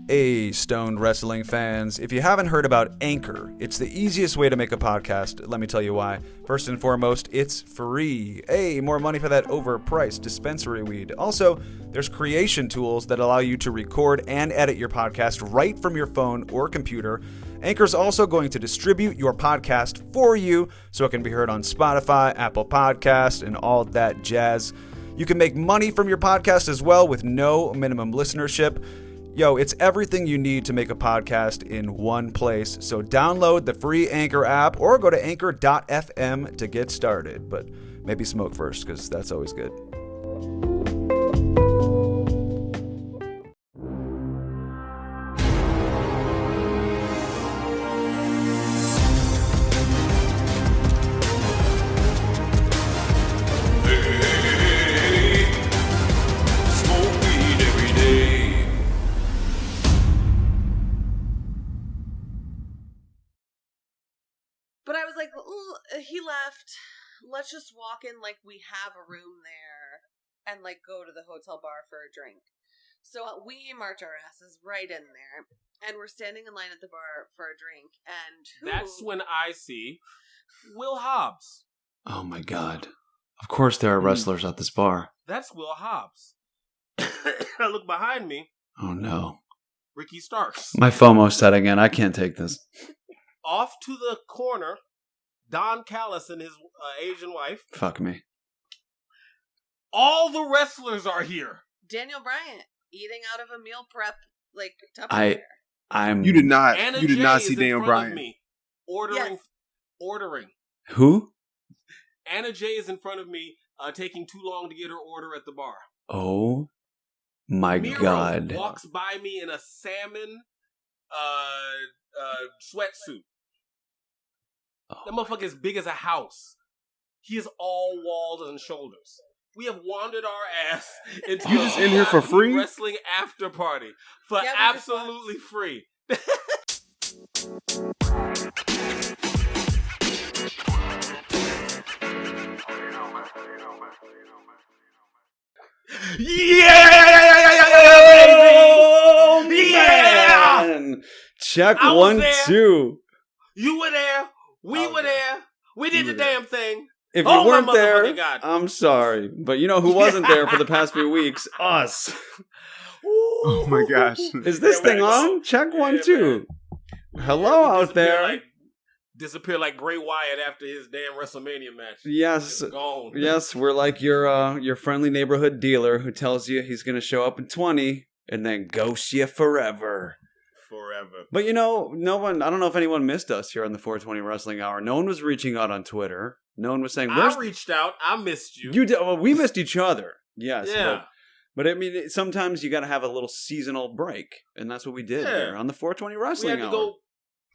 Hey, stoned wrestling fans. If you haven't heard about Anchor, it's the easiest way to make a podcast. Let me tell you why. First and foremost, it's free. Hey, more money for that overpriced dispensary weed. Also, there's creation tools that allow you to record and edit your podcast right from your phone or computer. Anchor's also going to distribute your podcast for you so it can be heard on Spotify, Apple Podcasts, and all that jazz. You can make money from your podcast as well with no minimum listenership. Yo, it's everything you need to make a podcast in one place. So download the free Anchor app or go to anchor.fm to get started. But maybe smoke first, because that's always good. He left. Let's just walk in like we have a room there and like go to the hotel bar for a drink. So we march our asses right in there and we're standing in line at the bar for a drink and that's when I see Will Hobbs. Oh my god. Of course there are wrestlers at this bar. That's Will Hobbs. I look behind me. Oh no. Ricky Starks. My FOMO's setting in. I can't take this. Off to the corner, Don Callis and his Asian wife. Fuck me. All the wrestlers are here. Daniel Bryant eating out of a meal prep like Tupperware. You did not. Anna You did Jay not is see in Daniel front of Bryan. me, ordering. Who? Anna Jay is in front of me, taking too long to get her order at the bar. Oh my Miro god. walks by me in a salmon sweatsuit. That motherfucker is big as a house. He is all walls and shoulders. We have wandered our ass into You just in here for free? wrestling after party for absolutely free. Yeah! Check I was 1, there. 2. You were there. We were there. We did the damn thing. If you Oh, my weren't there, motherfucking God. I'm sorry. But you know who wasn't there for the past few weeks? Us. Oh my gosh. Is this thing on? Check 1, 2. Hello out there. Disappear like Bray Wyatt after his damn WrestleMania match. Yes. Gone. Yes, we're like your friendly neighborhood dealer who tells you he's going to show up in 20 and then ghost you forever. But you know, I don't know if anyone missed us here on the 420 Wrestling Hour. No one was reaching out on Twitter. No one was saying, I reached out. I missed you. You did. Well, we missed each other. Yes. Yeah. But I mean, sometimes you got to have a little seasonal break. And that's what we did here on the 420 Wrestling Hour.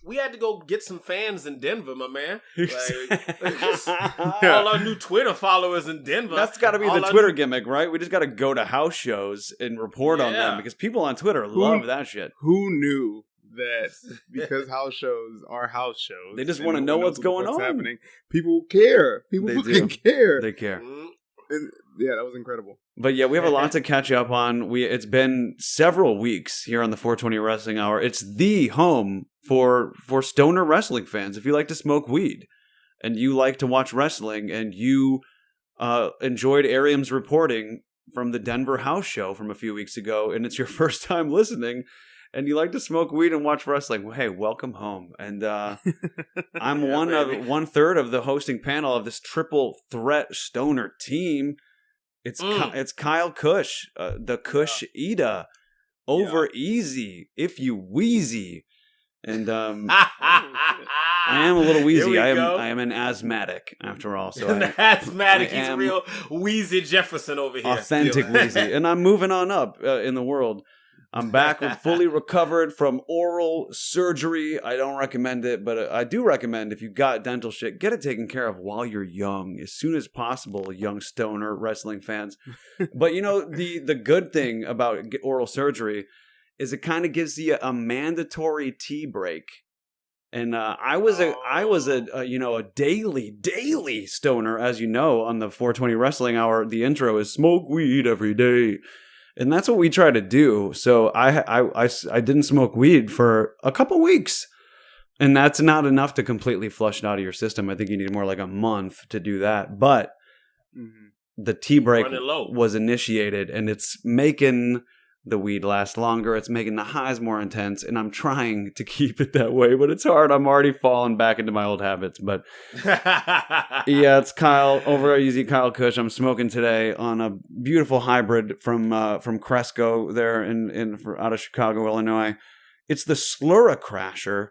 We had to go get some fans in Denver, my man. Like, all our new Twitter followers in Denver. That's got to be the Twitter gimmick, right? We just got to go to house shows and report on them because people on Twitter love that shit. Who knew that because house shows are house shows? They just want to know what's going on. Happening. People care. People fucking care. They care. And, yeah, that was incredible. But yeah, we have a lot to catch up on. It's been several weeks here on the 420 Wrestling Hour. It's the home for stoner wrestling fans. If you like to smoke weed and you like to watch wrestling and you enjoyed Ariam's reporting from the Denver house show from a few weeks ago and it's your first time listening and you like to smoke weed and watch wrestling, well, hey, welcome home. And I'm one third of the hosting panel of this triple threat stoner team. It's Kyle Kush, the Kush Ida, over easy, if you wheezy. And I am a little wheezy. I am an asthmatic after all. So an asthmatic. He's a real Wheezy Jefferson over here. Authentic wheezy. And I'm moving on up in the world. I'm back with fully recovered from oral surgery. I don't recommend it, but I do recommend if you've got dental shit, get it taken care of while you're young, as soon as possible, young stoner wrestling fans. But you know, the good thing about oral surgery is it kind of gives you a mandatory tea break. And I was a daily stoner, as you know, on the 420 Wrestling Hour. The intro is smoke weed every day. And that's what we try to do. So I didn't smoke weed for a couple weeks. And that's not enough to completely flush it out of your system. I think you need more like a month to do that. But the tea break was initiated, and it's making the weed last longer. It's making the highs more intense, and I'm trying to keep it that way, but it's hard. I'm already falling back into my old habits. But yeah, it's Kyle over at Easy Kyle Kush. I'm smoking today on a beautiful hybrid from Cresco there out of Chicago, Illinois. It's the Slura Crasher.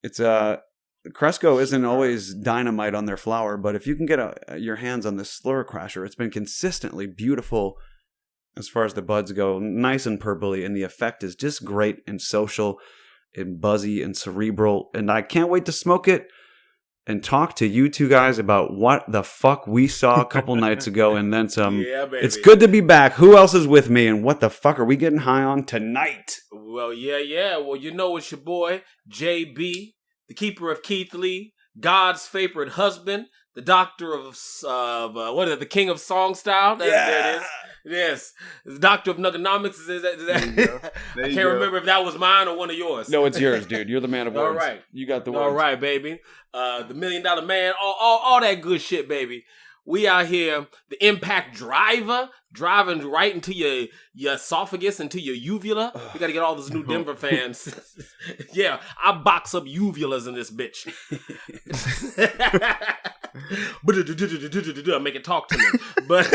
It's Cresco isn't always dynamite on their flower, but if you can get your hands on this Slura Crasher, it's been consistently beautiful as far as the buds go, nice and purpley, and the effect is just great and social and buzzy and cerebral. And I can't wait to smoke it and talk to you two guys about what the fuck we saw a couple nights ago and then some. Yeah, baby. It's good to be back. Who else is with me, and what the fuck are we getting high on tonight? Well, yeah. Well, you know it's your boy, JB, the keeper of Keith Lee, God's favorite husband, the doctor of the king of song style. There it is. Yes, the doctor of nugonomics. Is that? I can't remember if that was mine or one of yours. No, it's yours, dude. You're the man of words. All right, you got the words. All right, baby. The $1 Million Man. All that good shit, baby. We out here, the impact driver, driving right into your esophagus, into your uvula. We got to get all those new Denver fans. Yeah, I box up uvulas in this bitch. Make it talk to me. But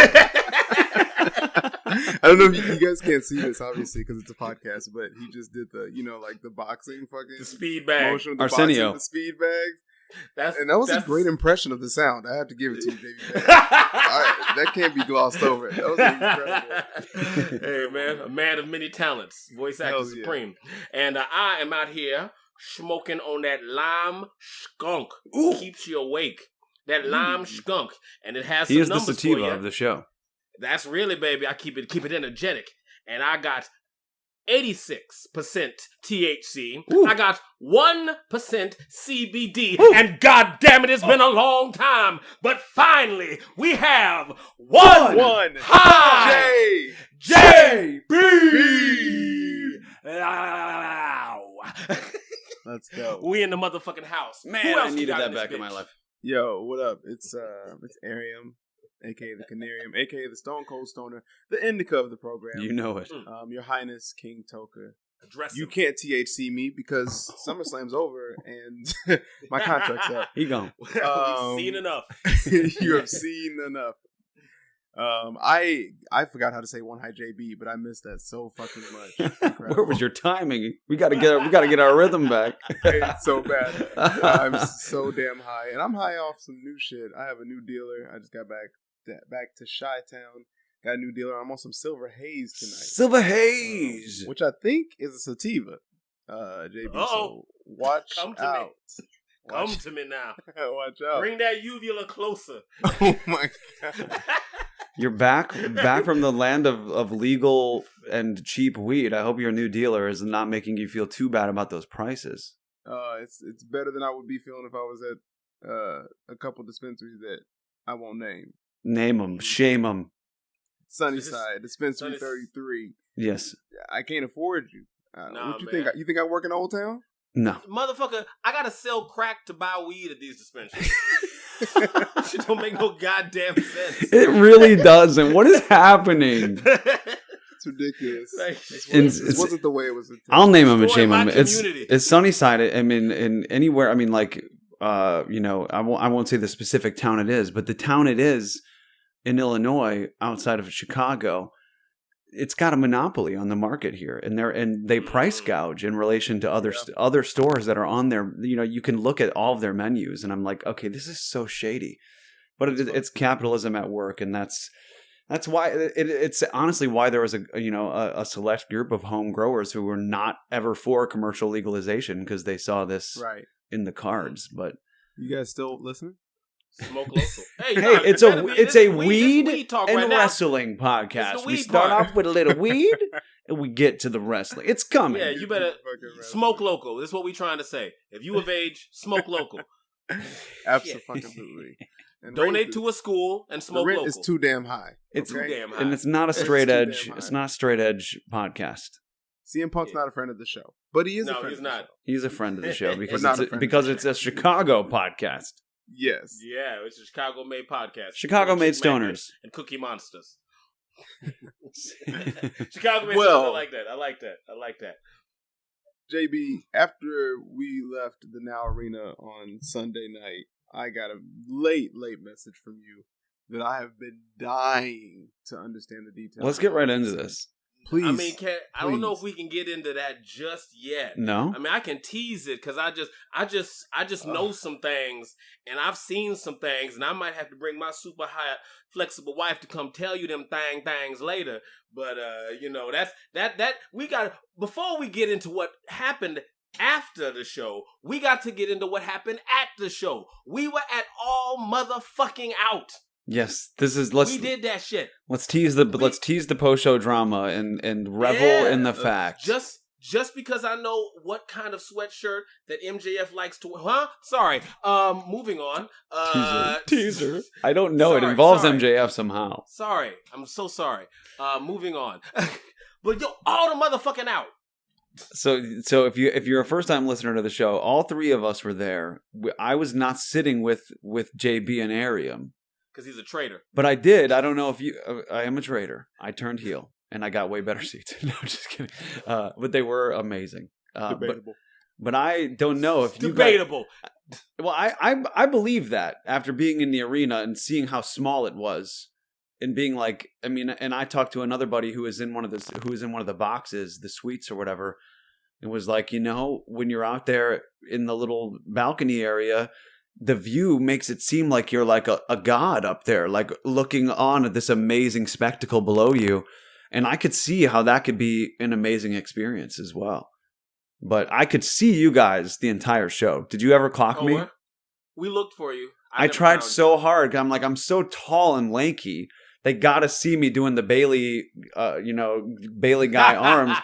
I don't know if you guys can't see this, obviously, because it's a podcast, but he just did the, like the boxing fucking... The speed bag. Motion of the Arsenio. Boxing, the speed bags. That was a great impression of the sound. I have to give it to you, baby. That can't be glossed over. That was incredible. Hey, man. A man of many talents. Voice actor supreme. And I am out here smoking on that lime skunk. Ooh. Keeps you awake. That lime skunk. And it has some numbers for you. He is the sativa of the show. That's really, baby. I keep it energetic. And I got 86% THC. Ooh. I got 1% CBD. Ooh. And God damn it, it's been a long time. But finally, we have one high JB. Let's go. We in the motherfucking house. Man, I needed that back in my life. Yo, what up? It's Arium, a.k.a. the Canarium, a.k.a. the Stone Cold Stoner, the indica of the program. You know it. Your Highness, King Toka. You can't THC me because SummerSlam's over and my contract's up. He gone. We've seen enough. You have seen enough. I forgot how to say one high JB, but I missed that so fucking much. Where was your timing? We gotta get our rhythm back. It's so bad. I'm so damn high, and I'm high off some new shit. I have a new dealer. I just got back to Chi-Town. Got a new dealer. I'm on some Silver Haze tonight. Silver Haze, which I think is a sativa. JB. So watch out. Come to me now. Watch out. Bring that uvula closer. Oh my god. You're back from the land of legal and cheap weed. I hope your new dealer is not making you feel too bad about those prices. It's better than I would be feeling if I was at a couple dispensaries that I won't name. Name them, shame them. Sunnyside, dispensary 33. Yes. I can't afford you. What you man. think? You think I work in Old Town? No. Motherfucker, I gotta sell crack to buy weed at these dispensaries. Shit don't make no goddamn sense. It really doesn't. What is happening? It's ridiculous. This wasn't the way it was intended. I'll name them and shame them. It's Sunnyside. I mean, in anywhere. I mean, like, I won't say the specific town it is, but the town it is in Illinois, outside of Chicago, it's got a monopoly on the market here, and they price gouge in relation to other stores that are on there. You can look at all of their menus, and I'm like, okay, this is so shady, but it's capitalism at work, and that's why it's honestly why there was a select group of home growers who were not ever for commercial legalization because they saw this in the cards. But you guys still listening? Smoke local. Hey, it's a weed talk and right now. Wrestling podcast. We weed start part. off with a little weed and we get to the wrestling. It's coming. Yeah, you better smoke local. This is what we trying to say. If you of age, smoke local. Absolutely. And Donate to a school and the smoke rent local. is too damn high. It's Too damn high. and it's not a It's straight too damn edge. high. It's not a straight edge podcast. CM Punk's not a friend of the show, but he is a No, friend. he's of the not. show. He's a friend of the show because not a it's friend of because the it's a Chicago podcast. Yes. Yeah, it's a Chicago-made podcast. Chicago-made Chick Magnet stoners. and Cookie Monsters. Chicago-made Well- stoners. I like that. JB, after we left the Now Arena on Sunday night, I got a late message from you that I have been dying to understand the details. Let's get right into this. Please. I mean, I don't know please. if we can get into that just yet. No, I mean, I can tease it because I just know some things, and I've seen some things, and I might have to bring my super high flexible wife to come tell you them things later. But you know, that we got before we get into what happened after the show, we got to get into what happened at the show. We were at All Motherfucking Out. yes, this is We did that shit. let's tease the post show drama and revel in the fact. Just because I know what kind of sweatshirt that MJF likes to wear. Huh? Sorry. Moving on. Teaser. I don't know. It Sorry, involves sorry. MJF somehow. Sorry. I'm so sorry. Moving on. But yo, all the motherfucking out. So if you're a first time listener to the show, all three of us were there. I was not sitting with JB and Arium, Because he's a traitor. but I did. I don't know if you. I am a traitor. I turned heel and I got way better seats. No, just kidding. But they were amazing. Debatable. But I don't know if you. Debatable. Well, I believe that after being in the arena and seeing how small it was, and being like, I mean, and I talked to another buddy who was in one of the boxes, the suites or whatever. It was like, you know, when you're out there in the little balcony area, the view makes it seem like you're like a god up there, like looking on at this amazing spectacle below you. And I could see how that could be an amazing experience as well. But I could see you guys the entire show. Did you ever clock me? what? We looked for you. I never tried found so hard. I'm like, I'm so tall and lanky. They got to see me doing the Bailey, Bailey guy arms.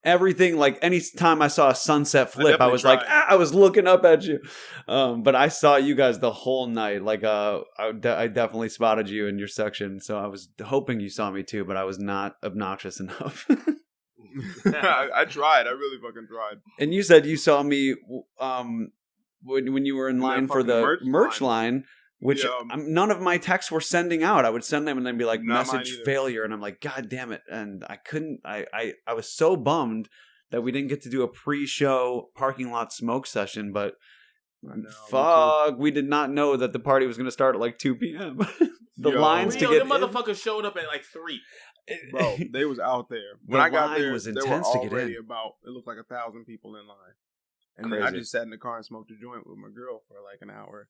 Everything, like any time I saw a sunset flip, I definitely was like, tried. I was looking up at you. But I saw you guys the whole night. Like, I definitely spotted you in your section. So I was hoping you saw me too, but I was not obnoxious enough. I tried. I really fucking tried. And you said you saw me when you were in In that line for the fucking merch line, which Yeah. none of my texts were sending out. I would send them and then be like, Not mine message either. failure. And I'm like, God damn it. And I couldn't, I was so bummed that we didn't get to do a pre-show parking lot smoke session, but I know, me fuck, we did not know that the party was going to start at like 2 p.m. The Yo. lines to Yo, get the in, motherfucker showed up at like 3. Bro, they was out there. The When I got line there, was there were intense to get already in. about, it looked like 1,000 people in line. And then I Crazy. just sat in the car and smoked a joint with my girl for like an hour.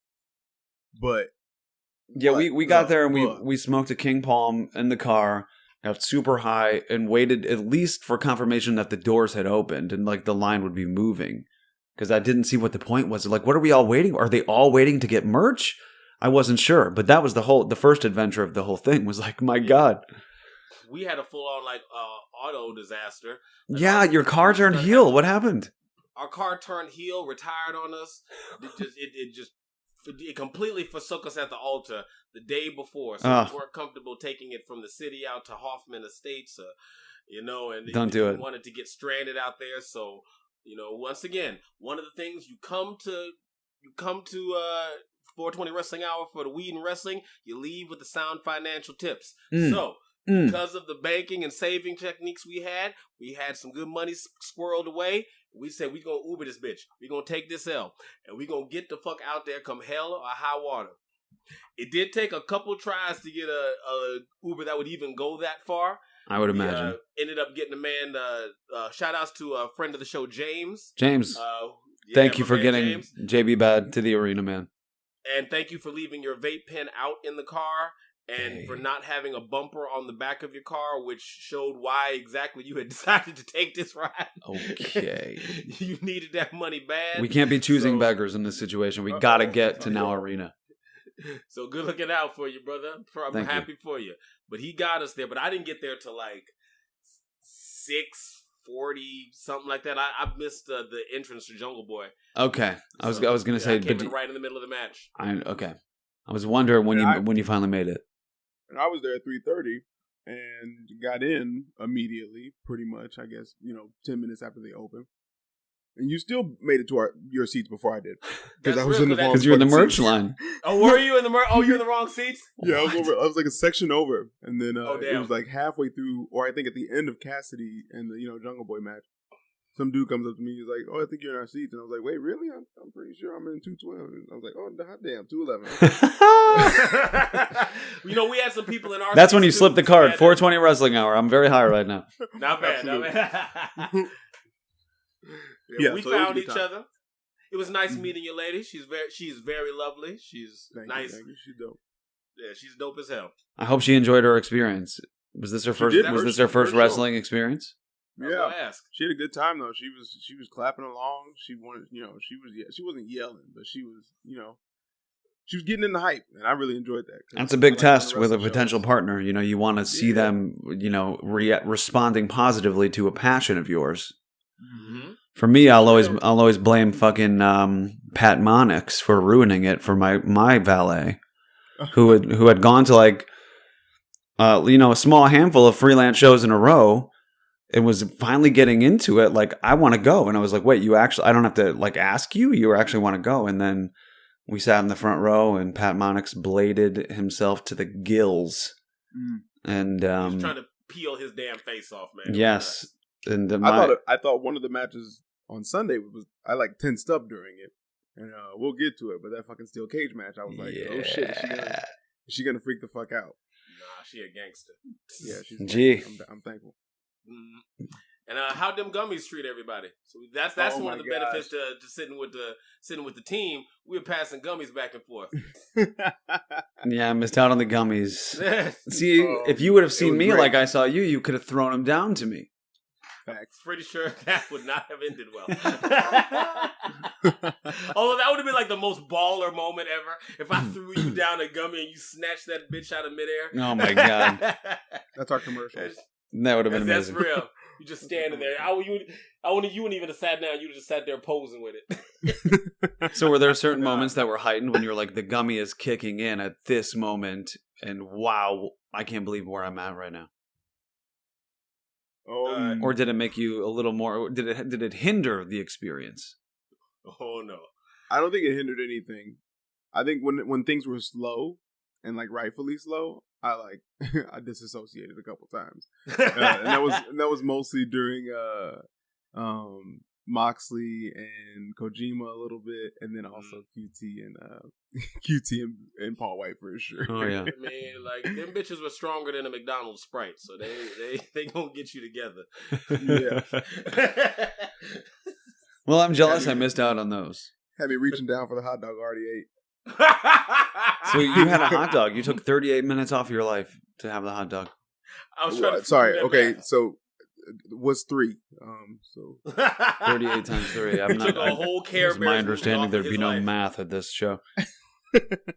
But Yeah, what we got the there and fuck? we smoked a King Palm in the car, got super high, and waited at least for confirmation that the doors had opened and like the line would be moving. Because I didn't see what the point was. Like, what are we all waiting? Are they all waiting to get merch? I wasn't sure, but that was the first adventure of the whole thing. Was like, my God, We had a full on like auto disaster. Like, yeah, our- your car turned heel. What happened? Our car turned heel, retired on us. It completely forsook us at the altar the day before, so Ugh. we weren't comfortable taking it from the city out to Hoffman Estates, and Don't do we it. wanted to get stranded out there. So, once again, one of the things you come to 420 Wrestling Hour for the weed and wrestling, you leave with the sound financial tips. Mm. So, Mm. because of the banking and saving techniques we had some good money squirreled away. We said, we gonna Uber this bitch. We gonna take this L. And we gonna get the fuck out there come hell or high water. It did take a couple tries to get a Uber that would even go that far. I would We, imagine. ended up getting a man, shout outs to a friend of the show, James. James, Yeah, thank you my for man getting James. JB Bad to the arena, man. And thank you for leaving your vape pen out in the car. And Hey. for not having a bumper on the back of your car, which showed why exactly you had decided to take this ride. Okay. You needed that money bad. We can't be choosing So- beggars in this situation. We Uh-oh. got to get to Now Uh-oh. Arena. So good looking out for you, brother. I'm Thank you. happy for you. But he got us there. But I didn't get there till like 6:40, something like that. I missed the entrance to Jungle Boy. Okay. I was So, going to yeah, say, I came but in right in the middle of the match. okay. I was wondering when Yeah, when you finally made it. And I was there at 3:30 and got in immediately, pretty much. I guess 10 minutes after they opened. And you still made it to your seats before I did, because I was in the wrong. Because you're in the merch seats. line. Oh, were you in the Oh, you're in the wrong seats. Yeah, I was over. I was like a section over, and then Oh, it damn. was like halfway through, or I think at the end of Cassidy and the Jungle Boy match. Some dude comes up to me. He's like, "Oh, I think you're in our seats," and I was like, "Wait, really? I'm pretty sure I'm in 212." And I was like, "Oh, damn, 211." We had some people in our. That's when you seats, slipped the too. card. Yeah, 420 Wrestling Hour. I'm very high right now. Not bad. Not bad. Yeah, we so it was a found good each time. other. It was nice meeting your lady. She's very lovely. She's nice. Thank you. She's dope. Yeah, she's dope as hell. I hope she enjoyed her experience. Was this her first? did. Was this her first First wrestling experience? I was gonna ask. She had a good time though. She was clapping along. She wanted, she wasn't yelling, but she was, she was getting in the hype, and I really enjoyed that. That's a big I like test when with a wrestling potential shows- partner. You want to see them, responding positively to a passion of yours. Mm-hmm. For me, I'll always blame fucking Pat Monix for ruining it for my valet, who had gone to like, a small handful of freelance shows in a row, and was finally getting into it. Like, I want to go, and I was like, wait, I don't have to like ask you. You actually want to go, and then we sat in the front row, and Pat Monix bladed himself to the gills, and He was trying to peel his damn face off, man. yes, and I thought one of the matches on Sunday was I like tensed up during it, and we'll get to it. But that fucking steel cage match, I was like, oh shit, is she gonna freak the fuck out? Nah, she a gangster. Yeah, she's Gee. I'm thankful. Mm. And how them gummies treat everybody. So that's Oh one of my the benefits to sitting with the team. We were passing gummies back and forth. yeah, I missed out on the gummies. See, if you would have seen was me great. like I saw you, you could have thrown them down to me. Facts. Pretty sure that would not have ended well. Although that would have been like the most baller moment ever. If I threw you down a gummy and you snatched that bitch out of midair. Oh my god, That's our commercial. that would have been That's amazing. real. You just standing there. You wouldn't even have sat down. You would have just sat there posing with it. So were there certain moments that were heightened when you were like, the gummy is kicking in at this moment, and wow, I can't believe where I'm at right now? Or did it make you a little more? Did it hinder the experience? Oh no. I don't think it hindered anything. I think when things were slow and like rightfully slow, I disassociated a couple times, and that was mostly during Moxley and Kojima a little bit, and then also QT and Paul White for sure. Oh yeah. I mean, like them bitches were stronger than a McDonald's Sprite, so they gonna get you together. Yeah. Well, I'm jealous I missed out on those. Had me reaching down for the hot dog I already ate. So you had a hot dog. You took 38 minutes off your life to have the hot dog. I was trying to Sorry. do that Okay. math. So what's 3? So 38 times 3. I'm not. Took a whole Care It's my Bears understanding movie off there'd of be his no life. math at this show.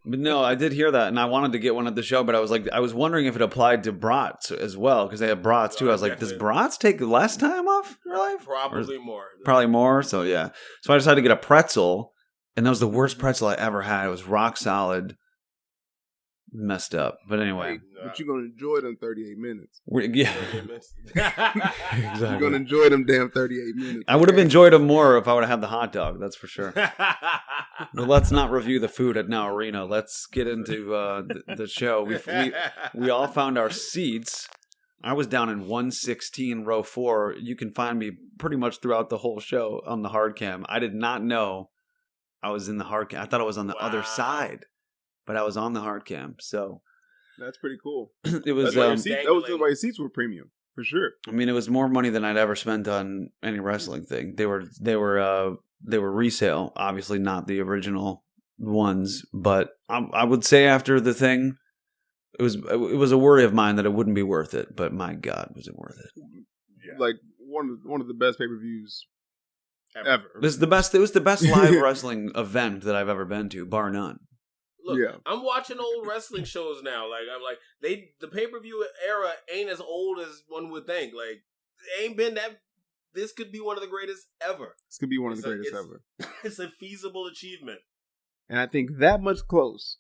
But no, I did hear that, and I wanted to get one at the show, but I was wondering if it applied to brats as well, because they have brats too. I was like, does brats take less time off your life? Probably more. Probably more. So yeah. So I decided to get a pretzel, and that was the worst pretzel I ever had. It was rock solid, messed up. But anyway, but you're gonna enjoy them 38 minutes. yeah, You're exactly. gonna enjoy them damn 38 minutes. I would have enjoyed them more if I would have had the hot dog. That's for sure. But let's not review the food at Now Arena. Let's get into the show. We all found our seats. I was down in 116, row 4. You can find me pretty much throughout the whole show on the hard cam. I did not know I was in the hard cam. I thought I was on the other side, but I was on the hard cam. So That's pretty cool. it was. That's why that was why your seats were premium for sure. I mean, it was more money than I'd ever spent on any wrestling thing. They were resale, obviously not the original ones, but I would say after the thing, it was a worry of mine that it wouldn't be worth it. But my God, was it worth it? Yeah. Like one of the best pay-per-views ever. It was the best. It was the best live wrestling event that I've ever been to, bar none. Look, Yeah. I'm watching old wrestling shows now. Like I'm like the pay-per-view era ain't as old as one would think. Like it ain't been that. This could be one of the greatest ever. This could be one of the greatest it's- ever. It's a feasible achievement. And I think that much close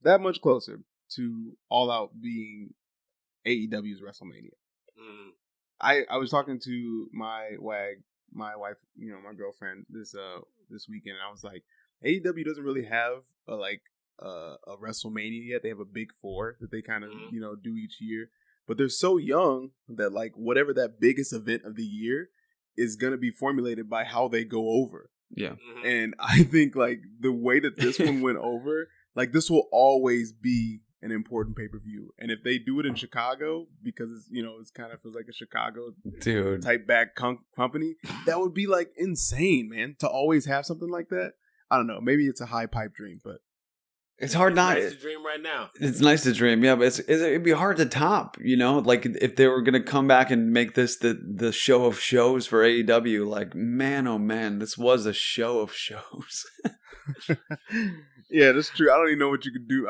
that much closer to All Out being AEW's WrestleMania. Mm. I was talking to my wife, my girlfriend this weekend, and I was like, AEW doesn't really have a WrestleMania yet. They have a big four that they kind of do each year, but they're so young that like whatever that biggest event of the year is gonna be formulated by how they go over. Yeah, and I think like the way that this one went over, like this will always be an important pay-per-view. And if they do it in Chicago, because it's kind of feels like a Chicago type back company, that would be like insane, man, to always have something like that. I don't know, maybe it's a high pipe dream, but it's hard not nice to dream right now. It's nice to dream, yeah, but it'd be hard to top, like if they were gonna come back and make this the show of shows for AEW, like man, oh man, this was a show of shows. Yeah, that's true. I don't even know what you could do.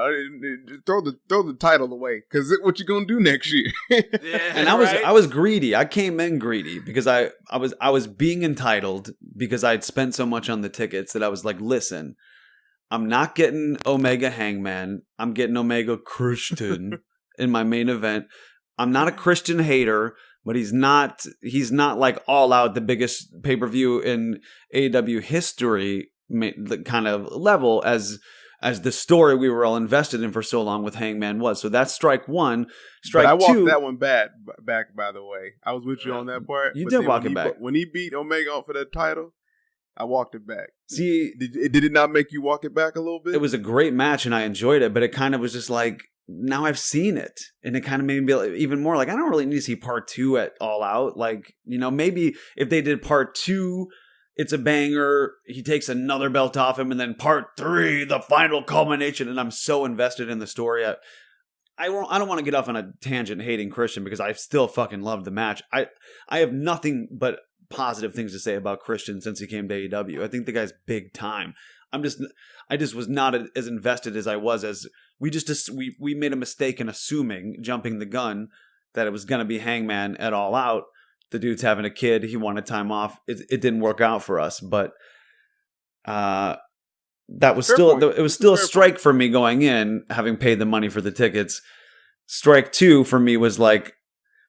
Throw the title away, because what you gonna do next year? Yeah, and I was greedy. I came in greedy because I was being entitled because I'd spent so much on the tickets that I was like, listen, I'm not getting Omega Hangman. I'm getting Omega Christian in my main event. I'm not a Christian hater, but he's not like All Out, the biggest pay-per-view in AEW history, the kind of level as the story we were all invested in for so long with Hangman was. So that's strike one. Strike but I walked two. that one back, by the way. I was with you on that part. You did walk it back. When he beat Omega out for that title, I walked it back. See, did it not make you walk it back a little bit? It was a great match and I enjoyed it, but it kind of was just like, now I've seen it. And it kind of made me be even more like, I don't really need to see part 2 at All Out. Like, maybe if they did part 2, it's a banger. He takes another belt off him, and then part 3, the final culmination. And I'm so invested in the story. I don't want to get off on a tangent hating Christian because I still fucking love the match. I have nothing but positive things to say about Christian since he came to AEW. I think the guy's big time. I just was not as invested as I was as we made a mistake in assuming, jumping the gun, that it was going to be Hangman at All Out. The dude's having a kid. He wanted time off. It didn't work out for us, but that was it was still a strike for me going in, having paid the money for the tickets. Strike 2 for me was like,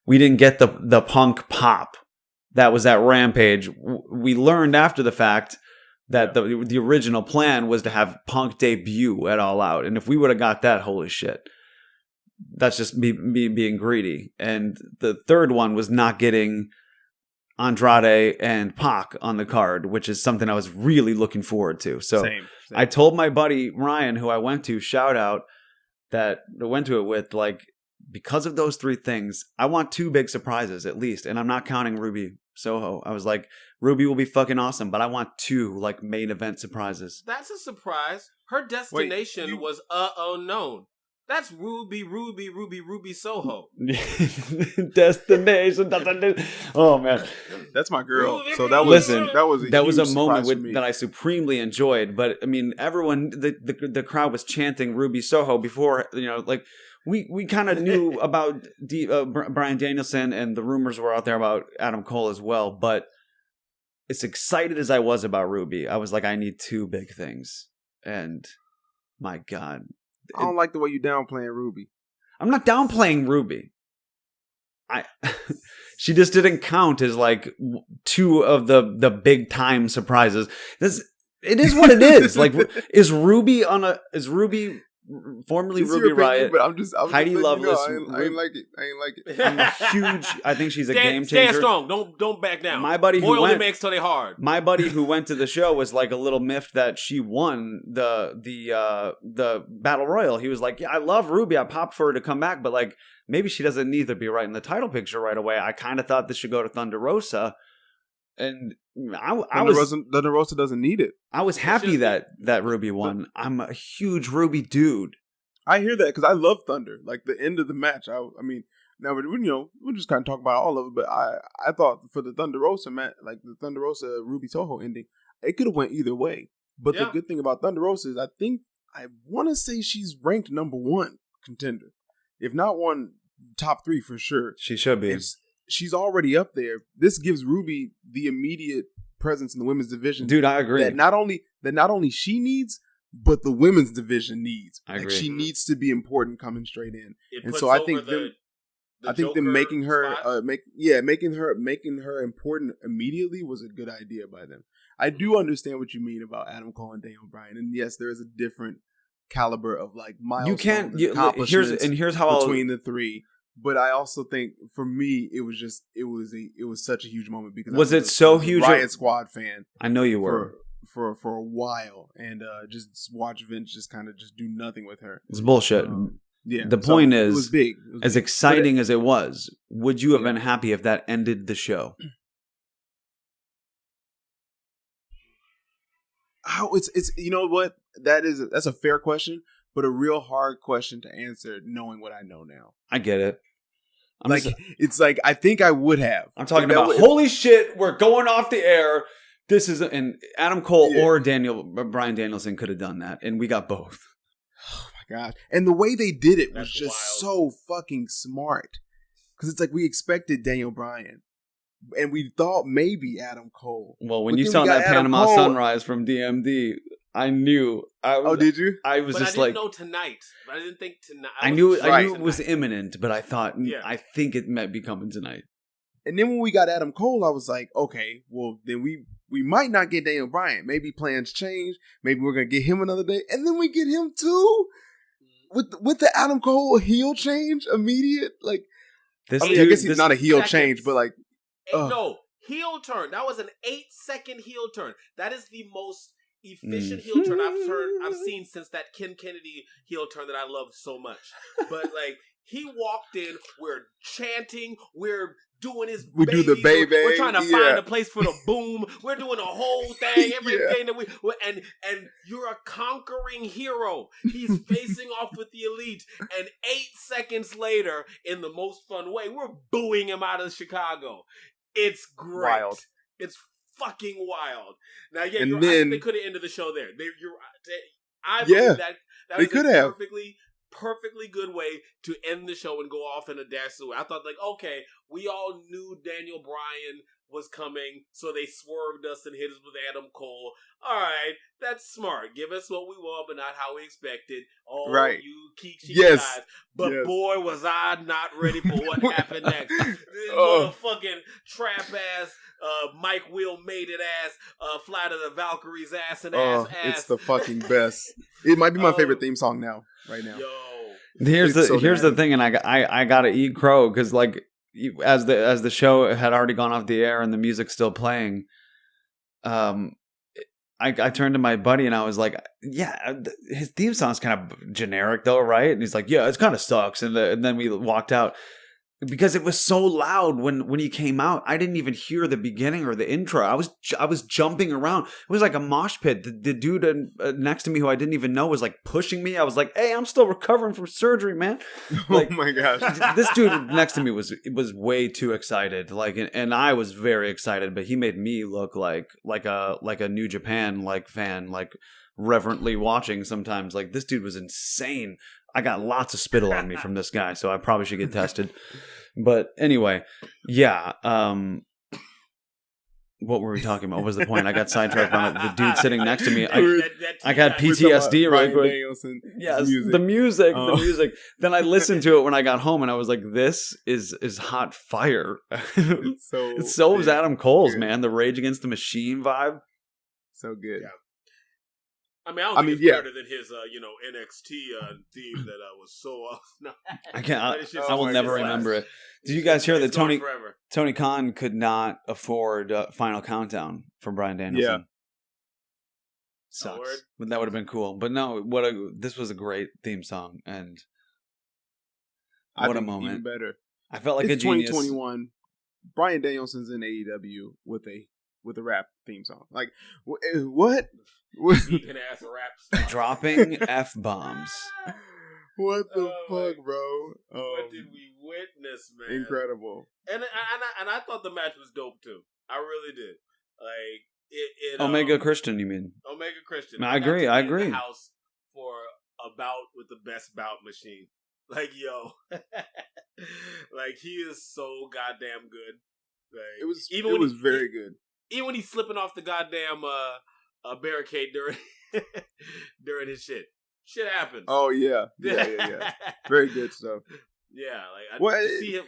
we didn't get the Punk pop. That was at Rampage. We learned after the fact that the original plan was to have Punk debut at All Out. And if we would have got that, holy shit. That's just me being greedy. And the third one was not getting Andrade and Pac on the card, which is something I was really looking forward to. So Same. I told my buddy Ryan, who I went to, shout out, that I went to it with, like, because of those 3 things, I want 2 big surprises at least. And I'm not counting Ruby Soho. I was like, Ruby will be fucking awesome, but I want 2 like main event surprises. That's a surprise. Her destination was unknown. That's Ruby Soho. Destination. Oh man, that's my girl. Ruby, so that was a moment that I supremely enjoyed. But I mean, everyone, the crowd was chanting Ruby Soho before. Like we kind of knew about Bryan Danielson, and the rumors were out there about Adam Cole as well. But as excited as I was about Ruby, I was like, I need 2 big things, and my God. I don't like the way you downplaying Ruby. I'm not downplaying Ruby. She just didn't count as like 2 of the big time surprises. It is what it is. Like, is Ruby formerly Ruby Riott? But I'm Heidi Lovelace. I ain't like it. I'm a huge. I think she's a game changer. Stand strong. Don't back down. My buddy Boy who only went, makes till they hard. My buddy who went to the show was like a little miffed that she won the Battle Royal. He was like, "Yeah, I love Ruby. I popped for her to come back, but like maybe she doesn't need to be right in the title picture right away. I kind of thought this should go to Thunder Rosa." And Thunder Rosa doesn't need it. I was happy that Ruby won. I'm a huge Ruby dude. I hear that because I love Thunder. Like the end of the match. I mean, now we're just kind of talking about all of it. But I thought for the Thunder Rosa match, like the Thunder Rosa Ruby Soho ending, it could have went either way. But the good thing about Thunder Rosa is I want to say she's ranked number 1 contender, if not one top 3 for sure. She should be. She's already up there. This gives Ruby the immediate presence in the women's division. Dude, I agree. That not only she needs, but the women's division needs. I Like agree. she needs to be important coming straight in. It And puts so I over think the I think them Joker making her spot. making her important immediately was a good idea by them. I do understand what you mean about Adam Cole and Daniel Bryan, and yes, there is a different caliber of like milestones You can't. and accomplishments Here's how I'll. between the three. But I also think for me, it was such a huge moment because Was I it so I was a huge? Riot Squad fan I know you were. for a while, and just watch Vince just kind of just do nothing with her. It's bullshit. Yeah. The point it is, was big. It was as big. exciting as it was, would you have Yeah. been happy if that ended the show? How it's you know what, that's a fair question, but a real hard question to answer knowing what I know now. I get it. It's like I think I would have. I'm talking That about would- holy shit, we're going off the air. This is and Adam Cole Yeah. or Bryan Danielson could have done that, and we got both. Oh my god! And the way they did it was That's just wild. so fucking smart. Because it's like we expected Daniel Bryan, and we thought maybe Adam Cole. Well, when But you then saw we got that Adam Panama Cole. Sunrise from DMD, I knew. Oh, did you? I was But I just didn't like, know tonight. But I didn't think tonight. I knew Right. it was imminent, but I thought, Yeah. I think it might be coming tonight. And then when we got Adam Cole, I was like, okay, well then we might not get Daniel Bryan. Maybe plans change. Maybe we're gonna get him another day, and then we get him too. With the Adam Cole heel change immediate, like This I mean, dude, I guess he's this- not a heel seconds. change, but like No, heel turn. That was an 8-second heel turn. That is the most efficient heel turn I've seen since that Ken Kennedy heel turn that I loved so much. But like he walked in, we're chanting, we're doing his We do the babies, baby, we're trying to yeah. find a place for the boom. We're doing the whole thing, everything that we and you're a conquering hero. He's facing off with the elite, and 8 seconds later, in the most fun way, we're booing him out of Chicago. It's great. Wild. It's fucking wild. Now, yeah, And I then- think they could have ended the show there. I believe Yeah, that they was could a have. perfectly good way to end the show and go off in a dash away. I thought, like, okay, we all knew Daniel Bryan was coming, so they swerved us and hit us with Adam Cole. All right, that's smart. Give us what we want, but not how we expected. Oh, Right. you cheeky Yes. guys. But Yes. boy, was I not ready for what happened next. This Oh. motherfucking trap ass, Mike Will made it ass, fly to the Valkyrie's ass and oh, ass. it's the fucking best. It might be my Oh. favorite theme song now, right now. Yo. Here's It's the so here's the bad. thing, and I gotta eat crow because like as the show had already gone off the air and the music's still playing, I turned to my buddy and I was like, yeah, his theme song's kind of generic though, right? And he's like, yeah, it kind of sucks. And then we walked out because it was so loud when he came out. I didn't even hear the beginning or the intro. I was jumping around. It was like a mosh pit. The dude next to me who I didn't even know was like pushing me. I was like, hey, I'm still recovering from surgery, man. Like, oh my gosh. This dude next to me was way too excited. Like, and I was very excited, but he made me look like a New Japan fan, like reverently watching sometimes. Like this dude was insane. I got lots of spittle on me from this guy, so I probably should get tested. But anyway, yeah. What were we talking about? What was the point? I got sidetracked by the dude sitting next to me. I got PTSD right quick. Yes, the music. Oh. The music. Then I listened to it when I got home, and I was like, "This is hot fire." It's so It's so was yeah, Adam Cole's, good. man. The Rage Against the Machine vibe. So good. Yeah. I mean, I don't I think mean, it's yeah. better than his, NXT theme that was so no. I can't. But it's just- I will my never God. remember it. Did you guys hear that It's gone Tony forever. Khan could not afford Final Countdown for Bryan Danielson? word. Sucks. But that would have been cool. But no, this was a great theme song, and I what a think moment. Even better. I felt like It's a genius. 2021. Bryan Danielson's in AEW with a rap theme song. Like what? Vegan ass rap star. Dropping F bombs. What the Oh, fuck, my- bro? What did we witness, man? Incredible. And I thought the match was dope too. I really did. Like it Omega Christian, you mean? Omega Christian. I got agree, to I be in agree. The house for a bout with the best bout machine. Like yo, like he is so goddamn good. Like, It was very good. Even when he's slipping off the goddamn barricade during during his shit. Shit happens. Oh yeah. Very good stuff. Yeah, like Well, to see him.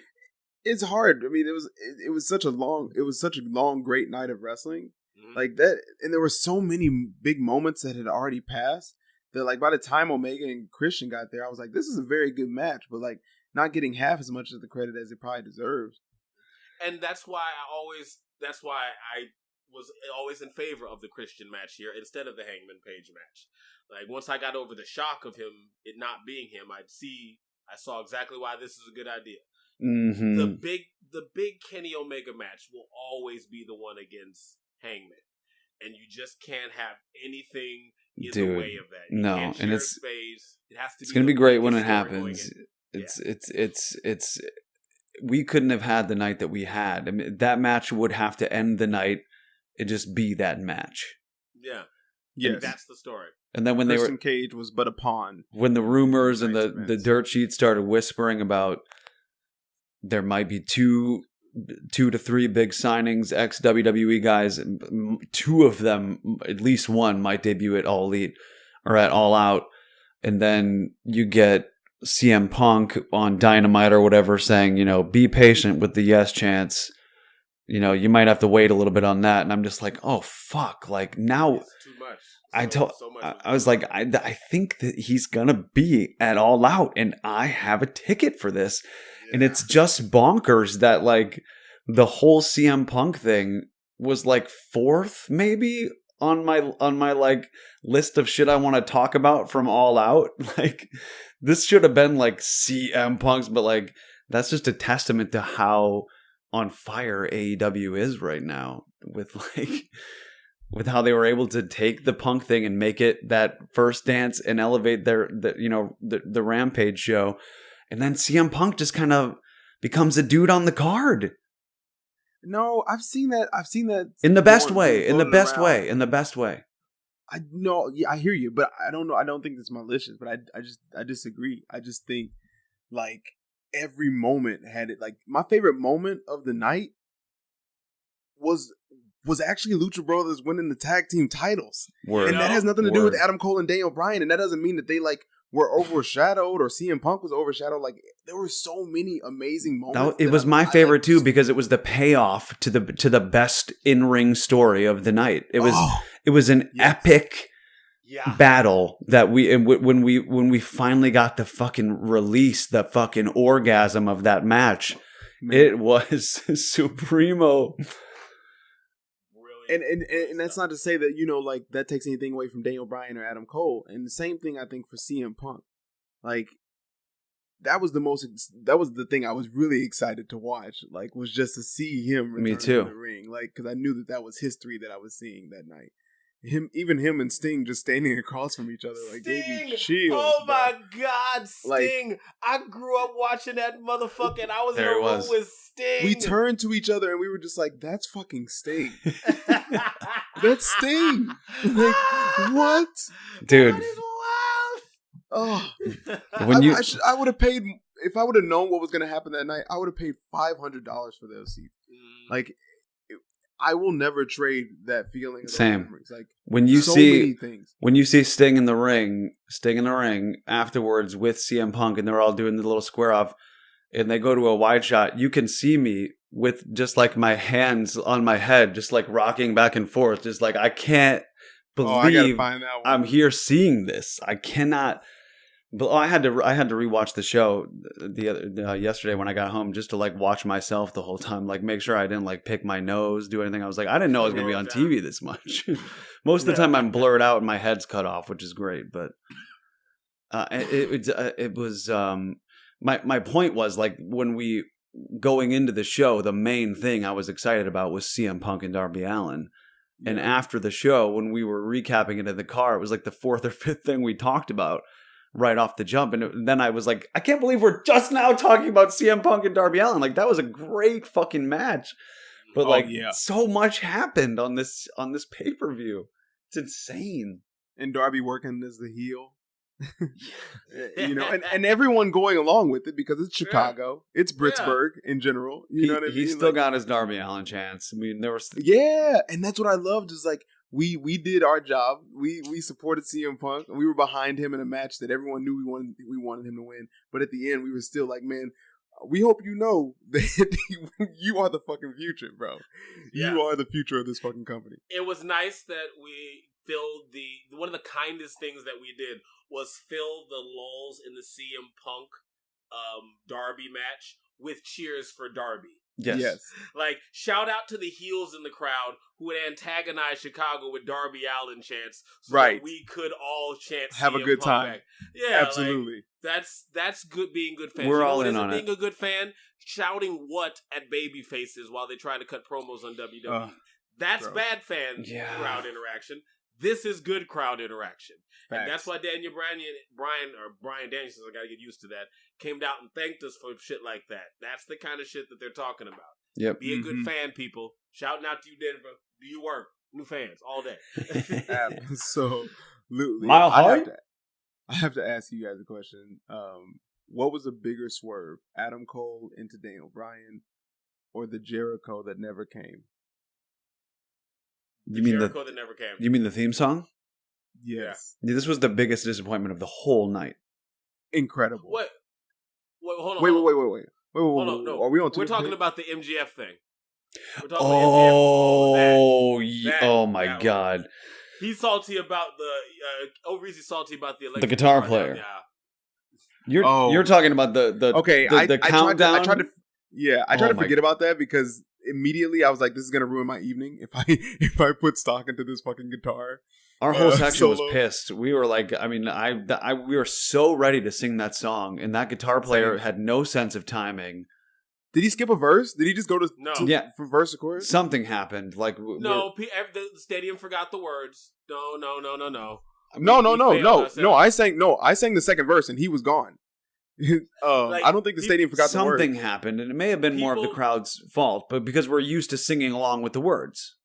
It's hard. I mean, it was such a long, great night of wrestling. Mhm. Like that, and there were so many big moments that had already passed that, like, by the time Omega and Christian got there, I was like, this is a very good match, but like not getting half as much of the credit as it probably deserves. And that's why I was always in favor of the Christian match here instead of the Hangman Page match. Like, once I got over the shock of it not being him, I saw exactly why this is a good idea. Mm-hmm. The big Kenny Omega match will always be the one against Hangman, and you just can't have anything in the way of that. No, and and it has to. It's going to be great when it story happens. It's we couldn't have had the night that we had. I mean, that match would have to end the night and just be that match. Yeah. Yes. That's the story. And then when Christian Cage was but a pawn. when the rumors and Nice the events. dirt sheet started whispering about there might be two to three big signings, ex WWE guys, two of them, at least one, might debut at All Elite or at All Out, and then you get CM Punk on Dynamite or whatever saying, be patient with the yes chance. You might have to wait a little bit on that. And I'm just like, oh fuck! Like now, It's too much. I was like, I think that he's gonna be at All Out, and I have a ticket for this. And it's just bonkers that like the whole CM Punk thing was like fourth maybe on my like list of shit I want to talk about from All Out. Like this should have been like CM Punk's, but like that's just a testament to how on fire AEW is right now with how they were able to take the Punk thing and make it that first dance and elevate the Rampage show. And then CM Punk just kind of becomes a dude on the card. No, I've seen that. In the best way. I know. Yeah, I hear you, but I don't know. I don't think it's malicious, but I disagree. I just think like every moment had it. Like my favorite moment of the night was actually Lucha Brothers winning the tag team titles, and that has nothing to do with Adam Cole and Daniel Bryan, and that doesn't mean that they like were overshadowed or CM Punk was overshadowed. Like there were so many amazing moments. It was my favorite too because it was the payoff to the best in-ring story of the night. It was an epic battle that when we finally got the fucking release, the fucking orgasm of that match. Man. It was supremo. And that's not to say that, like that takes anything away from Daniel Bryan or Adam Cole. And the same thing I think for CM Punk. Like that was the thing I was really excited to watch. Like was just to see him return to the ring. Like cuz I knew that was history that I was seeing that night. Even him and Sting just standing across from each other like baby chill. Oh my God, Sting. Like, I grew up watching that motherfucker and I was in a room with Sting. We turned to each other and we were just like, that's fucking Sting. That's Sting. Like, what? Dude. That is wild. Oh. I would have paid, if I would have known what was going to happen that night, I would have paid $500 for those seats. Like, I will never trade that feeling. Same. Like when you so see many things. When you see Sting in the ring afterwards with CM Punk, and they're all doing the little square off, and they go to a wide shot, you can see me with just like my hands on my head, just like rocking back and forth, just like I can't believe I'm here seeing this. I cannot. But I had to rewatch the show yesterday when I got home just to like watch myself the whole time, like make sure I didn't like pick my nose, do anything. I was like, I didn't know I was going to be on TV this much. Most of the time I'm blurred out and my head's cut off, which is great. But it was my point was like when we going into the show, the main thing I was excited about was CM Punk and Darby Allin. Yeah. And after the show, when we were recapping it in the car, it was like the fourth or fifth thing we talked about. Right off the jump. And then I was like, I can't believe we're just now talking about CM Punk and Darby Allin. Like that was a great fucking match. But so much happened on this pay-per-view. It's insane. And Darby working as the heel. and everyone going along with it because it's Chicago. Yeah. It's Pittsburgh in general. You know what I mean? He still got his Darby Allin chance. I mean, there was... Yeah, and that's what I loved is like we did our job. We supported CM Punk, and we were behind him in a match that everyone knew we wanted him to win. But at the end, we were still like, man, we hope you know that you are the fucking future, bro. Yeah. You are the future of this fucking company. It was nice that we filled one of the kindest things that we did was fill the lulls in the CM Punk Darby match with cheers for Darby. Yes. Like, shout out to the heels in the crowd who would antagonize Chicago with Darby Allin chants so that we could all chant Have CM a good Punk time. back. Yeah, Absolutely. Like, that's good being good fans. We're you know all what in isn't on being it. a good fan? Shouting what at baby faces while they try to cut promos on WWE. That's gross. bad fan crowd interaction. This is good crowd interaction. Facts. And that's why Brian Danielson, I gotta get used to that, came out and thanked us for shit like that. That's the kind of shit that they're talking about. Yep. Be a good fan, people. Shouting out to you, Denver. Do your work. New fans all day. Absolutely. Mile High? I have to ask you guys a question. What was a bigger swerve, Adam Cole into Daniel Bryan, or the Jericho that never came? You mean Jericho that never came. You mean the theme song? Yes. Yeah, this was the biggest disappointment of the whole night. Incredible. What? Hold on. Wait. Hold on, no. Are we on? We're talking about the MGF thing. We're talking Oh my God. He's salty about Reese's salty about the electric guitar player. Yeah. You're talking about the Okay, the countdown. I tried to forget about that because immediately I was like, this is gonna ruin my evening if I put stock into this fucking guitar. Our whole section was solo. pissed. We were like, I mean, we were so ready to sing that song, and that guitar player had no sense of timing. Did he skip a verse? Did he just go to Yeah. from verse to chorus? Something happened. Like No, the stadium forgot the words. No. No. I sang the second verse and he was gone. I don't think the stadium forgot the words. something happened, and it may have been more of the crowd's fault, but because we're used to singing along with the words.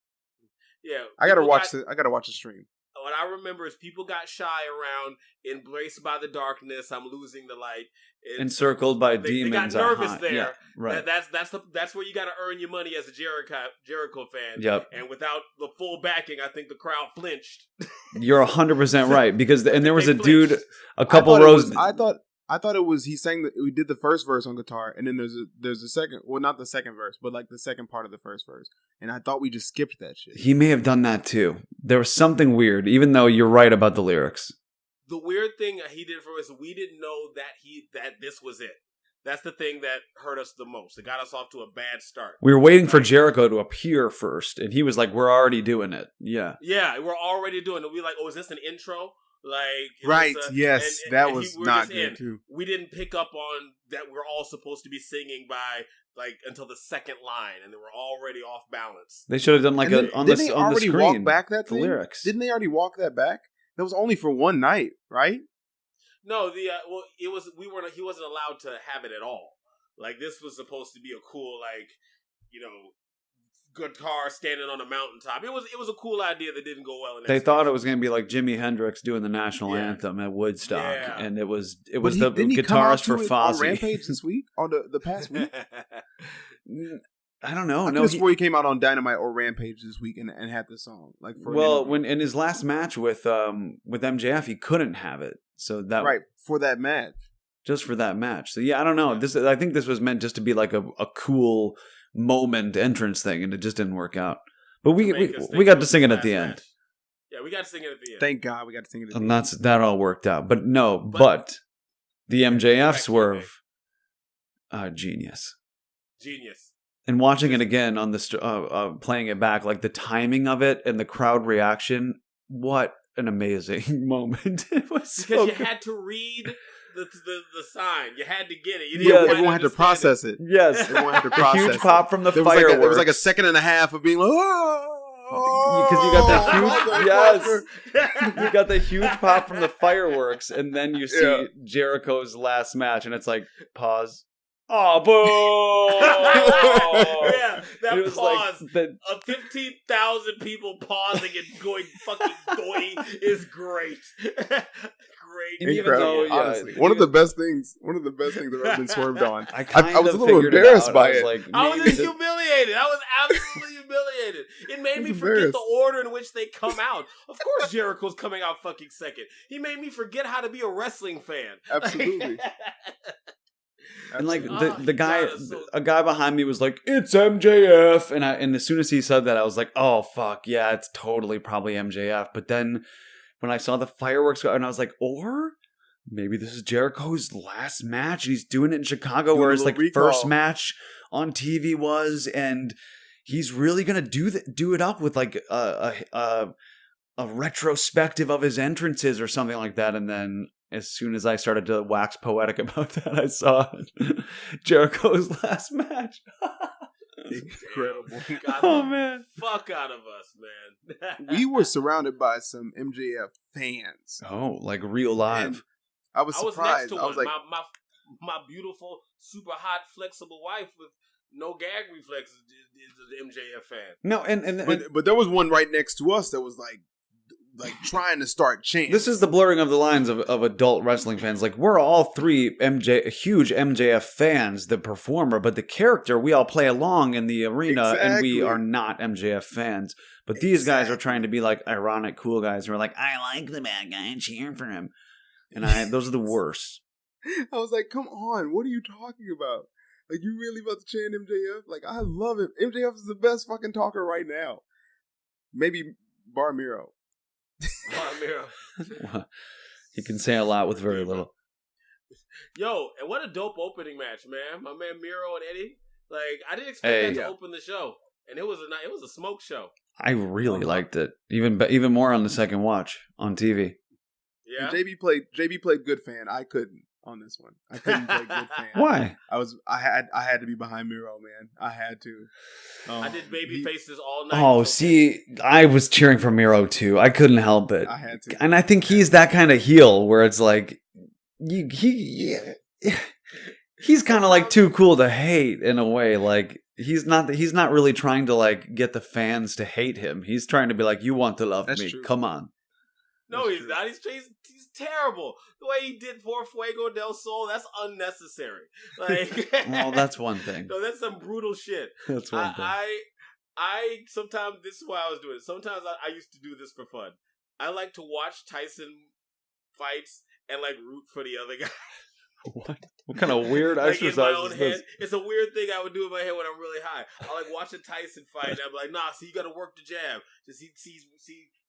Yeah, I gotta watch the stream. What I remember is people got shy around Embraced by the Darkness, I'm Losing the Light. Encircled by demons. They got nervous there. Yeah, right. That's where you got to earn your money as a Jericho fan. Yep. And without the full backing, I think the crowd flinched. You're 100% right, because there was a flinched. dude a couple rows. I thought it was we did the first verse on guitar, and then there's a second. Well, not the second verse, but like the second part of the first verse. And I thought we just skipped that shit. He may have done that too. There was something weird, even though you're right about the lyrics. The weird thing he did for us, we didn't know that this was it. That's the thing that hurt us the most. It got us off to a bad start. We were waiting for Jericho to appear first, and he was like, "We're already doing it." Yeah. Yeah, we're already doing it. We like, oh, is this an intro? Like, right? Yes, that was not good too. We didn't pick up on that. We're all supposed to be singing by until the second line, and they were already off balance. They should have done like on the screen. Walk back that thing? Lyrics. Didn't they already walk that back? That was only for one night, right? No, he wasn't allowed to have it at all. Like, this was supposed to be a cool, guitar standing on a mountaintop. It was a cool idea that didn't go well. They thought it was going to be like Jimi Hendrix doing the national anthem at Woodstock, and it was the guitarist for Fozzy. Rampage this week on the past week. I don't know. I swore he came out on Dynamite or Rampage this week and had the song. When in his last match with MJF, he couldn't have it, so that for that match, just for that match. So yeah, I don't know. I think this was meant just to be like a cool moment entrance thing, and it just didn't work out. But we got to sing it at the end. Yeah, we got to sing it at the end. Thank God we got to sing it at the end. And that all worked out. But the MJF swerve, genius. And watching it again on the playing it back, like the timing of it and the crowd reaction, what an amazing moment! It was because you had to read the sign. You had to get it. Everyone had to process it. Yes, everyone had to process it. Huge pop from the fireworks. There was like a second and a half of being like, because you got the huge you got the huge pop from the fireworks, and then you see Jericho's last match, and it's like pause. Oh, boo! Yeah, that pause of 15,000 people pausing and going fucking doy is great. great. And even Incredible, though, yeah, honestly. One of the best things I've ever been swerved on. I kind I was of a little figured it embarrassed out. by I was it. like, I was maybe just humiliated. I was absolutely humiliated. It made I me was forget embarrassed. the order in which they come out. Of course, Jericho's coming out fucking second. He made me forget how to be a wrestling fan. Absolutely. And like Absolutely. the guy, God, it's so- a guy behind me was like, "It's MJF," and as soon as he said that, I was like, "Oh fuck, yeah, it's totally probably MJF." But then when I saw the fireworks go, and I was like, "Or maybe this is Jericho's last match, and he's doing it in Chicago, Doing where a his little like recall. first match on TV was, and he's really gonna do it up with like a retrospective of his entrances or something like that." And then as soon as I started to wax poetic about that, I saw Jericho's last match. Incredible. God, Oh man. fuck out of us, man. We were surrounded by some MJF fans. Oh, like real live. And I was I was surprised. next to I was one. like, My beautiful, super hot, flexible wife with no gag reflexes is an MJF fan. No, and but there was one right next to us that was like trying to start chanting. this is the blurring of the lines of adult wrestling fans. Like, we're all three huge MJF fans, the performer, but the character, we all play along in the arena, and we Exactly. are not MJF fans. But these guys are trying to be like ironic, cool guys who are like, I like the bad guy and cheer for him. And those are the worst. I was like, come on, what are you talking about? Like, you really about to chant MJF? Like, I love him. MJF is the best fucking talker right now. Maybe Bar Miro. He can say a lot with very little. Yo, and what a dope opening match, man! My man Miro and Eddie. Like, I didn't expect that to open the show, and it was a smoke show. I really liked it, even more on the second watch on TV. Yeah, And JB played good fan. I couldn't on this one. I couldn't play good fan. Why? I had to be behind Miro, man. I had to. I did baby faces all night. Oh, see, I was cheering for Miro too. I couldn't help it. I had to. And I think he's that kind of heel where it's like he's kind of like too cool to hate in a way. Like he's not really trying to like get the fans to hate him. He's trying to be like, you want to love That's me. true. Come on. No, That's he's true. not. He's terrible. The way he did poor Fuego del Sol, that's unnecessary. Like, Well, that's one thing. No, that's some brutal shit. That's one thing. I sometimes, this is why I was doing it. Sometimes I used to do this for fun. I like to watch Tyson fights and like root for the other guy. What kind of weird Like in exercise my own is head. this? It's a weird thing I would do in my head when I'm really high. I like watch a Tyson fight and I'm like, nah, see, you gotta work the jab. Just see,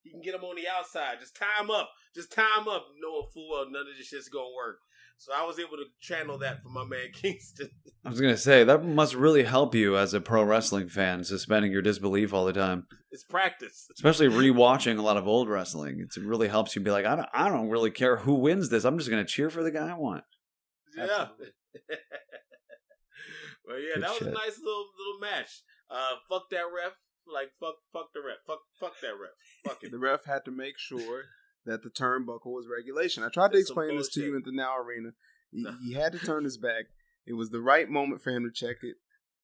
you can get him on the outside. Just tie him up. Knowing full well none of this shit's gonna work. So I was able to channel that for my man Kingston. I was gonna say that must really help you as a pro wrestling fan, suspending your disbelief all the time. It's practice. Especially rewatching a lot of old wrestling, it really helps you be like, I don't really care who wins this. I'm just gonna cheer for the guy I want. Yeah. Absolutely. Well, yeah, Good that was shit. a nice little match. Fuck that ref. Like fuck the ref. Fuck that ref. Fuck it. The ref had to make sure that the turnbuckle was regulation. I tried to That's some explain this to bullshit. you at the Now Arena. He had to turn his back. It was the right moment for him to check it.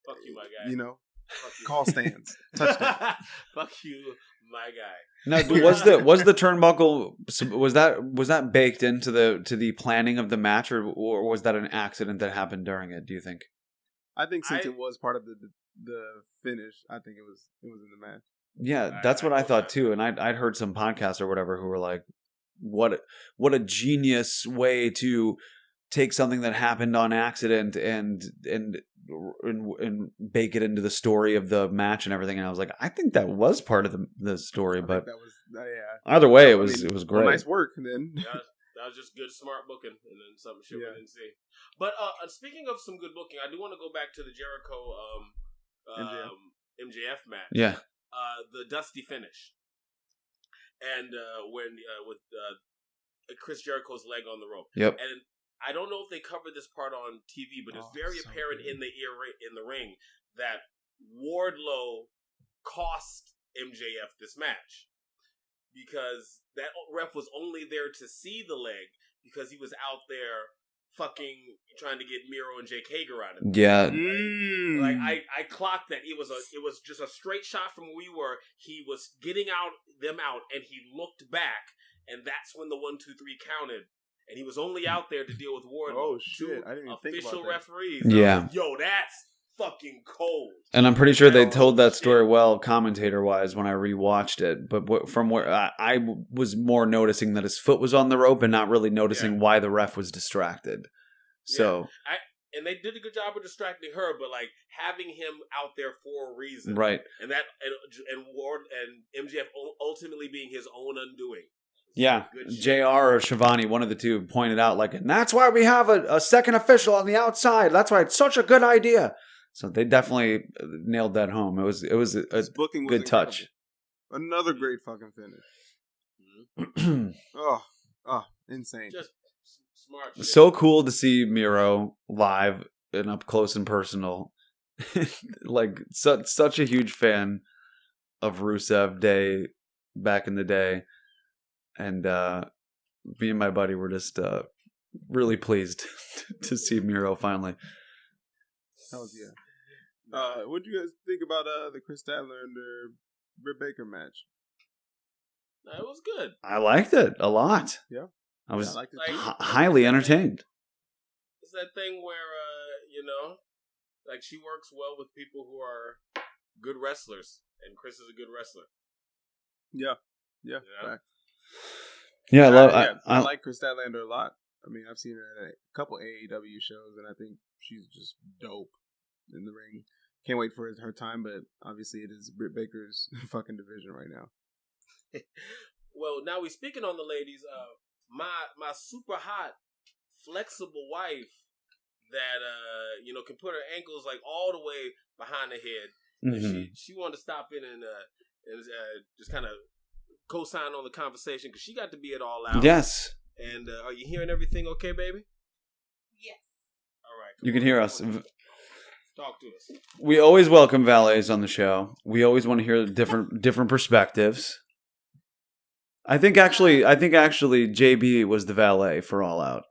Fuck you, my guy. You know, Fuck you. call stands. Touchdown. Fuck you, my guy. Now, was the turnbuckle was that baked into the planning of the match, or was that an accident that happened during it? Do you think? I think since it was part of the finish, I think it was in the match. Yeah, that's what I go thought back. too. And I'd heard some podcasts or whatever who were like, "What a genius way to take something that happened on accident and bake it into the story of the match and everything." And I was like, I think that was part of the story, I think but that was either way, it I was mean, great. Well, nice work then. That was just good, smart booking, and then some shit Yeah. we didn't see. But speaking of some good booking, I do want to go back to the Jericho MJF match. Yeah. The dusty finish, and when with Chris Jericho's leg on the rope. Yep. And I don't know if they covered this part on TV, but it's very so apparent good. in the ring that Wardlow cost MJF this match, because that ref was only there to see the leg because he was out there fucking trying to get Miro and Jake Hager out of it. Yeah. Like I clocked that it was just a straight shot from where we were. He was getting them out, and he looked back, and that's when the 1, 2, 3 counted. and he was only out there to deal with Wardlow. Oh, shit. I didn't even think official about that. referees. Yeah. Yo, that's fucking cold. And I'm pretty sure they Oh, told that shit. story well, commentator-wise, when I rewatched it. But from where I was more noticing that his foot was on the rope and not really noticing why the ref was distracted. So, And they did a good job of distracting her, but like having him out there for a reason, right. And that and Ward and MJF ultimately being his own undoing. Yeah, Good shit. JR or Shivani, one of the two, pointed out, like, and that's why we have a second official on the outside. That's why it's such a good idea. So they definitely nailed that home. It was a His booking was good incredible. touch. Another great fucking finish. Mhm. Oh, insane. Just smart. Shit. So cool to see Miro live and up close and personal. Like such a huge fan of Rusev Day back in the day, and me and my buddy were just really pleased to see Miro finally. Hells yeah. What do you guys think about the Chris Statler and the Britt Baker match? It was good. I liked it a lot. Yeah. I was I liked it like- too. highly entertained. It's that thing where like she works well with people who are good wrestlers, and Chris is a good wrestler. Yeah. Yeah. Fact. Yeah, I love. I like Chris Statlander a lot. I mean, I've seen her at a couple AEW shows, and I think she's just dope in the ring. Can't wait for her time, but obviously it is Britt Baker's fucking division right now. Well, now we speaking on the ladies. My super hot, flexible wife that can put her ankles like all the way behind the head. Mhm. She wanted to stop in and just kind of co-sign on the conversation because she got to be it all out. Yes, And are you hearing everything okay, baby? Yes. All right. you can hear us. Talk to us. We always welcome valets on the show. We always want to hear different perspectives. I think actually JB was the valet for All Out.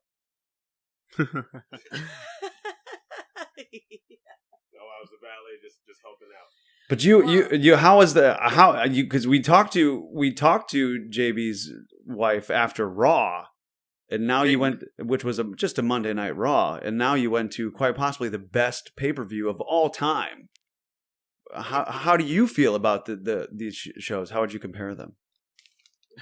No, I was the valet just helping out. But you how was because we talked to JB's wife after Raw, and now you went, which was just a Monday Night Raw, and now you went to quite possibly the best pay-per-view of all time. How do you feel about these shows? How would you compare them?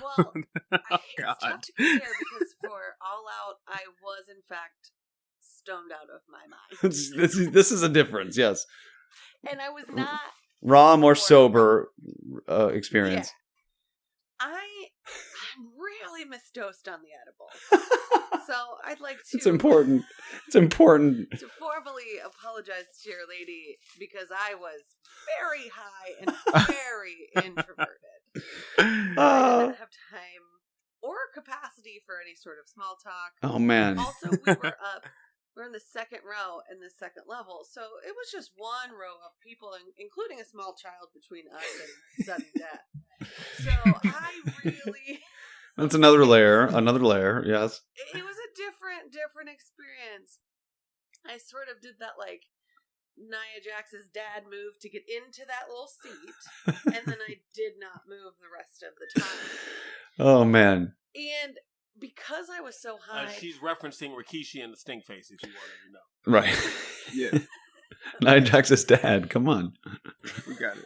Well, it's God. tough to compare because for All Out, I was in fact stoned out of my mind, this is a difference, yes. and I was not. Raw, more sober experience. Yeah. I'm really misdosed on the edibles, so I'd like to. It's important. It's important. To formally apologize to your lady because I was very high and very introverted. I didn't have time or capacity for any sort of small talk. Oh man. Also, we're in the second row in the second level, so it was just one row of people, including a small child between us and sudden death. So I really... That's another layer, yes. It was a different experience. I sort of did that, like, Nia Jax's dad move to get into that little seat, and then I did not move the rest of the time. Oh, man. And because I was so high... She's referencing Rikishi and the Stink Face, if you wanted to know. Right. Yeah, Nia Jax's dad, come on. we got it.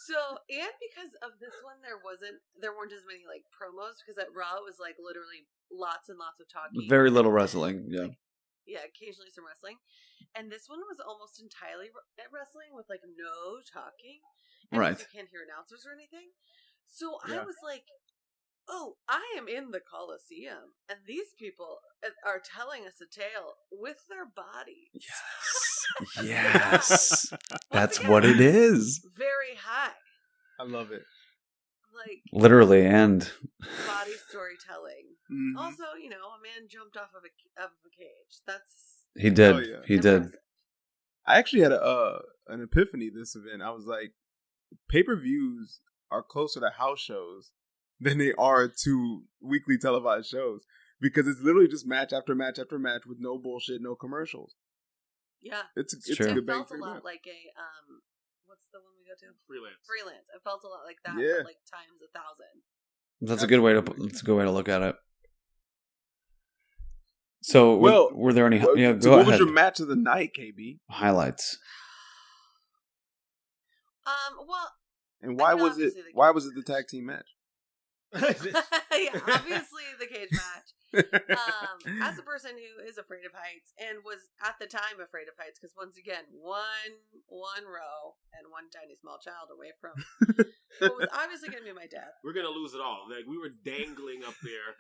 So, and because of this one, there weren't as many, like, promos, because at Raw it was, like, literally lots and lots of talking. Very little wrestling, yeah. Yeah, occasionally some wrestling. And this one was almost entirely wrestling with, like, no talking. And Right. you can't hear announcers or anything. So Yeah. I was like, oh, I am in the Coliseum. And these people are telling us a tale with their bodies. Yes. Yes. That's again, what it is. Very high. I love it. Like, Literally, and body storytelling. Mhm. Also, a man jumped off of a cage. That's he did. Oh, yeah. He did. impressive. I actually had an epiphany this event. I was like, pay-per-views are closer to house shows than they are to weekly televised shows because it's literally just match after match after match with no bullshit, no commercials. Yeah. It's true. a It good bang felt for a your lot buck. like a what's the one we go to? Freelance. It felt a lot like that, Yeah. but like times 1,000. That's a good way to look at it. So, Well, were there any Well, yeah, so go what ahead. was your match of the night, KB? Highlights. Well, And why I mean, was it? obviously the Why cage was it the tag team match? yeah, obviously the cage match. As a person who is afraid of heights and was at the time afraid of heights, because once again, one row and one tiny small child away from what was obviously going to be my death. We're gonna lose it all. Like we were dangling up there,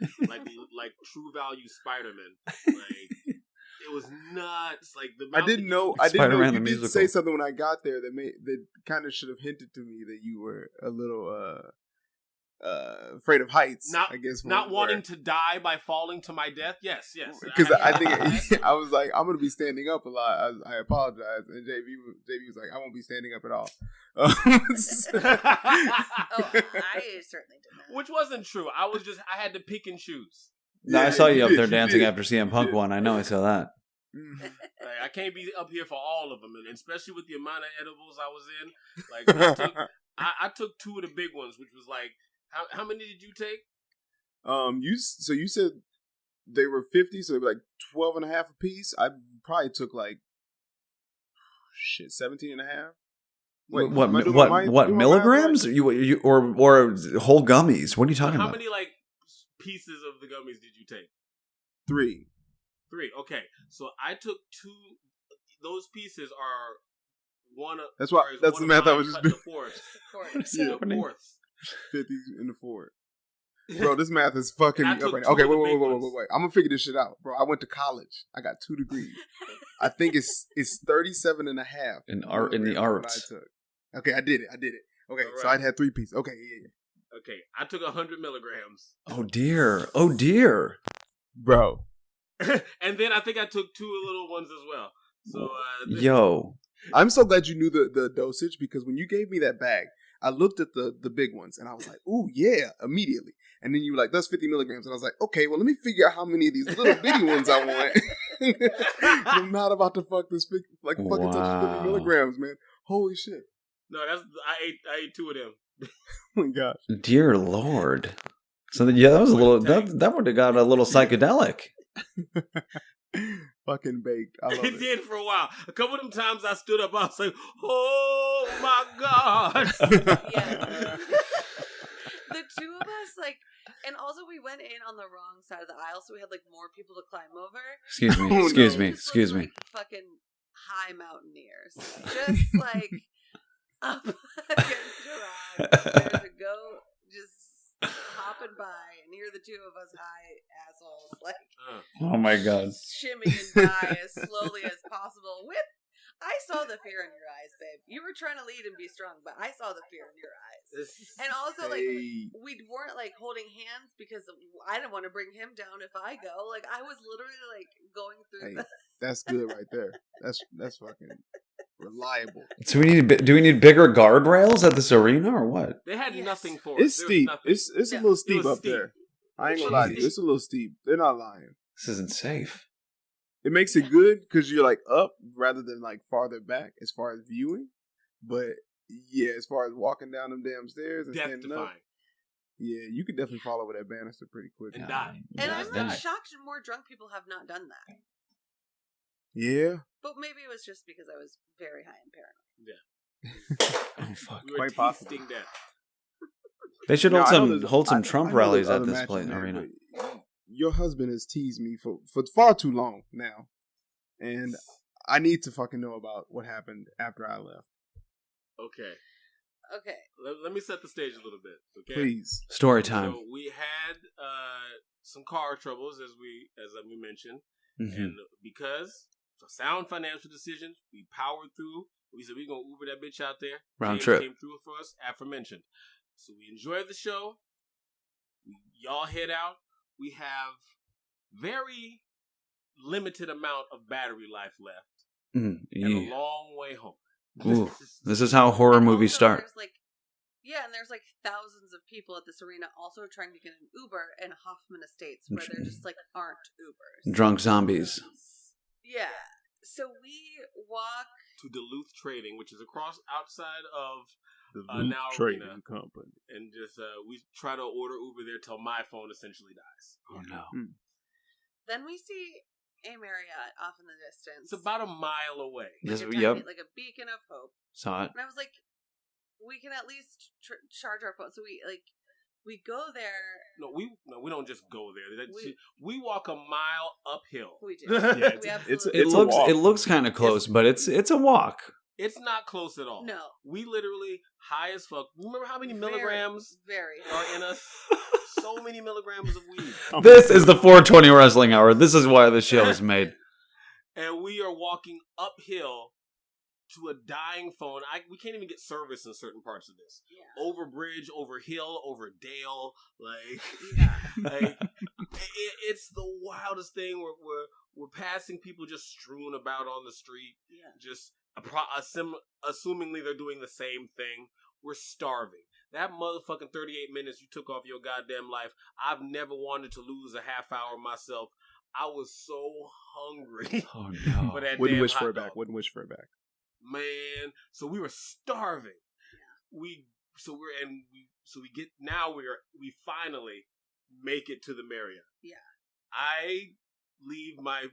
like True Value Spider-Man. Like it was nuts. Like the I didn't know. I didn't know. Spider-Man You the did musical. say something when I got there that kind of should have hinted to me that you were a little afraid of heights. I guess not wanting to die by falling to my death. Yes. Because I think I was like, I'm going to be standing up a lot. I apologize, and JB was like, I won't be standing up at all. Oh, I certainly did not. Which wasn't true. I had to pick and choose. No, I saw you up there did, dancing did. after CM Punk won. I know I saw that. Mhm. Like, I can't be up here for all of them, and especially with the amount of edibles I was in. Like I took two of the big ones, which was like, how many did you take? You said they were 50, so they were like 12 and a half a piece. I probably took like 17 and a half. Wait, what am I doing what my milligrams? math right? You or whole gummies? What are you talking How about? many like pieces of the gummies did you take? 3. 3. Okay, so I took 2. Those pieces are one of. That's why- or is that's one the of math I mine was just cut doing. to fourths. Of course. Yeah. The fourths. 50 in the 4. Bro, this math is fucking me And I up took right now. Okay, two of the big wait. ones. I'm gonna figure this shit out, bro. I went to college. I got 2 degrees. I think it's 37 and a half In the milligrams arts. what I took. Okay, I did it. Okay, All so right. I had 3 pieces. Okay, yeah. Okay, I took 100 milligrams, Oh dear. Bro, and then I think I took 2 little ones as well. So Yo, I'm so glad you knew the dosage, because when you gave me that bag, I looked at the big ones and I was like, ooh, yeah, immediately. And then you were like, that's 50 milligrams. And I was like, okay, well, let me figure out how many of these little bitty ones I want. I'm not about to fucking touch 50 Wow. milligrams, man. Holy shit. no, I ate 2 of them. Oh my gosh. dear Lord. So yeah, that was a little that would have got a little psychedelic. Fucking baked. I love It it. did for a while. A couple of them times I stood up, I was like, "Oh my god!" Yeah. The two of us, like, and also we went in on the wrong side of the aisle, so we had like more people to climb over. Excuse me. Oh, no. Excuse me. We just Excuse looked me. like fucking high mountaineers, just like up against your eyes. There's a goat just hopping by, and here are the two of us high assholes, like Oh my god. shimmy and die as slowly as possible. I saw the fear in your eyes, babe. You were trying to lead and be strong, but I saw the fear in your eyes. And also, like, Hey. we weren't like holding hands because I didn't want to bring him down if I go. Like, I was literally like going through Hey, that's good right there. That's fucking reliable. So do we need bigger guardrails at this arena or what? They had Yes. nothing for us. It's There was steep. nothing. It's a Yeah. little It steep was up steep. there. I ain't gonna lie to you. It's a little steep. They're not lying. This isn't safe. It makes it good because you're like up rather than like farther back as far as viewing. But yeah, as far as walking down them damn stairs and Death standing up, defying. yeah, you could definitely fall over that banister pretty quick. And die. And Yeah, I'm then- like shocked more drunk people have not done that. Yeah, But maybe it was just because I was very high in paranoia. Oh fuck. We were Quite possible. tasting death. They should No, I know hold there's- some I Trump know rallies there's at other this matches, place man, arena. but your husband has teased me for far too long now, and I need to fucking know about what happened after I left. Okay. Okay. Let me set the stage a little bit. Okay. Please. Story time. So we had some car troubles, as we mentioned, Mhm. and because for sound financial decisions, we powered through. We said we're gonna Uber that bitch out there. Round James trip. came through for us, aforementioned. So we enjoyed the show. Y'all head out. We have very limited amount of battery life left, Mm, and a yeah. long way home. Ooh, this is how horror And movies also start. There's like, and there's like thousands of people at this arena also trying to get an Uber in Hoffman Estates where there just like aren't Ubers. Drunk zombies. Yeah. So we walk. to Duluth Trading, which is across outside of The now Trading Arena. Company. and just we try to order Uber there till my phone essentially dies. Oh no. Then we see a Marriott off in the distance. It's about a mile away. Yes, like a yep. like a beacon of hope. Saw it. And I was like, we can at least charge our phone. So we go there. No, we don't just go there. We- We walk a mile uphill. We do. Yeah, we it's absolutely a It walk. looks kind of close, but it's a walk. It's not close at all. no. We literally high as fuck. Remember how many Very, milligrams very are in us? So many milligrams of weed. This is the 420 Wrestling Hour. This is why the show is made. And we are walking uphill to a dying phone. We can't even get service in certain parts of this. Yeah. Over bridge, over hill, over dale. Like, Yeah. like it's the wildest thing. We're passing people just strewn about on the street. Yeah. Just assumingly they're doing the same thing. We're starving. That motherfucking 38 minutes you took off your goddamn life, I've never wanted to lose a half hour myself. I was so hungry Oh for no. that Wouldn't damn wish hot for it dog. back. Wouldn't wish for it back. Man, so we were starving. Yeah. We finally make it to the Marriott. Yeah. I leave my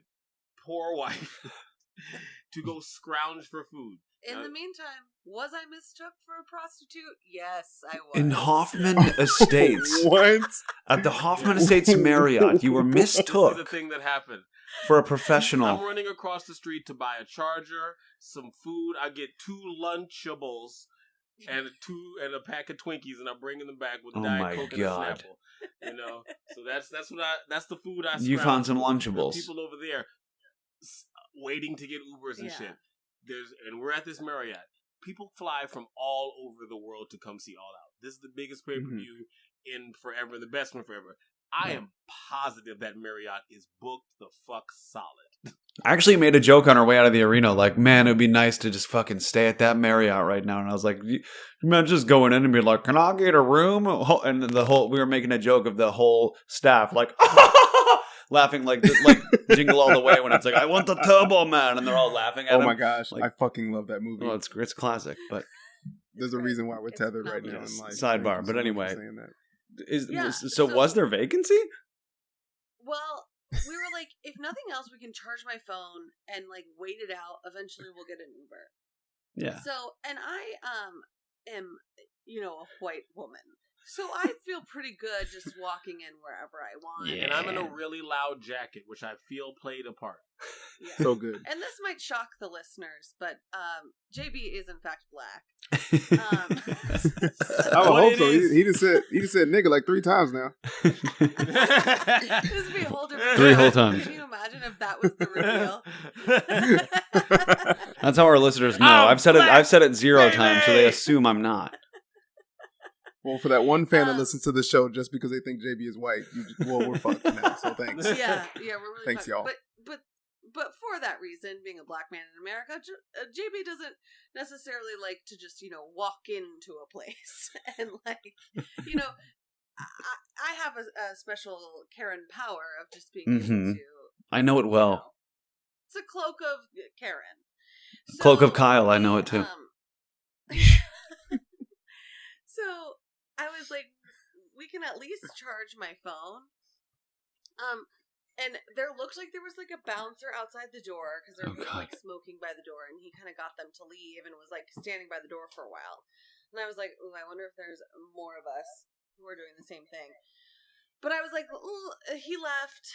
poor wife to go scrounge for food. In the meantime, was I mistook for a prostitute? Yes, I was. In Hoffman Estates, What? at the Hoffman Estates Marriott, you were This is the mistook thing that happened. for a I'm professional. running across the street to buy a charger, some food. I get 2 Lunchables and a pack of Twinkies, and I'm bringing them back with Oh Diet my Coke God. and a Snapple. You know, so that's the food I. You scrounged found some for. Lunchables. People over there waiting to get Ubers and Yeah. shit. And we're at this Marriott. People fly from all over the world to come see All Out. This is the biggest pay-per-view in forever, the best one forever. I am positive that Marriott is booked the fuck solid. I actually made a joke on our way out of the arena, like, man, it'd be nice to just fucking stay at that Marriott right now. And I was like, man, just going in and be like, can I get a room? And we were making a joke of the whole staff, like, laughing like Jingle All the Way when it's like, I want the Turbo Man, and they're all laughing at Oh him. my gosh, Like- I fucking love that movie. Well, it's classic, but There's a reason why we're It's tethered right now phenomenal. in life. Sidebar, Thank you but so much for anyway. saying that. Yeah, so so- was there vacancy? Well, we were like, if nothing else, we can charge my phone and like wait it out. Eventually, we'll get an Uber. Yeah. So, and I am, a white woman, so I feel pretty good just walking in wherever I want. Yeah. And I'm in a really loud jacket, which I feel played a part. Yeah. So good. And this might shock the listeners, but JB is in fact black. I would What hope it so. is- He just said nigga like 3 times now. This would be a whole different 3 whole times. Can you imagine if that was the reveal? That's how our listeners know. I'm I've said it 0 baby! times, so they assume I'm not. Well, for that one fan that Um, listens to the show just because they think JB is white, we're fucked now. So thanks. Yeah, we're really Thanks, fucked. y'all. But for that reason, being a black man in America, JB doesn't necessarily like to just walk into a place and I have a special Karen power of just being able Mhm. to. I know it well. It's a cloak of Karen. Cloak of Kyle, I know it too. So I was like, we can at least charge my phone. And there looked like there was like a bouncer outside the door because there Oh, was God. like smoking by the door, and he kind of got them to leave and was like standing by the door for a while. And I was like, ooh, I wonder if there's more of us who are doing the same thing. But I was like, ooh, he left.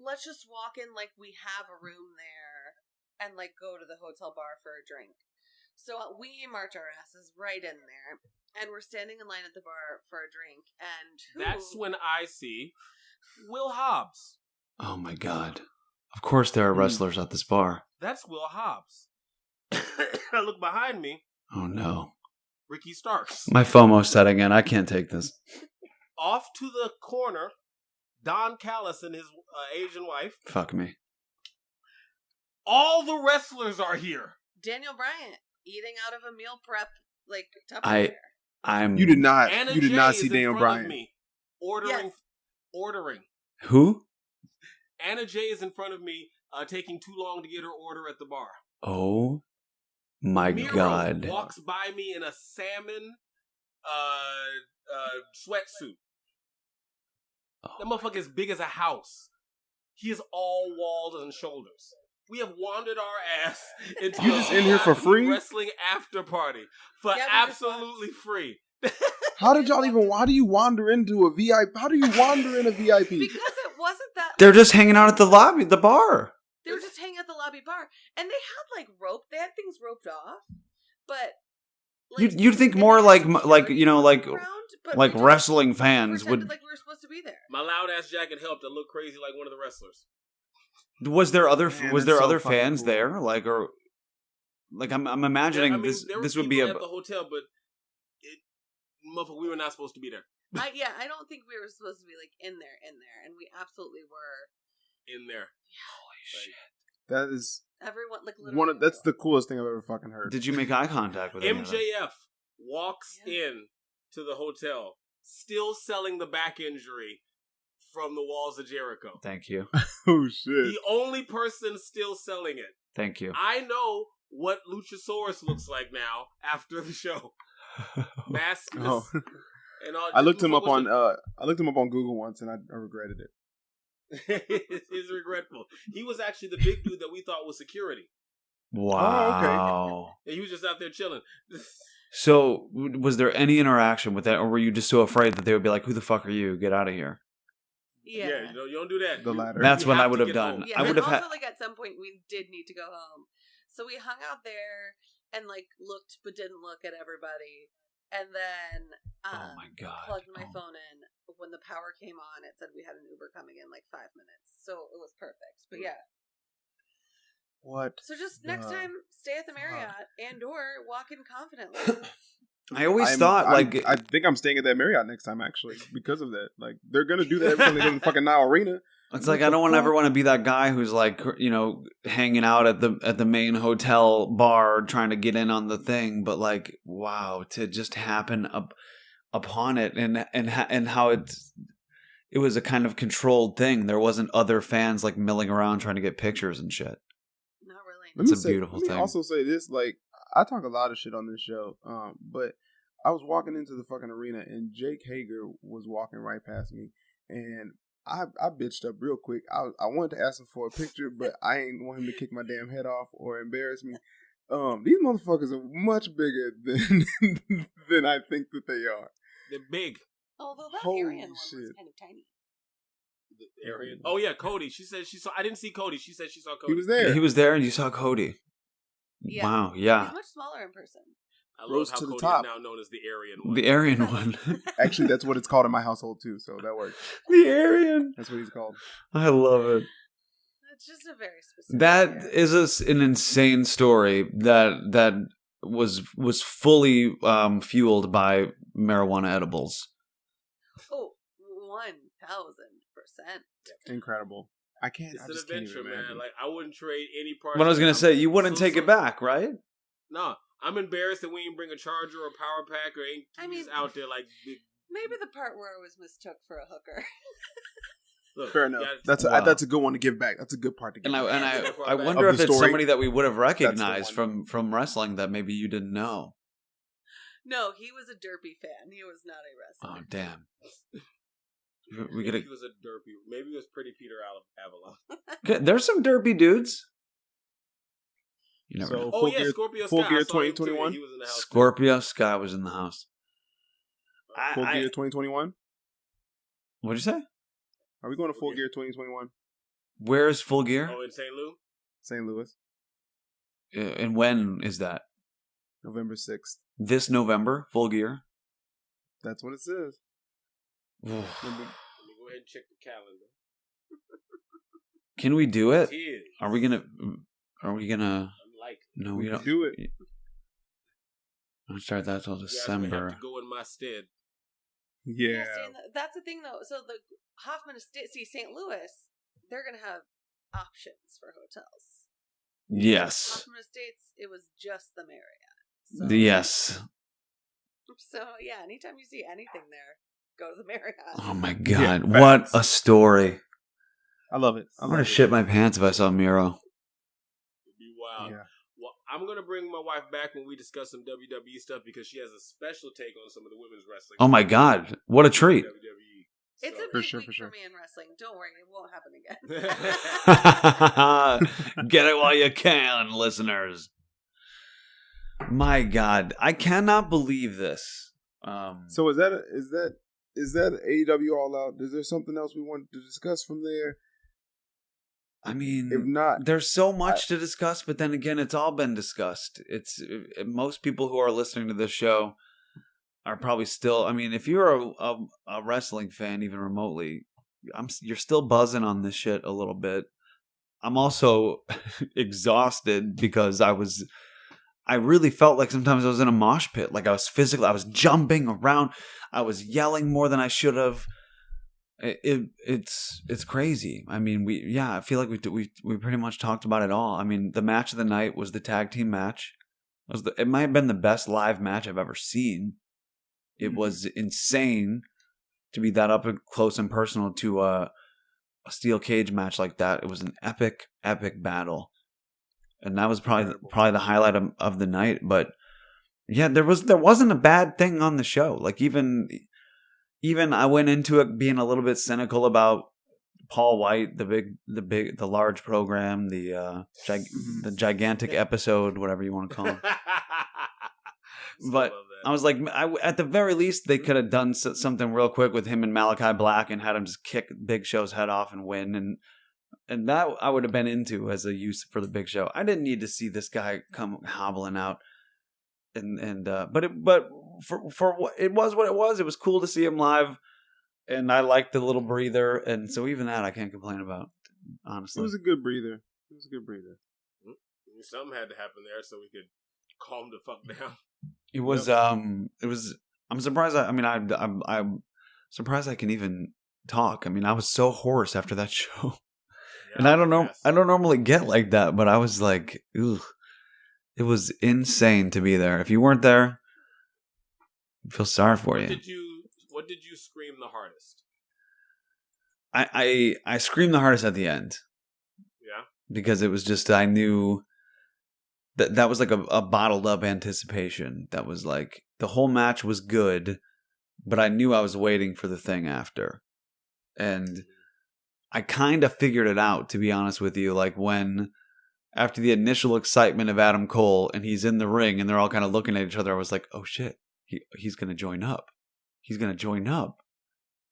Let's just walk in like we have a room there and like go to the hotel bar for a drink. So we march our asses right in there, and we're standing in line at the bar for a drink. And That's when I see Will Hobbs. Oh my God. Of course there are wrestlers at this bar. That's Will Hobbs. I look behind me, Oh no. Ricky Starks. My FOMO's setting in. I can't take this. Off to the corner, Don Callis and his Asian wife. Fuck me. All the wrestlers are here. Daniel Bryant eating out of a meal prep like Tupperware. I'm You did not. Anna You did Jay not is see in Daniel front of Bryan. me, ordering. Who? Anna Jay is in front of me, taking too long to get her order at the bar. Oh my Miro God. walks by me in a salmon sweatsuit. Oh. That motherfucker is big as a house. He is all walls and shoulders. We have wandered our ass into You just in here for free? wrestling after party for Yeah, we just absolutely free. How did y'all even? How do you wander into a VIP? How do you wander in a VIP? Because it wasn't that. They're just hanging out at the lobby, the bar. They were just hanging at the lobby bar, and they had like rope. They had things roped off, but You'd think and more they had like you know like around, but like we just wrestling fans pretended would. like we were supposed to be there. My loud ass jacket helped. I look crazy like one of the wrestlers. Was there other Man, was that's there so other fucking fans cool. there like or like I'm imagining I mean, this there were this would be people a at the hotel, but motherfucker, we were not supposed to be there. I don't think we were supposed to be like in there, and we absolutely were. In there. holy Like, shit. That is Everyone like literally. one of that's the coolest thing I've ever fucking heard. Did you make eye contact with him? MJF walks in to the hotel, still selling the back injury from the walls of Jericho. Thank you, Oh shit! The only person still selling it. thank you. I know what Luchasaurus looks like now after the show. Maskless Oh. and all. I looked him up on Google once and I regretted it. He's regretful. He was actually the big dude that we thought was security. Wow. And he was just out there chilling. So, was there any interaction with that, or were you just so afraid that they would be like, "Who the fuck are you? Get out of here"? Yeah. You don't do that. The latter. That's You what I have would to have get done. home. Yeah, I would and have had. also like at some point we did need to go home, so we hung out there and like looked but didn't look at everybody, and then Oh my god. plugged my Oh. phone in. When the power came on, it said we had an Uber coming in like 5 minutes, so it was perfect. But yeah, What? so just next the time stay at the Marriott and or walk in confidently. I always I'm- thought I'm- like I think I'm staying at that Marriott next time actually because of that. Like they're gonna do that every time they go to the fucking Nile Arena. it's What like I the don't want fuck? ever want to be that guy who's like hanging out at the main hotel bar trying to get in on the thing, but like wow to just happen upon it and how it was a kind of controlled thing. There wasn't other fans like milling around trying to get pictures and shit. Not really. It's a beautiful let me thing. also say this: like I talk a lot of shit on this show, but I was walking into the fucking arena and Jake Hager was walking right past me, and I bitched up real quick. I wanted to ask him for a picture, but I ain't want him to kick my damn head off or embarrass me. These motherfuckers are much bigger than I think that they are. They're big. Although that Holy Aryan one was shit. kind of tiny. The Aryan. Oh yeah, Cody. She said she saw. I didn't see Cody. She said she saw Cody. He was there. He was there, and you saw Cody. Yeah. Wow, yeah, He's much smaller in person. I love Rose how to the Cody top. is now known as the Aryan one. the Aryan one. Actually, that's what it's called in my household too, so that works. The Aryan. That's what he's called. I love it. It's just a very specific. That area. is an insane story that was fully fueled by marijuana edibles. Oh, 1,000%. Incredible. I can't. It's I an just can't adventure, even man. imagine. Like I wouldn't trade any part. What I was gonna say, you wouldn't So take it sorry. back, right? No, I'm embarrassed that we didn't bring a charger or power pack or ain't I mean- just out there like. Maybe the part where it was mistook for a hooker. Look, Fair enough. yeah, That's that's a good one to give back. That's a good part to give And back. I wonder Of if the it's story, somebody that we would have the recognized one. from wrestling that maybe you didn't know. No, he was a derpy fan. He was not a wrestler. Oh damn! We Maybe gotta. he was a derpy. Maybe it was Pretty Peter Avalon. Okay, there's some derpy dudes. You never So- know. Oh Full yeah, Gear- Scorpio Full Sky. Gear I saw him, too. 2021? He was in the house. too. Scorpio Sky was in the house. Full Gear 2021. What'd you say? Are we going to Full Gear 2021? Where's Full Gear? Oh, in St. Lou. St. Louis, And when is that? November 6th. This November, Full Gear. That's what it says. Let Remember- me go ahead and check the calendar. Can we do it? It is. Are we gonna? Unlikely. No, We we can don't. do it. Don't start that till You guys may have December. to go in my stead. Yeah. That's the thing, though. So the Hoffman Estate, see, St. Louis, they're going to have options for hotels. Yes. Hoffman Estates, it was just the Marriott. So, Yes. So, yeah, anytime you see anything there, go to the Marriott. Oh my God! Yeah, What facts. a story! I love it. I'm gonna shit my pants if I saw Miro. It'd be wild. Yeah. Well, I'm gonna bring my wife back when we discuss some WWE stuff because she has a special take on some of the women's wrestling. Oh my God! What a treat! WWE. It's So- a For big sure, week for for, sure. me in wrestling. Don't worry, it won't happen again. Get it while you can, listeners. My God, I cannot believe this. So is that AEW All Out? Is there something else we wanted to discuss from there? I mean, If not, there's so much to discuss, but then again, it's all been discussed. It's most people who are listening to this show are probably still. I mean, if you're a wrestling fan, even remotely, you're still buzzing on this shit a little bit. I'm also exhausted because I really felt like sometimes I was in a mosh pit. Like I was jumping around, I was yelling more than I should have. It's crazy. I mean, I feel like we pretty much talked about it all. I mean, the match of the night was the tag team match. It might have been the best live match I've ever seen. It was insane to be that up close and personal to a steel cage match like that. It was an epic battle, and that was probably the highlight of the night. But yeah, there wasn't a bad thing on the show. Like even I went into it being a little bit cynical about Paul White, the large program, the gigantic episode, whatever you want to call it. But I was like, at the very least, they could have done something real quick with him and Malachi Black and had him just kick Big Show's head off and win, and that I would have been into as a use for the Big Show. I didn't need to see this guy come hobbling out, but for what it was, it was cool to see him live, and I liked the little breather, and so even that I can't complain about. Honestly, it was a good breather. Something had to happen there so we could calm the fuck down. It was. I'm surprised. I'm surprised I can even talk. I mean, I was so hoarse after that show, and I don't know. Yes. I don't normally get like that, but I was like, ugh. It was insane to be there. If you weren't there, I feel sorry for you. What did you scream the hardest? I screamed the hardest at the end. Yeah. Because it was just, I knew that was like a bottled up anticipation. That was like, the whole match was good, but I knew I was waiting for the thing after. And I kind of figured it out, to be honest with you. Like after the initial excitement of Adam Cole and he's in the ring and they're all kind of looking at each other, I was like, oh shit, he's going to join up. He's going to join up.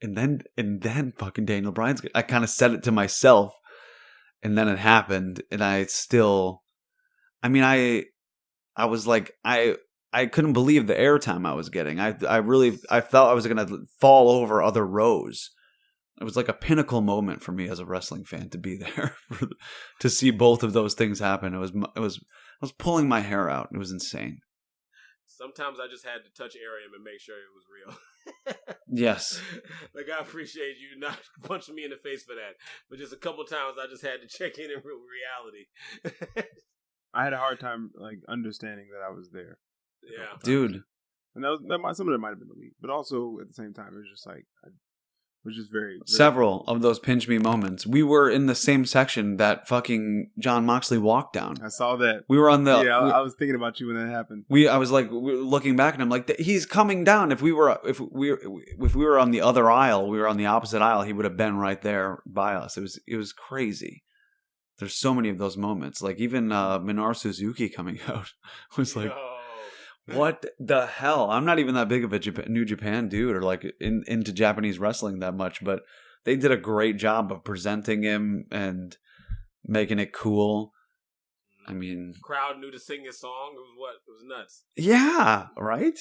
And then fucking Daniel Bryan's, I kind of said it to myself, and then it happened. And I was like, I couldn't believe the airtime I was getting. I felt I was going to fall over other rows. It was like a pinnacle moment for me as a wrestling fan to be there, to see both of those things happen. I was pulling my hair out. It was insane. Sometimes I just had to touch Ariam and make sure it was real. Yes. Like, I appreciate you not punching me in the face for that. But just a couple times I just had to check in real reality. I had a hard time understanding that I was there. Yeah. Dude. And some of it might have been the lead, but also at the same time it was just it was just very Several of those pinch me moments. We were in the same section that fucking Jon Moxley walked down. I saw that. We were on the. Yeah, I was thinking about you when that happened. I was like looking back, and I'm like, he's coming down. If we were on the other aisle, we were on the opposite aisle. He would have been right there by us. It was crazy. There's so many of those moments. Like even Minoru Suzuki coming out was like. Yo. What the hell? I'm not even that big of a New Japan dude or like into Japanese wrestling that much, but they did a great job of presenting him and making it cool. I mean, Crowd knew to sing his song. It was nuts. Yeah, right?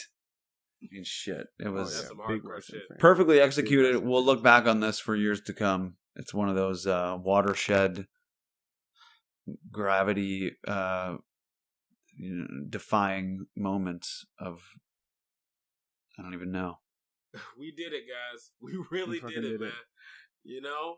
I mean, shit. It was that's some big hardcore wrestling shit. fan. perfectly executed. We'll look back on this for years to come. It's one of those watershed gravity defying moments of I don't even know. We did it, guys. We really fucking did it, did it. man. You know?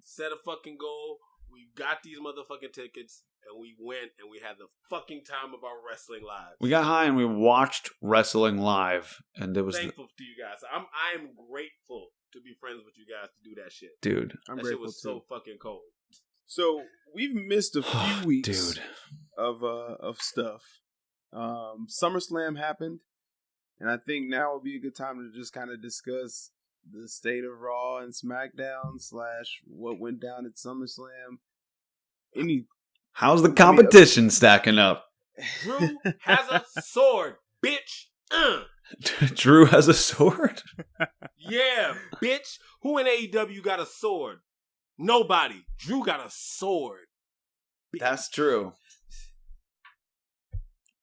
Set a fucking goal. We got these motherfucking tickets, and we went, and we had the fucking time of our wrestling lives. We got high and we watched wrestling live, and it was Thankful to you guys. I am grateful to be friends with you guys to do that shit. dude. I'm That shit grateful was too. so fucking cold. So we've missed a few weeks, Dude. of stuff. SummerSlam happened, and I think now would be a good time to just kind of discuss the state of Raw and SmackDown / what went down at SummerSlam. How's the competition stacking up? Drew has a sword, bitch. Drew has a sword? Yeah, bitch. Who in AEW got a sword? Nobody. Drew got a sword. That's true.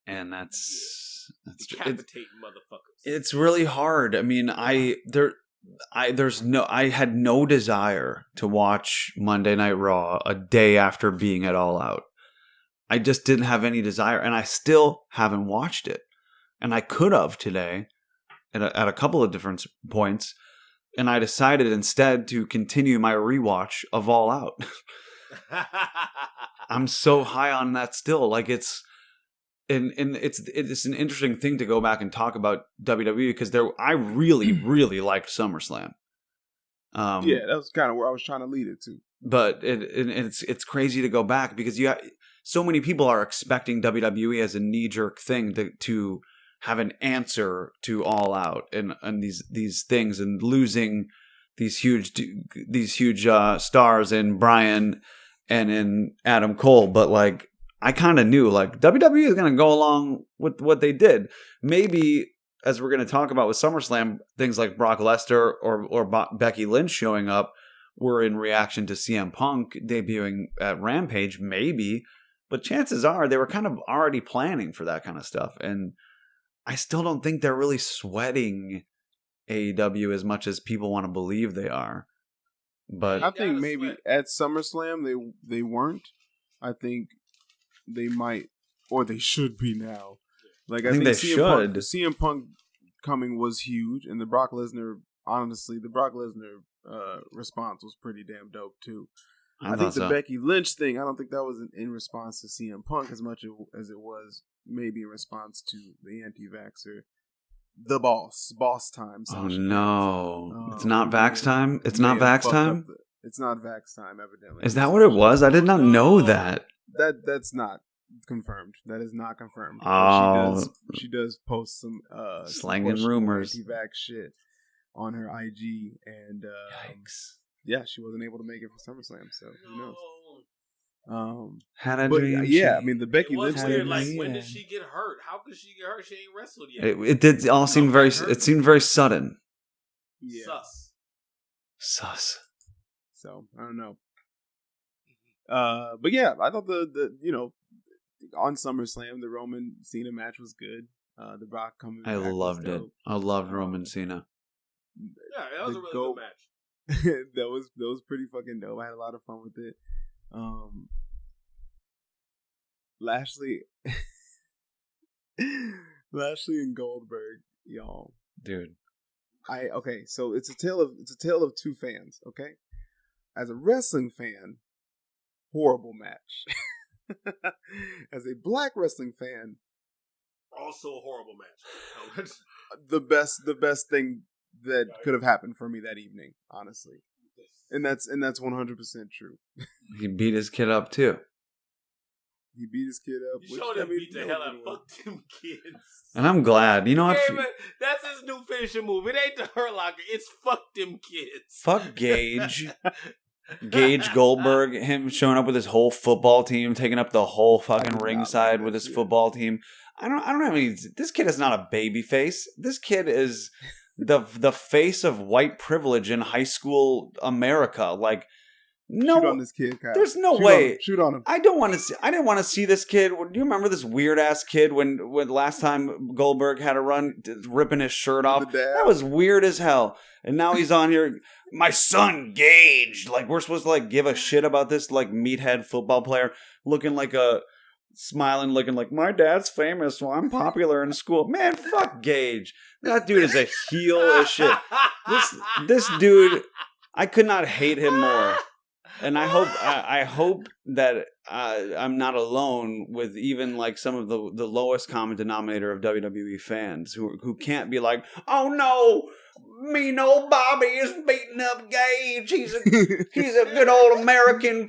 And that's true. Decapitating motherfuckers. It's really hard. I mean, I had no desire to watch Monday Night Raw a day after being at All Out. I just didn't have any desire, and I still haven't watched it. And I could have today at a couple of different points, and I decided instead to continue my rewatch of All Out. I'm so high on that still. Like it's an interesting thing to go back and talk about WWE because I really liked SummerSlam. Yeah, that was kind of where I was trying to lead it to. But it's crazy to go back because so many people are expecting WWE as a knee-jerk thing to have an answer to All Out and these things and losing these huge stars in Bryan and in Adam Cole. But like I kind of knew like WWE is going to go along with what they did. Maybe as we're going to talk about with SummerSlam, things like Brock Lesnar or Becky Lynch showing up were in reaction to CM Punk debuting at Rampage, maybe. But chances are they were kind of already planning for that kind of stuff. And I still don't think they're really sweating AEW as much as people want to believe they are. But I think maybe at SummerSlam they weren't. I think they might, or they should be now. Like I think they CM should. CM Punk coming was huge, and the Brock Lesnar response was pretty damn dope too. I think the Becky Lynch thing, I don't think that was in response to CM Punk as much as it was maybe in response to the anti-vaxxer, the boss time. Oh no, it's not Vax time. It's not Vax time. It's not Vax time, evidently. Is that what it was? I did not know that. That's not confirmed. That is not confirmed. Oh, she does post some slanging rumors, anti-vax shit on her IG, and yikes. Yeah, she wasn't able to make it for SummerSlam, so who knows? Had a dream. Yeah, I mean the Becky Lynch thing. Like, when did she get hurt? How could she get hurt? She ain't wrestled yet. It did all seem very. It seemed very sudden. Yeah. Sus. So I don't know. But yeah, I thought the on SummerSlam the Roman Cena match was good. The Brock coming. I loved it. I loved Roman Cena. Yeah, that was a really good match. that was pretty fucking dope. I had a lot of fun with it. Lashley and Goldberg, y'all. Dude. So it's a tale of two fans, okay? As a wrestling fan, horrible match. As a black wrestling fan, also a horrible match. the best thing that could have happened for me that evening, honestly. And that's 100% true. He beat his kid up too. He beat his kid up. You showed him beat the hell out of fuck them kids. And I'm glad. You know what? That's his new finishing move. It ain't the Hurt Locker. It's fuck them kids. Fuck Gage. Gage Goldberg, him showing up with his whole football team, taking up the whole fucking ringside with his football team. I don't have any. This kid is not a baby face. This kid is the face of white privilege in high school America. Like, no, shoot on this kid, Kyle. There's no way. Shoot on him. I didn't want to see this kid. Do you remember this weird ass kid when last time Goldberg had a run ripping his shirt off? That was weird as hell. And now he's on here. My son Gage. Like, we're supposed to like give a shit about this like meathead football player looking like my dad's famous, so I'm popular in school. Man, fuck Gage. That dude is a heel as shit. This dude, I could not hate him more. And I hope that I'm not alone with even like some of the lowest common denominator of WWE fans who can't be like, oh no, mean old Bobby is beating up Gage. He's a good old American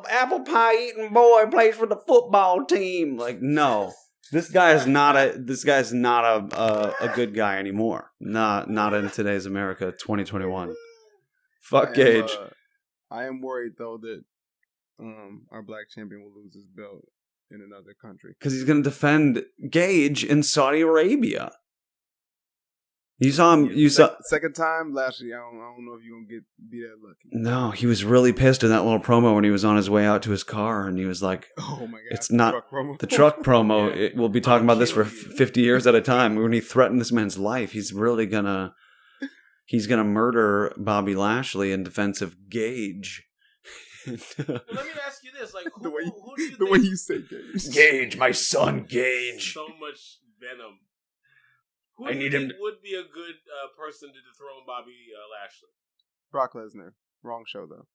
apple pie eating boy, plays for the football team. Like, no, This guy is not a good guy anymore. Not in today's America, 2021. Fuck Gage. I am worried though that our black champion will lose his belt in another country Because he's going to defend Gage in Saudi Arabia. You saw him. Second time, Lashley. I don't know if you're gonna be that lucky. No, he was really pissed in that little promo when he was on his way out to his car, and he was like, "Oh my god, it's not truck promo." the truck promo. Yeah. We'll be talking about this for Kill you. 50 years at a time. When he threatened this man's life, he's gonna murder Bobby Lashley in defense of Gage. Well, let me ask you this: like, who do you the think way you say Gage. Gage, my son, Gage. so much venom? Who I do you need him think would be a good person to dethrone Bobby Lashley? Brock Lesnar. Wrong show though.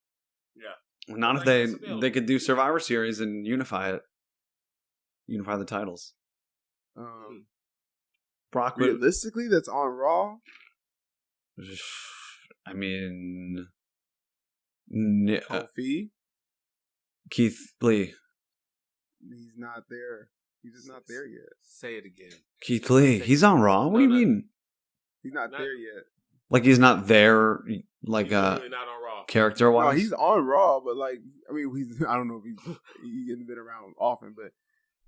Yeah. Not if they could do Survivor Series and unify the titles. Brock would, Realistically, that's on Raw. I mean, Kofi. Keith Lee. He's not there. He's just not there yet. Say it again. Keith Lee. He's on Raw. What do you mean? He's not there yet. Like he's not there, like He's really not on Raw. character wise. No, he's on Raw, but like, I mean, I don't know if he hasn't been around often, but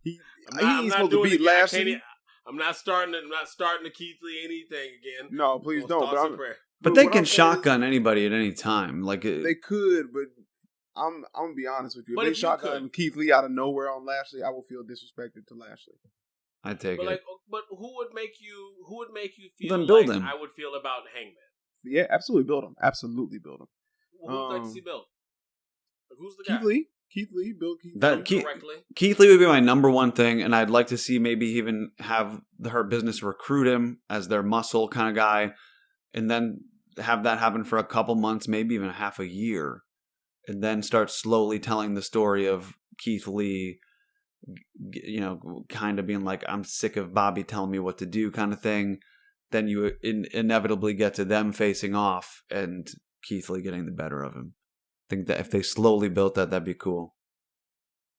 he ain't supposed to beat Lashley. I'm not starting to Keith Lee anything again. No, please don't. But they can shotgun anybody at any time. Like they could, but I'm gonna be honest with you. But If they if you shotgun could- Keith Lee out of nowhere on Lashley, I will feel disrespected to Lashley. I take it. But who would make you feel Then build like him. I would feel about Hangman? Yeah, absolutely build him. Absolutely build him. Who would you like to see built? Like, who's the guy? Keith Lee, build Keith That Lee. Keith- correctly? Keith Lee would be my number one thing, and I'd like to see maybe even have her business recruit him as their muscle kind of guy, and then have that happen for a couple months, maybe even half a year, and then start slowly telling the story of Keith Lee, you know, kind of being like, I'm sick of Bobby telling me what to do kind of thing. Then you inevitably get to them facing off and Keith Lee getting the better of him. I think that if they slowly built that, that'd be cool.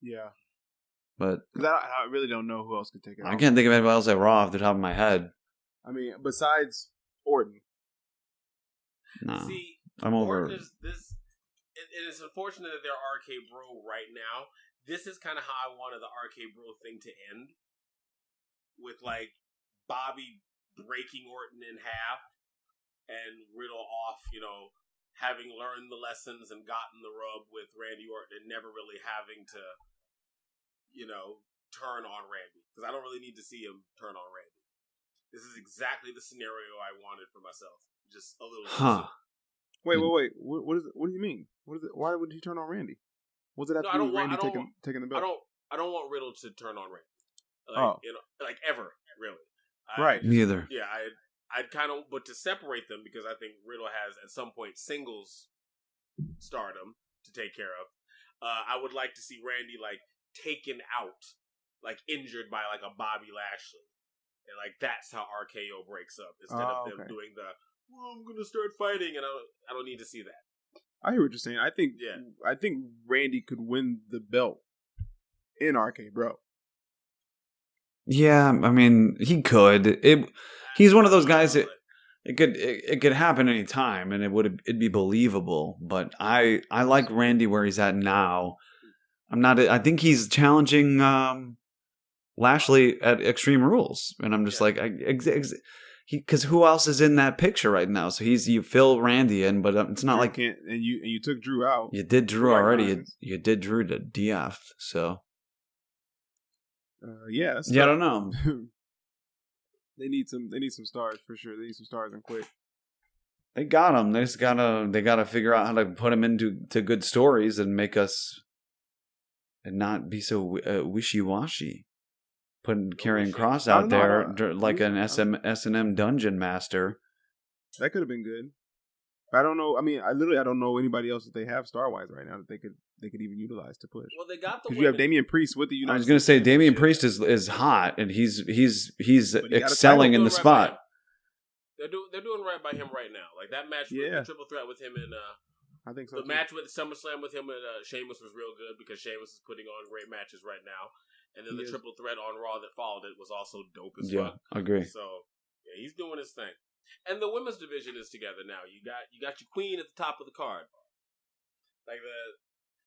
Yeah, But because I really don't know who else could take it. I off. can't think of anybody else at Raw off the top of my head. I mean, besides Orton. No, See, I'm over. Orton is this. It is unfortunate that they're RK Bro right now. This is kind of how I wanted the RK Bro thing to end, with like Bobby breaking Orton in half and Riddle off, you know, having learned the lessons and gotten the rub with Randy Orton and never really having to, you know, turn on Randy. Because I don't really need to see him turn on Randy. This is exactly the scenario I wanted for myself. Just a little bit Huh. Wait. What is it? What do you mean? What is it? Why would he turn on Randy? What does that have to do with Randy taking the belt? I don't want Riddle to turn on Randy. You know, like ever, really. Right. Neither. Yeah, I'd kind of, but to separate them because I think Riddle has at some point singles stardom to take care of. I would like to see Randy like taken out, like injured by like a Bobby Lashley, and like that's how RKO breaks up instead of them doing the I'm gonna start fighting, and I don't need to see that. I hear what you're saying. I think Randy could win the belt in RK Bro. Yeah, I mean, he could. He's one of those guys that it could happen any time, and it'd be believable. But I like Randy where he's at now. I think he's challenging Lashley at Extreme Rules, and I'm just like, because who else is in that picture right now? So you fill Randy in, but it's not like and you took Drew out. you did Drew Right already. lines. You did Drew to DF. So Yeah, I don't know. They need some stars for sure. They need some stars and quick. They got him. They just gotta figure out how to put him into good stories and make us and not be so wishy washy. Putting Karrion Kross I out don't know. there like an S&M dungeon master. That could have been good. I don't know. I mean, I don't know anybody else that they have star wise right now that they could even utilize to push. Well, they got the Because you have Damian Priest with the United I was gonna States say Damian Championship. Priest is hot and he's But he got a excelling in title. the spot. They're doing right by him right now. Like that match, Yeah. the triple threat with him and I think so. the too. match with SummerSlam with him and Sheamus was real good because Sheamus is putting on great matches right now. And then the Yes. triple threat on Raw that followed it was also dope as Yeah, fuck. agree. So yeah, he's doing his thing. And the women's division is together now. You got your queen at the top of the card. Like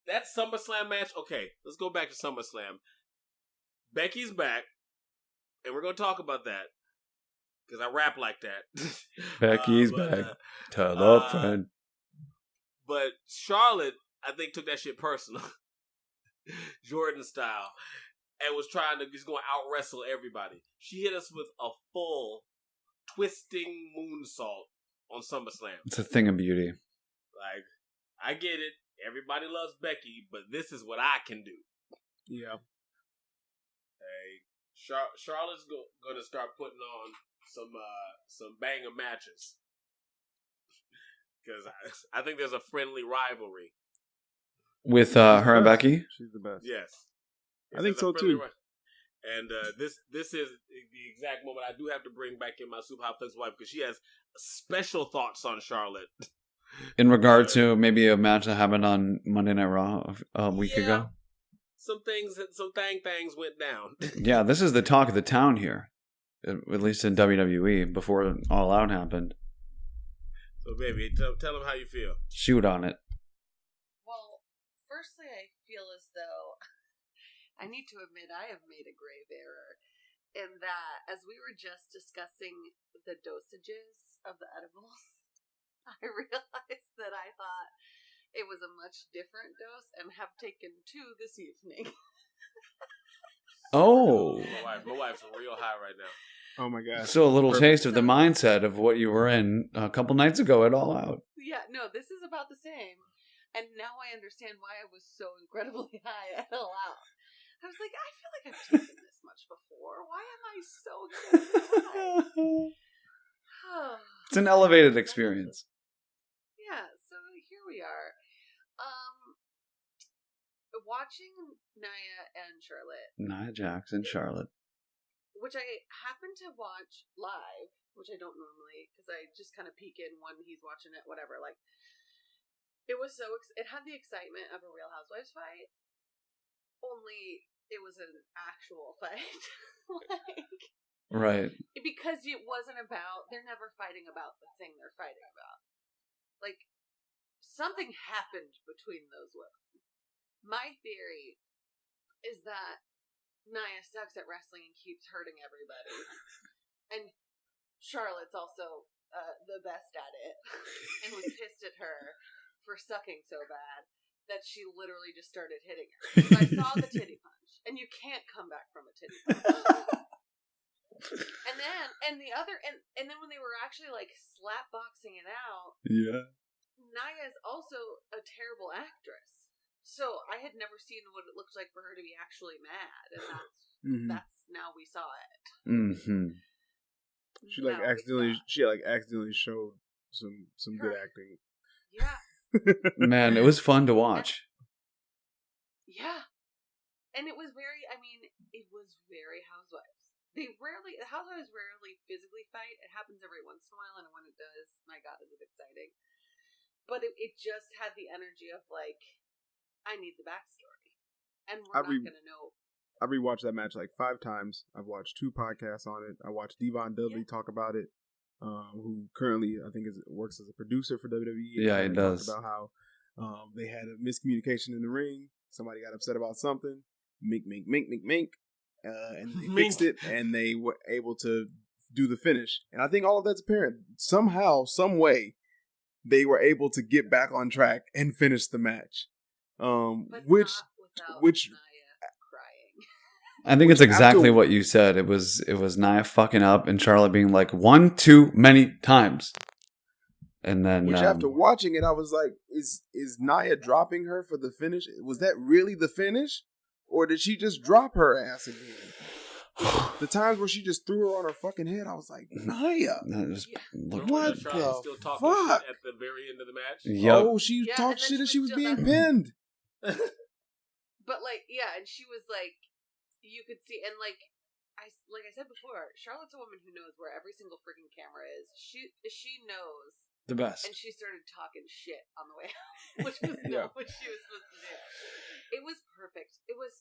that SummerSlam match. Okay, let's go back to SummerSlam. Becky's back, and we're gonna talk about that because I rap like that. Becky's but, back. Tell a friend. But Charlotte, I think, took that shit personal, Jordan style, and was trying to just go out wrestle everybody. She hit us with a full twisting moonsault on SummerSlam. It's a thing of beauty. Like, I get it. Everybody loves Becky, but this is what I can do. Yeah. Hey, Charlotte's going to start putting on some banger matches because I think there's a friendly rivalry With her and Becky? She's the best. Yes, I think There's a so, friendly too. And this is the exact moment I do have to bring back in my Super Hot Flex wife because she has special thoughts on Charlotte. In regard to maybe a match that happened on Monday Night Raw a week ago? Some things went down. Yeah, this is the talk of the town here. At least in WWE, before All Out happened. So, baby, tell them how you feel. Shoot on it. Well, firstly, I feel as though I need to admit I have made a grave error in that as we were just discussing the dosages of the edibles, I realized that I thought it was a much different dose and have taken 2 this evening. Oh. My wife's real high right now. Oh my gosh. So a little Perfect. taste of the mindset of what you were in a couple nights ago at All Out. Yeah, no, this is about the same. And now I understand why I was so incredibly high at All Out. I was like, I feel like I've taken this much before. Why am I so incredibly high? It's an elevated experience. Yeah, so here we are. Watching Nia and Charlotte, Nia Jax and Charlotte. which I happen to watch live, which I don't normally, because I just kind of peek in when he's watching it, whatever. Like, it was it had the excitement of a Real Housewives fight, only it was an actual fight. Like, Right. because it wasn't about, they're never fighting about the thing they're fighting about. Like, something happened between those women. My theory is that Nia sucks at wrestling and keeps hurting everybody. And Charlotte's also the best at it and was pissed at her for sucking so bad that she literally just started hitting her. So I saw the titty punch, and you can't come back from a titty punch. And then when they were actually like slap boxing it out, Yeah. Nia is also a terrible actress. So I had never seen what it looked like for her to be actually mad, and that's now we saw it. Mm-hmm. She accidentally showed some good acting. Yeah. Man, it was fun to watch. Yeah. And it was very Housewives. The Housewives rarely physically fight. It happens every once in a while, and when it does, my God, is it exciting. But it just had the energy of like, I need the backstory. And we're not going to know. I rewatched that match like 5 times. I've watched 2 podcasts on it. I watched Devon Dudley talk about it, who currently I think works as a producer for WWE. Yeah, he does. Talked about how they had a miscommunication in the ring. Somebody got upset about something. Mink. And they fixed it, and they were able to do the finish. And I think all of that's apparent. Somehow, some way, they were able to get back on track and finish the match. But Which not without Nia crying. I think it's exactly what you said. It was Nia fucking up and Charlotte being like, 1 too many times. And then which after watching it, I was like, is Nia dropping her for the finish? Was that really the finish? Or did she just drop her ass again? The times where she just threw her on her fucking head, I was like, Nia. What the Still talking fuck? shit at the very end of the match. Yep. Oh, she talked shit as she was being pinned. But like, yeah, and she was like, you could see, and like I said before, Charlotte's a woman who knows where every single freaking camera is. She knows the best. And she started talking shit on the way out, which was not what she was supposed to do. It was perfect. It was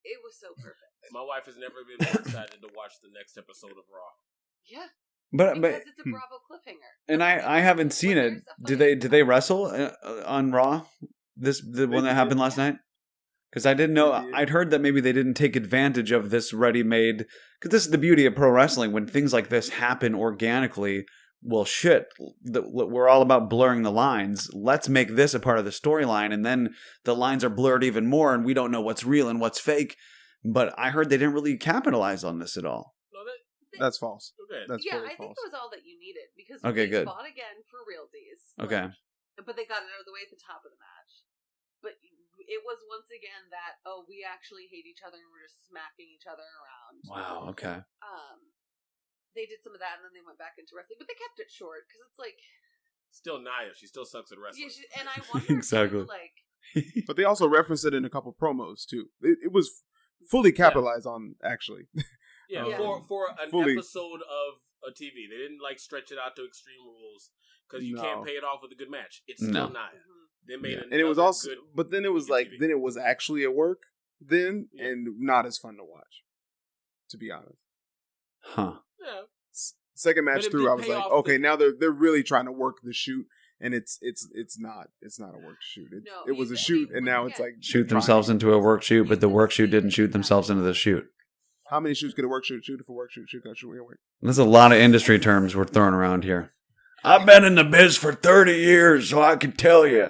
It was so perfect. My wife has never been more excited to watch the next episode of Raw. Yeah, But because it's a Bravo cliffhanger. and I haven't seen it. Did they wrestle on Raw? The one that happened last night? Because I didn't know. I'd heard that maybe they didn't take advantage of this ready-made. Because this is the beauty of pro wrestling. When things like this happen organically, well, shit, we're all about blurring the lines. Let's make this a part of the storyline, and then the lines are blurred even more, and we don't know what's real and what's fake. But I heard they didn't really capitalize on this at all. No, That's false. okay. That's yeah, fully I think false. it was all that you needed because Okay, they good. fought again for realsies. Okay. But they got it out of the way at the top of the match. But it was once again that, we actually hate each other and we're just smacking each other around. Wow. Okay. They did some of that and then they went back into wrestling, but they kept it short because it's like, Still Nia. She still sucks at wrestling. yeah, and I wonder Exactly. too, like, But they also referenced it in a couple promos too. It was fully capitalized on, actually. Yeah, Yeah. for an Fully- episode of a TV. They didn't like stretch it out to Extreme Rules because you No. can't pay it off with a good match. It's No. still Nia. mhm. They made Yeah. it, And it was also, good. but then it was good like, TV. then it was actually at work then, Yeah. and not as fun to watch, to be honest. Huh. Yeah. Second But match it through, did I was pay like, off okay, the- now they're really trying to work the shoot, and it's not a work shoot. No, It was you- a I shoot, mean, and once now it's again- like Shoot trying- themselves into a work shoot, but the work shoot didn't shoot themselves into the shoot. How many shoots could a work shoot shoot if a work shoot shoot? There's a lot of industry terms we're throwing around here. I've been in the biz for 30 years, so I can tell you.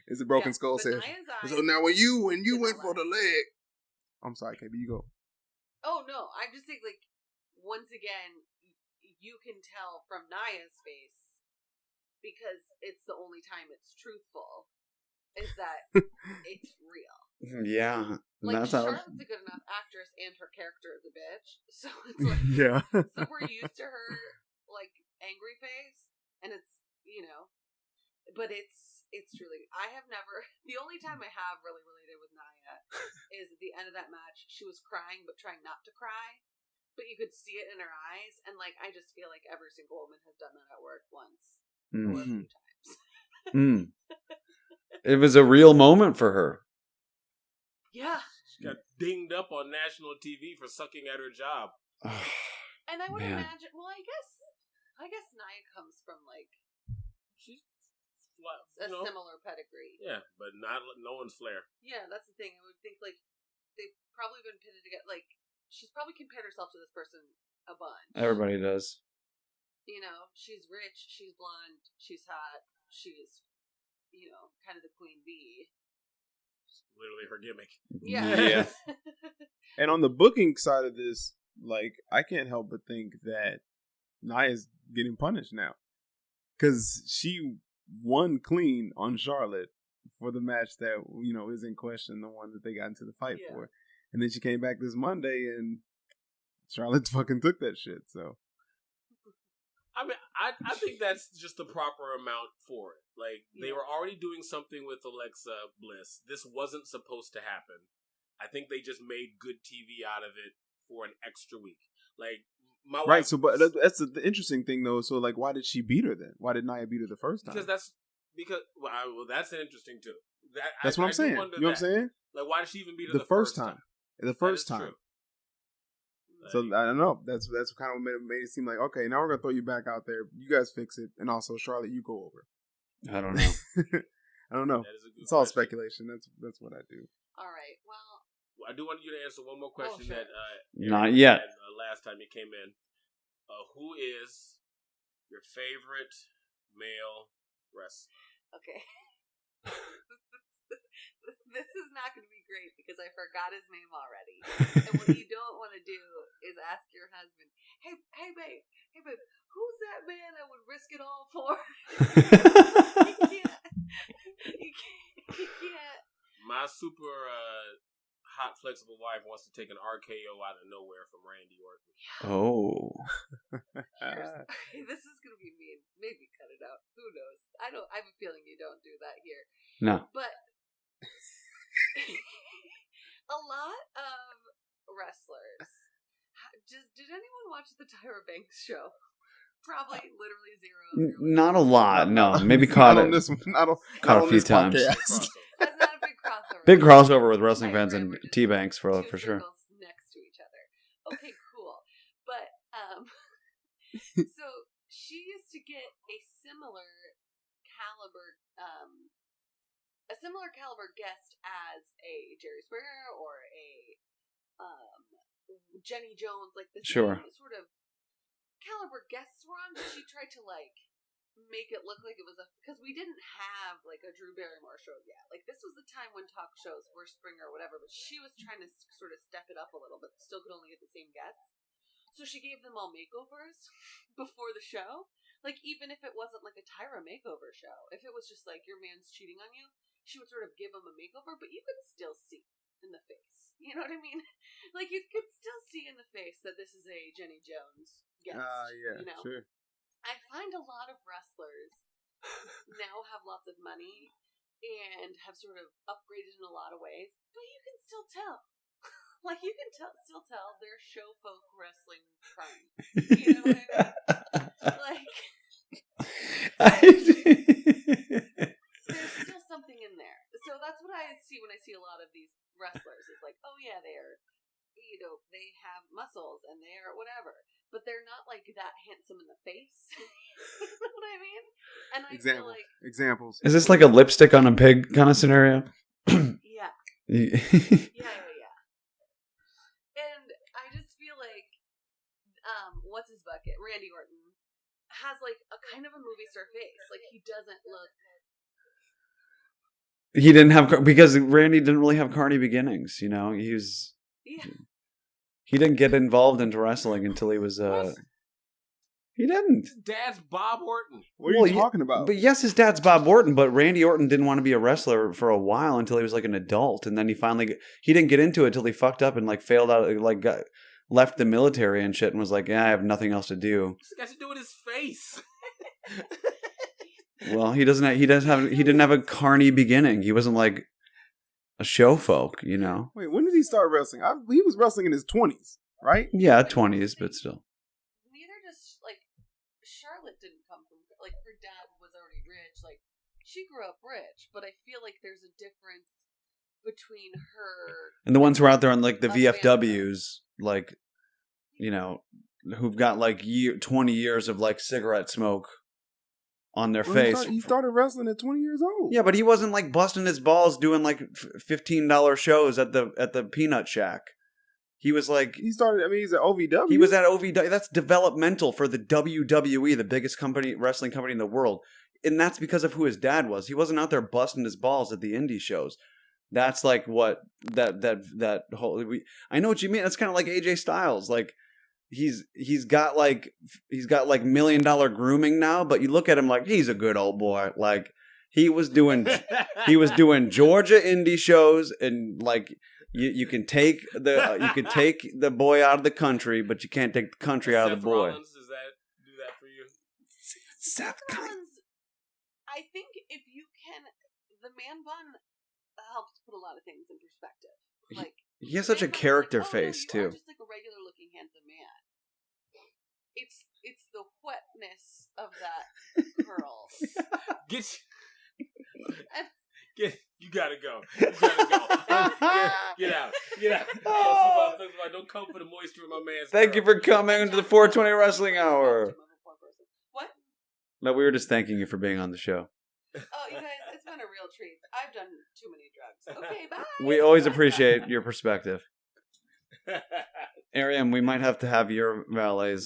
Is it Broken Yeah, Skull but says? Nia's eyes- So now when you did went not for the lie. leg, I'm sorry, KB, you go. Oh no, I just think like once again you can tell from Naya's face because it's the only time it's truthful is that it's real. Yeah. Like That's how. Charlotte's a good enough actress and her character is a bitch, so it's like Yeah. so we're used to her like angry face, and it's but it's truly I have never the only time I have really related with Nia is at the end of that match. She was crying but trying not to cry, but you could see it in her eyes, and like I just feel like every single woman has done that at work once or a few times. Mm. It was a real moment for her. Yeah, She got dinged up on national TV for sucking at her job. and I would Man. imagine. Well, I guess Nia comes from like She's well, a similar pedigree. Yeah, but no one's Flair. Yeah, that's the thing. I would think like they've probably been pitted together. Like she's probably compared herself to this person a bunch. Everybody does. She's rich, she's blonde, she's hot, she's kind of the queen bee. Literally her gimmick. Yeah. And on the booking side of this, like, I can't help but think that Nia's getting punished now. Because she won clean on Charlotte for the match that, is in question, the one that they got into the fight Yeah. for. And then she came back this Monday and Charlotte fucking took that shit, so. I mean, I think that's just the proper amount for it. Like, they were already doing something with Alexa Bliss. This wasn't supposed to happen. I think they just made good TV out of it for an extra week. Like, my wife... Right, so, but that's the interesting thing, though. So, like, why did she beat her then? Why did Nia beat her the first time? Because that's interesting, too. That's what I'm saying. You wonder know what I'm that. saying? Like, why did she even beat her The first time. The That first is time. true. So I don't know. That's kind of what made it seem like, okay, now we're gonna throw you back out there. You guys fix it, and also Charlotte, you go over. I don't know. I don't know. That is a good It's all question. speculation. That's what I do. All right. Well, I do want you to answer one more question sure. that Not Eric yet. had, last time you came in. Who is your favorite male wrestler? okay. This is not going to be great because I forgot his name already. And what you don't want to do is ask your husband, hey babe, who's that man I would risk it all for? You can't. My super hot, flexible wife wants to take an RKO out of nowhere from Randy Orton. Oh. Okay, this is going to be mean. Maybe cut it out. Who knows? I have a feeling you don't do that here. No. But a lot of wrestlers. Did anyone watch the Tyra Banks show? Probably literally zero. Not a lot. No. Maybe caught Not on it. this one. Not Caught a on few this times. podcast. That's not a big crossover. Big crossover with wrestling My fans and friend were just T-Banks for two sure. circles next to each other. Okay, cool. But so she used to get a similar caliber guest as a Jerry Springer or a Jenny Jones, like the Sure. same sort of caliber guests were on. But she tried to like make it look like it was because we didn't have like a Drew Barrymore show yet. Like this was the time when talk shows were Springer or whatever, but she was trying to sort of step it up a little, but still could only get the same guests. So she gave them all makeovers before the show. Like even if it wasn't like a Tyra makeover show, if it was just like your man's cheating on you, she would sort of give him a makeover, but you could still see in the face. You know what I mean? Like you could still see in the face that this is a Jenny Jones guest. Yeah, you know? sure. I find a lot of wrestlers now have lots of money and have sort of upgraded in a lot of ways, but you can still tell. Like, you can still tell they're show folk wrestling crimes. You know what I mean? Like, there's still something in there. So that's what I see when I see a lot of these wrestlers. It's like, oh yeah, they're, you know, they have muscles and they're whatever. But they're not like that handsome in the face. You know what I mean? And I feel like Examples. Is this like a lipstick on a pig kind of scenario? yeah. Yeah. And I just feel like what's his bucket? Randy Orton has like a kind of a movie star face. Like he doesn't look He didn't have because Randy didn't really have carny beginnings. You know, he didn't get involved into wrestling until he was He didn't. Dad's Bob Orton. What are you talking about? But yes, his dad's Bob Orton, but Randy Orton didn't want to be a wrestler for a while until he was like an adult, and then he didn't get into it until he fucked up and like failed out, like left the military and shit, and was like, yeah, I have nothing else to do. What's it got to do with his face? Well, he didn't have a carny beginning. He wasn't like a show folk, you know. Wait, when did he start wrestling? He was wrestling in his 20s, right? Yeah, 20s, but still. Neither does like Charlotte didn't come from like her dad was already rich. Like she grew up rich, but I feel like there's a difference between her And the ones who are out there on like the A VFWs, like, you know, who've got like 20 years of like cigarette smoke on their face. He started wrestling at 20 years old. Yeah, but he wasn't like busting his balls doing like $15 shows at the Peanut Shack. He was like he's at OVW. He was at OVW. That's developmental for the WWE, the biggest wrestling company in the world. And that's because of who his dad was. He wasn't out there busting his balls at the indie shows. That's like what that whole I know what you mean. That's kind of like AJ Styles. Like he's got like $1 million grooming now, but you look at him like he's a good old boy. Like he was doing Georgia indie shows, and like you can take the boy out of the country, but you can't take the country out of the boy. Rollins, does that do that for you? Seth Rollins, I think if you can, the man bun helps put a lot of things in perspective. Like he has such a man bun's character like, face you are too. just like a regular looking handsome man. It's the wetness of that curl. You gotta go. Get out. Don't come for the moisture of my man's Thank you for coming to the 420 Wrestling Hour. What? No, we were just thanking you for being on the show. Oh, you guys, it's been a real treat. I've done too many drugs. Okay, bye. We always appreciate your perspective. Ariam, we might have to have your valet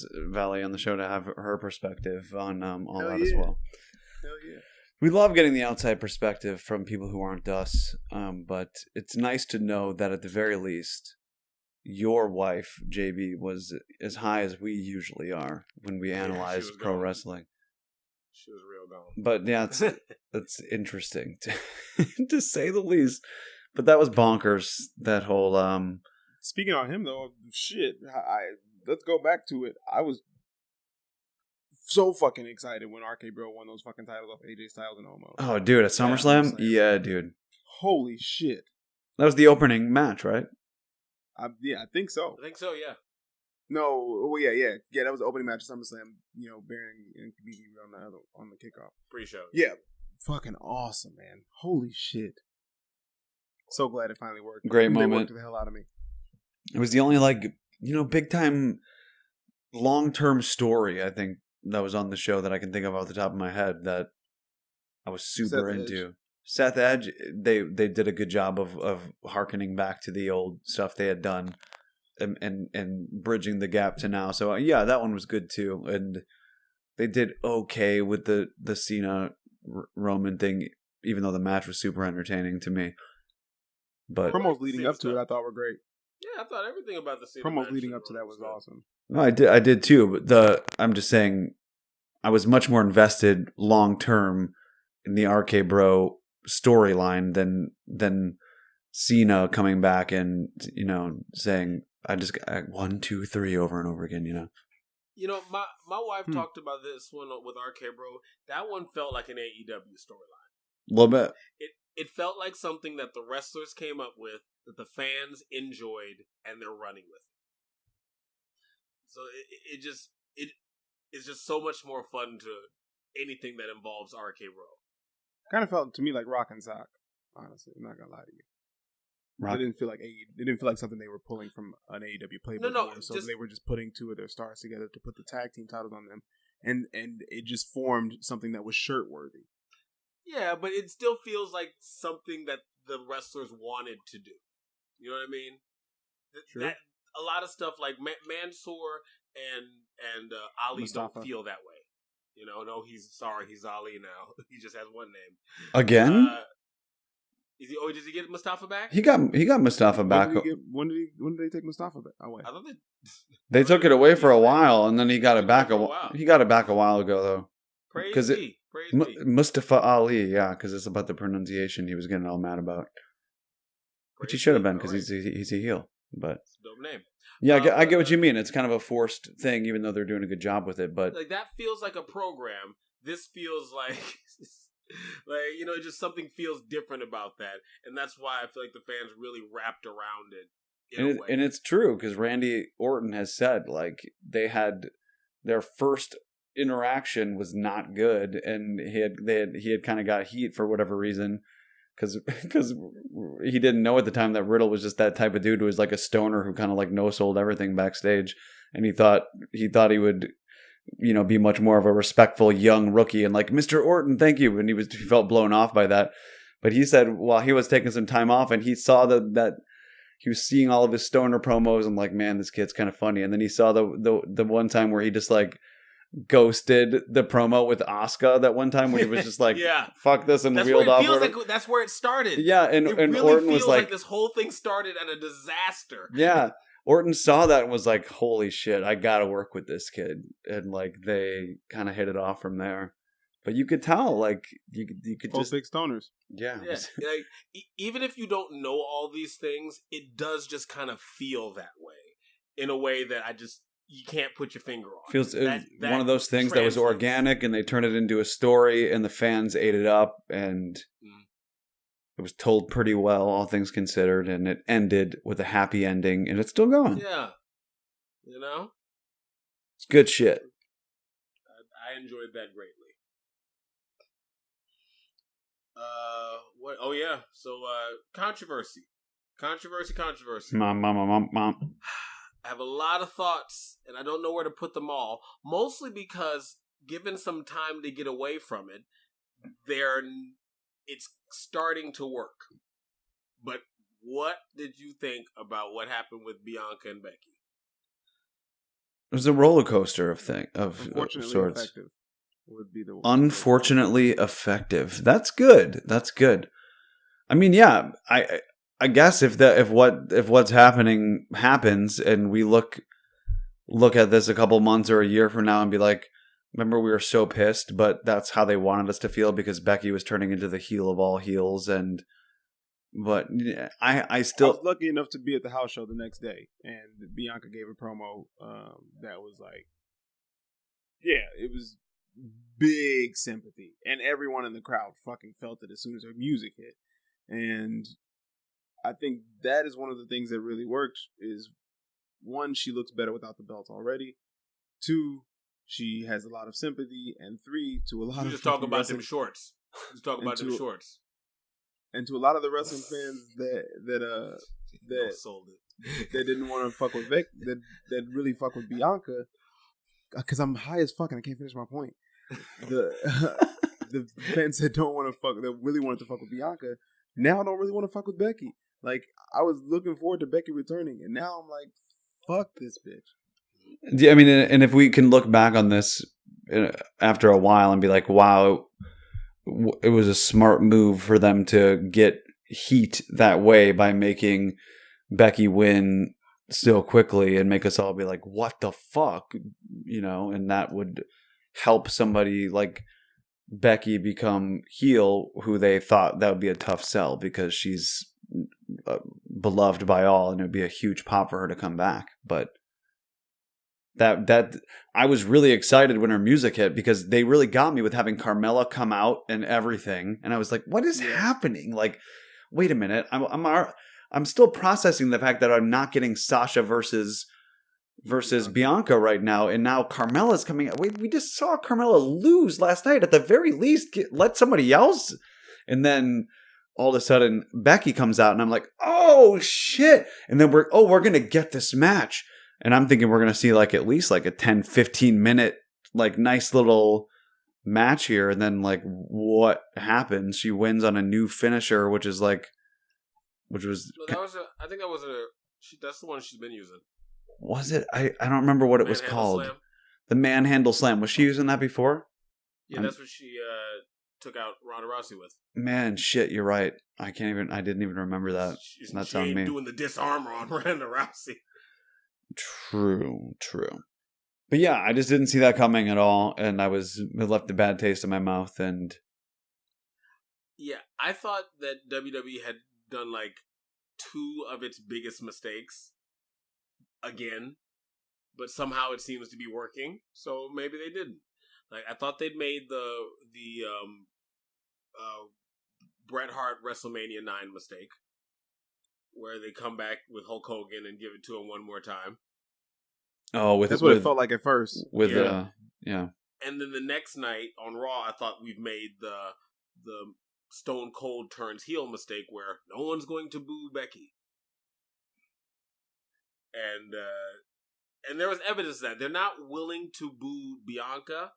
on the show to have her perspective on all that as well. Hell yeah. We love getting the outside perspective from people who aren't us, but it's nice to know that at the very least, your wife, JB, was as high as we usually are when we analyze pro wrestling. She was real gone. But yeah, that's interesting to say the least. But that was bonkers, that whole... Speaking on him, though, shit, let's go back to it. I was so fucking excited when RK Bro won those fucking titles off AJ Styles and Omos. Oh, dude, at SummerSlam? Yeah, dude. Holy shit. That was the opening match, right? I think so. I think so, yeah. No, well, yeah. That was the opening match of SummerSlam. You know, Baron and Khabib on the kickoff. Pre-show. Yeah, fucking awesome, man. Holy shit. So glad it finally worked. Great They moment. worked the hell out of me. It was the only big time long term story I think that was on the show that I can think of off the top of my head that I was super Seth into. Edge. Seth Edge, they did a good job of harkening back to the old stuff they had done and bridging the gap to now. So yeah, that one was good too. And they did okay with the Cena Roman thing, even though the match was super entertaining to me. But Promos leading up to it, I thought were great. Yeah, I thought everything about the Cena Promos match leading up to that was good. awesome. no, I did too. But I'm just saying, I was much more invested long term in the RK Bro storyline than Cena coming back and saying I just got 1, 2, 3 over and over again. My wife talked about this one with RK Bro. That one felt like an AEW storyline. A little bit. It felt like something that the wrestlers came up with that the fans enjoyed and they're running with it. So it's just so much more fun to anything that involves RK Bro. Kind of felt to me like Rock and Sock. Honestly, I'm not gonna lie to you. It didn't feel like something they were pulling from an AEW playbook. No, so they were just putting two of their stars together to put the tag team titles on them, and it just formed something that was shirt worthy. Yeah, but it still feels like something that the wrestlers wanted to do. You know what I mean? Sure. That a lot of stuff like Mansoor and Ali Mustafa. don't feel that way. No, he's Ali now. He just has one name. Again? Does he get Mustafa back? He got Mustafa back. When did they take Mustafa back away? I thought They took it away for a while, and then he got it back for a while. He got it back a while ago, though. Praise be. Mustafa Ali, yeah, because it's about the pronunciation he was getting all mad about, which he should have been because he's a heel. But dope name. Yeah, I get what you mean. It's kind of a forced thing, even though they're doing a good job with it. But like that feels like a program. This feels like, just something feels different about that, and that's why I feel like the fans really wrapped around it. And it's true because Randy Orton has said they had their first interaction was not good, and he had kind of got heat for whatever reason. Because he didn't know at the time that Riddle was just that type of dude who was like a stoner who kind of no-sold everything backstage, and he thought he would, be much more of a respectful young rookie and Mr. Orton, thank you, and he felt blown off by that. But he said while he was taking some time off and he saw that he was seeing all of his stoner promos and man, this kid's kind of funny, and then he saw the one time where he just ghosted the promo with Asuka that one time when he was just yeah. Fuck this and that's wheeled off. That's where it started. Yeah, and really Orton feels was like this whole thing started at a disaster. Yeah, Orton saw that and was like, "Holy shit, I gotta work with this kid," and they kind of hit it off from there. But you could tell, you could both just big stoners. Yeah. Even if you don't know all these things, it does just kind of feel that way in a way that you can't put your finger on. Feels that one of those things that was organic, and they turned it into a story, and the fans ate it up, and it was told pretty well, all things considered, and it ended with a happy ending, and it's still going. Yeah, it's good shit. I enjoyed that greatly. What? Oh yeah. So controversy. Mom. I have a lot of thoughts, and I don't know where to put them all. Mostly because, given some time to get away from it, it's starting to work. But what did you think about what happened with Bianca and Becky? It was a roller coaster of Unfortunately sorts. Effective would be the word. Unfortunately effective. That's good. I mean, yeah. I guess if what's happening happens, and we look at this a couple months or a year from now and be like, remember we were so pissed, but that's how they wanted us to feel because Becky was turning into the heel of all heels, but I still was lucky enough to be at the house show the next day, and Bianca gave a promo that was it was big sympathy, and everyone in the crowd fucking felt it as soon as her music hit, and I think that is one of the things that really works is, one, she looks better without the belt already. 2, she has a lot of sympathy. And 3, to a lot of just talk about them shorts. Just talk about them shorts. And to a lot of the wrestling fans that sold it. that didn't want to fuck with Vic, that really fuck with Bianca, because I'm high as fuck and I can't finish my point. The the fans that don't want to fuck, that really wanted to fuck with Bianca, now don't really want to fuck with Becky. Like, I was looking forward to Becky returning, and now I'm like, fuck this bitch. Yeah, I mean, and if we can look back on this after a while and be like, wow, it was a smart move for them to get heat that way by making Becky win so quickly and make us all be like, what the fuck? You know, and that would help somebody like Becky become heel, who they thought that would be a tough sell because she's beloved by all and it would be a huge pop for her to come back. But that I was really excited when her music hit because they really got me with having Carmella come out and everything, and I was like, "What is happening?" Like, wait a minute, I'm still processing the fact that I'm not getting Sasha versus Bianca right now, and now Carmella's coming out. We just saw Carmella lose last night. At the very least, let somebody else, and then all of a sudden Becky comes out, and I'm like, "Oh shit!" And then we're gonna get this match. And I'm thinking we're going to see like at least like a 10, 15 minute, like nice little match here. And then like what happens? She wins on a new finisher, which was. I think that's the one she's been using. Was it? I don't remember what it was called. Slam. The Manhandle Slam. Was she using that before? Yeah, that's what she took out Ronda Rousey with. Man, shit, you're right. I didn't even remember that. That's on me. Doing the disarm on Ronda Rousey. True. But yeah, I just didn't see that coming at all, and it left a bad taste in my mouth. And yeah, I thought that WWE had done like 2 of its biggest mistakes again, but somehow it seems to be working. So maybe they didn't. Like, I thought they'd made the Bret Hart WrestleMania 9 mistake, where they come back with Hulk Hogan and give it to him one more time. Oh, that's what it felt like at first. Yeah. And then the next night on Raw, I thought we've made the Stone Cold turns heel mistake, where no one's going to boo Becky. And there was evidence that they're not willing to boo Bianca,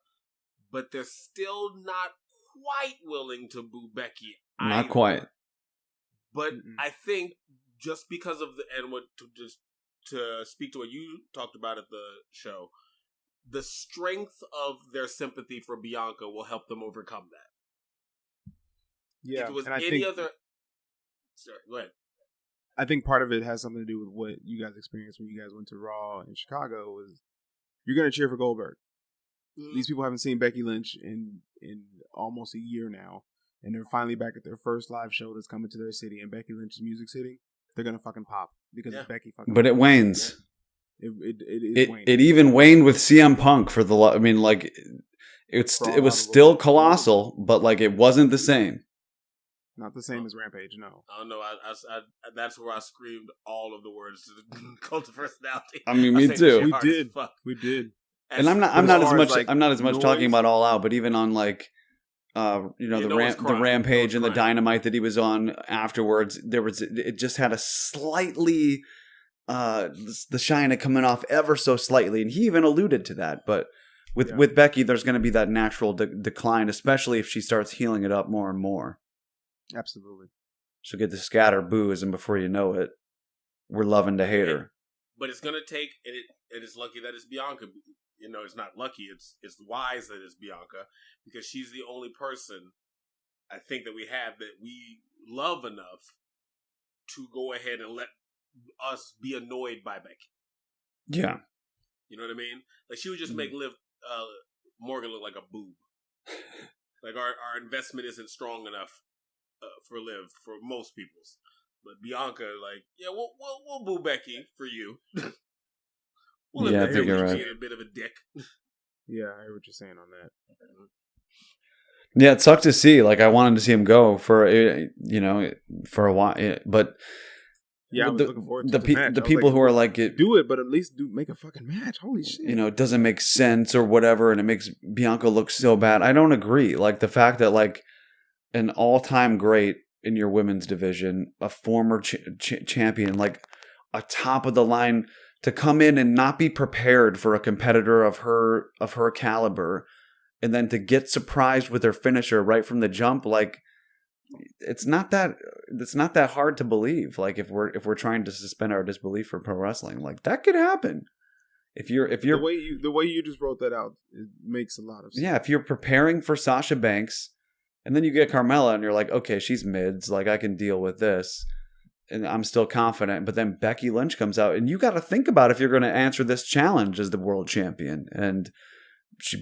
but they're still not quite willing to boo Becky. Not quite. But I think just because of to speak to what you talked about at the show, the strength of their sympathy for Bianca will help them overcome that. Yeah, if it was and other... Sorry, go ahead. I think part of it has something to do with what you guys experienced when you guys went to Raw in Chicago. Was you're going to cheer for Goldberg. These people haven't seen Becky Lynch in almost a year now, and they're finally back at their first live show that's coming to their city, and Becky Lynch's music's hitting. They're gonna fucking pop because it's Becky fucking. But it wanes. It wanes. It even waned with CM Punk for the. I mean, like it was still colossal, but like it wasn't the same. Not the same as Rampage, no. Oh no, I that's where I screamed all of the words to the Cult of Personality. I mean, me too. We did. And I'm not as much talking about All Out, but even on like. The Rampage and the Dynamite that he was on afterwards, it just had a slightly the shine of coming off ever so slightly, and he even alluded to that. But with Becky, there's going to be that natural decline, especially if she starts healing it up more and more. Absolutely, she'll get the scatter boos, and before you know it, we're loving to hate her. But it's going to take, and it is lucky that it's Bianca. You know, it's not lucky. It's wise that it's Bianca, because she's the only person I think that we have that we love enough to go ahead and let us be annoyed by Becky. Yeah. You know what I mean? Like, she would just make Liv Morgan look like a boob. Like, our investment isn't strong enough for Liv, for most people's. But Bianca, like, yeah, we'll boo Becky for you. I think you're right. A bit of a dick. Yeah, I hear what you're saying on that. Yeah, it sucked to see. Like, I wanted to see him go for a while, but yeah, I was looking forward to the people who are like, do it, but at least make a fucking match. Holy shit! It doesn't make sense or whatever, and it makes Bianca look so bad. I don't agree. Like, the fact that like an all-time great in your women's division, a former champion, like a top of the line, to come in and not be prepared for a competitor of her caliber, and then to get surprised with her finisher right from the jump, like it's not that hard to believe. Like if we're trying to suspend our disbelief for pro wrestling, like that could happen. If you're the way you just wrote that out, it makes a lot of sense. Yeah, if you're preparing for Sasha Banks, and then you get Carmella, and you're like, okay, she's mids, like I can deal with this, and I'm still confident. But then Becky Lynch comes out, and you got to think about if you're going to answer this challenge as the world champion. And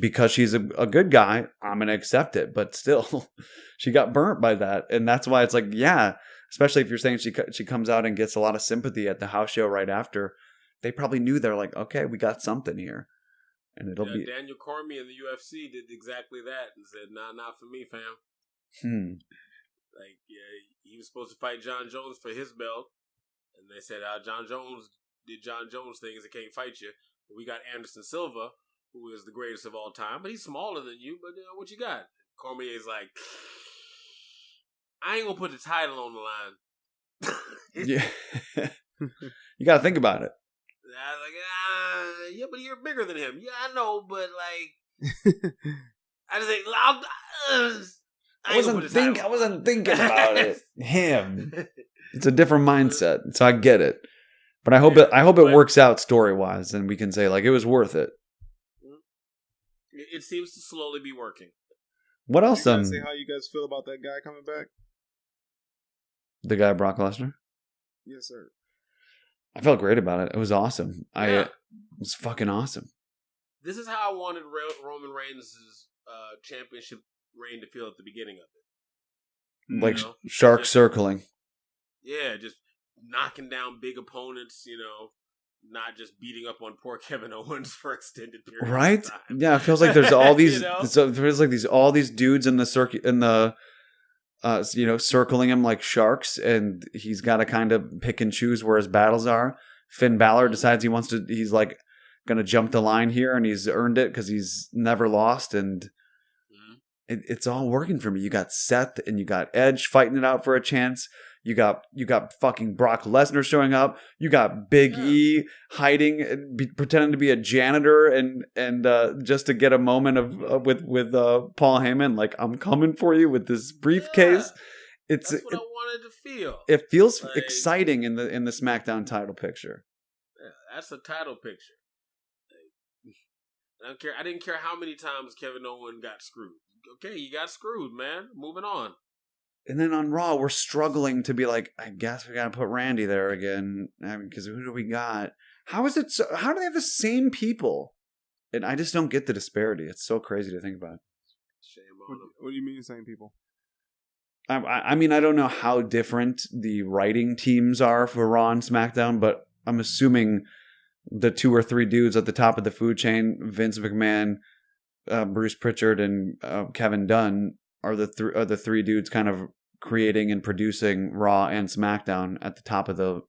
because she's a good guy, I'm going to accept it. But still, she got burnt by that, and that's why it's like, yeah, especially if you're saying she comes out and gets a lot of sympathy at the house show right after. They probably knew, they're like, okay, we got something here. And it'll be... Daniel Cormier in the UFC did exactly that and said, nah, not for me, fam. Like, yeah, he was supposed to fight John Jones for his belt. And they said, John Jones did John Jones things and can't fight you. But we got Anderson Silva, who is the greatest of all time. But he's smaller than you, but what you got? Cormier's like, I ain't going to put the title on the line. Yeah. You got to think about it. I was like, yeah, but you're bigger than him. Yeah, I know, but like, I just think, I wasn't thinking about it. Him. It's a different mindset, so I get it. But I hope it works out story wise, and we can say like it was worth it. It seems to slowly be working. What else? You guys say how you guys feel about that guy coming back? The guy Brock Lesnar? Yes, sir. I felt great about it. It was awesome. Yeah. It was fucking awesome. This is how I wanted Roman Reigns' championship reign to feel at the beginning of it. Like shark circling. Yeah, just knocking down big opponents, not just beating up on poor Kevin Owens for extended periods Right? of time. Yeah, it feels like there's all these You it feels like all these dudes in the circuit circling him like sharks, and he's got to kind of pick and choose where his battles are. Finn Balor decides he's like going to jump the line here, and he's earned it because he's never lost, and it's all working for me. You got Seth and you got Edge fighting it out for a chance. You got fucking Brock Lesnar showing up. You got Big E hiding, pretending to be a janitor, and just to get a moment with Paul Heyman, like, I'm coming for you with this briefcase. That's what I wanted to feel. It feels like, exciting in the SmackDown title picture. Yeah, that's a title picture. I don't care. I didn't care how many times Kevin Owens got screwed. Okay, you got screwed, man. Moving on. And then on Raw, we're struggling to be like, I guess we got to put Randy there again. Because who do we got? How is it? How do they have the same people? And I just don't get the disparity. It's so crazy to think about. Shame on them. What do you mean same people? I mean, I don't know how different the writing teams are for Raw and SmackDown, but I'm assuming the 2 or 3 dudes at the top of the food chain, Vince McMahon, Bruce Pritchard, and Kevin Dunn, are the 3 dudes kind of creating and producing Raw and SmackDown at the top of the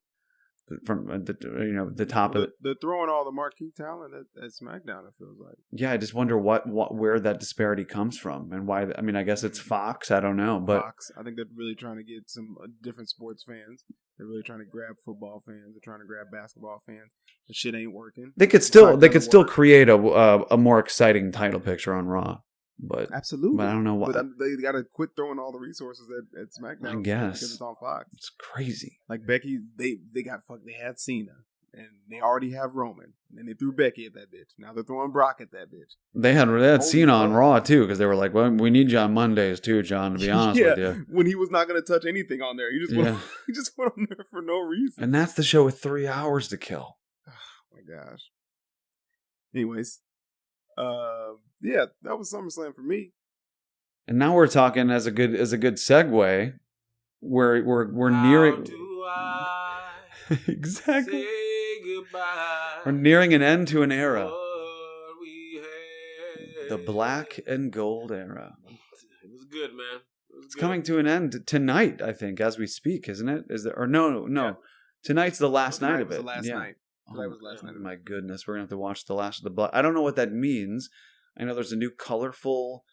top of it. They're throwing all the marquee talent at SmackDown, it feels like. Yeah, I just wonder where that disparity comes from and why. I mean, I guess it's Fox. I don't know, but Fox. I think they're really trying to get some different sports fans. They're really trying to grab football fans. They're trying to grab basketball fans. The shit ain't working. They could still create a more exciting title picture on Raw. But absolutely, but I don't know why. But they got to quit throwing all the resources at SmackDown. I guess because it's on Fox. It's crazy. Like Becky, they had Cena, and they already have Roman, and then they threw Becky at that bitch. Now they're throwing Brock at that bitch. They had Cena on Raw too, because they were like, "Well, we need you on Mondays too, John." To be honest with you, when he was not going to touch anything on there, he just went on there for no reason. And that's the show with 3 hours to kill. Oh my gosh. Anyways. Yeah, that was SummerSlam for me. And now we're talking as a good segue. We're nearing. Do I exactly. say goodbye? We're nearing an end to an era. What we had. The black and gold era. It was good, man. It's coming to an end tonight, I think, as we speak, isn't it? Is there? Or no. Yeah. Tonight's the last night of it. The last night. That was last night. My goodness, we're gonna have to watch the last of the black. I don't know what that means. I know there's a new colorful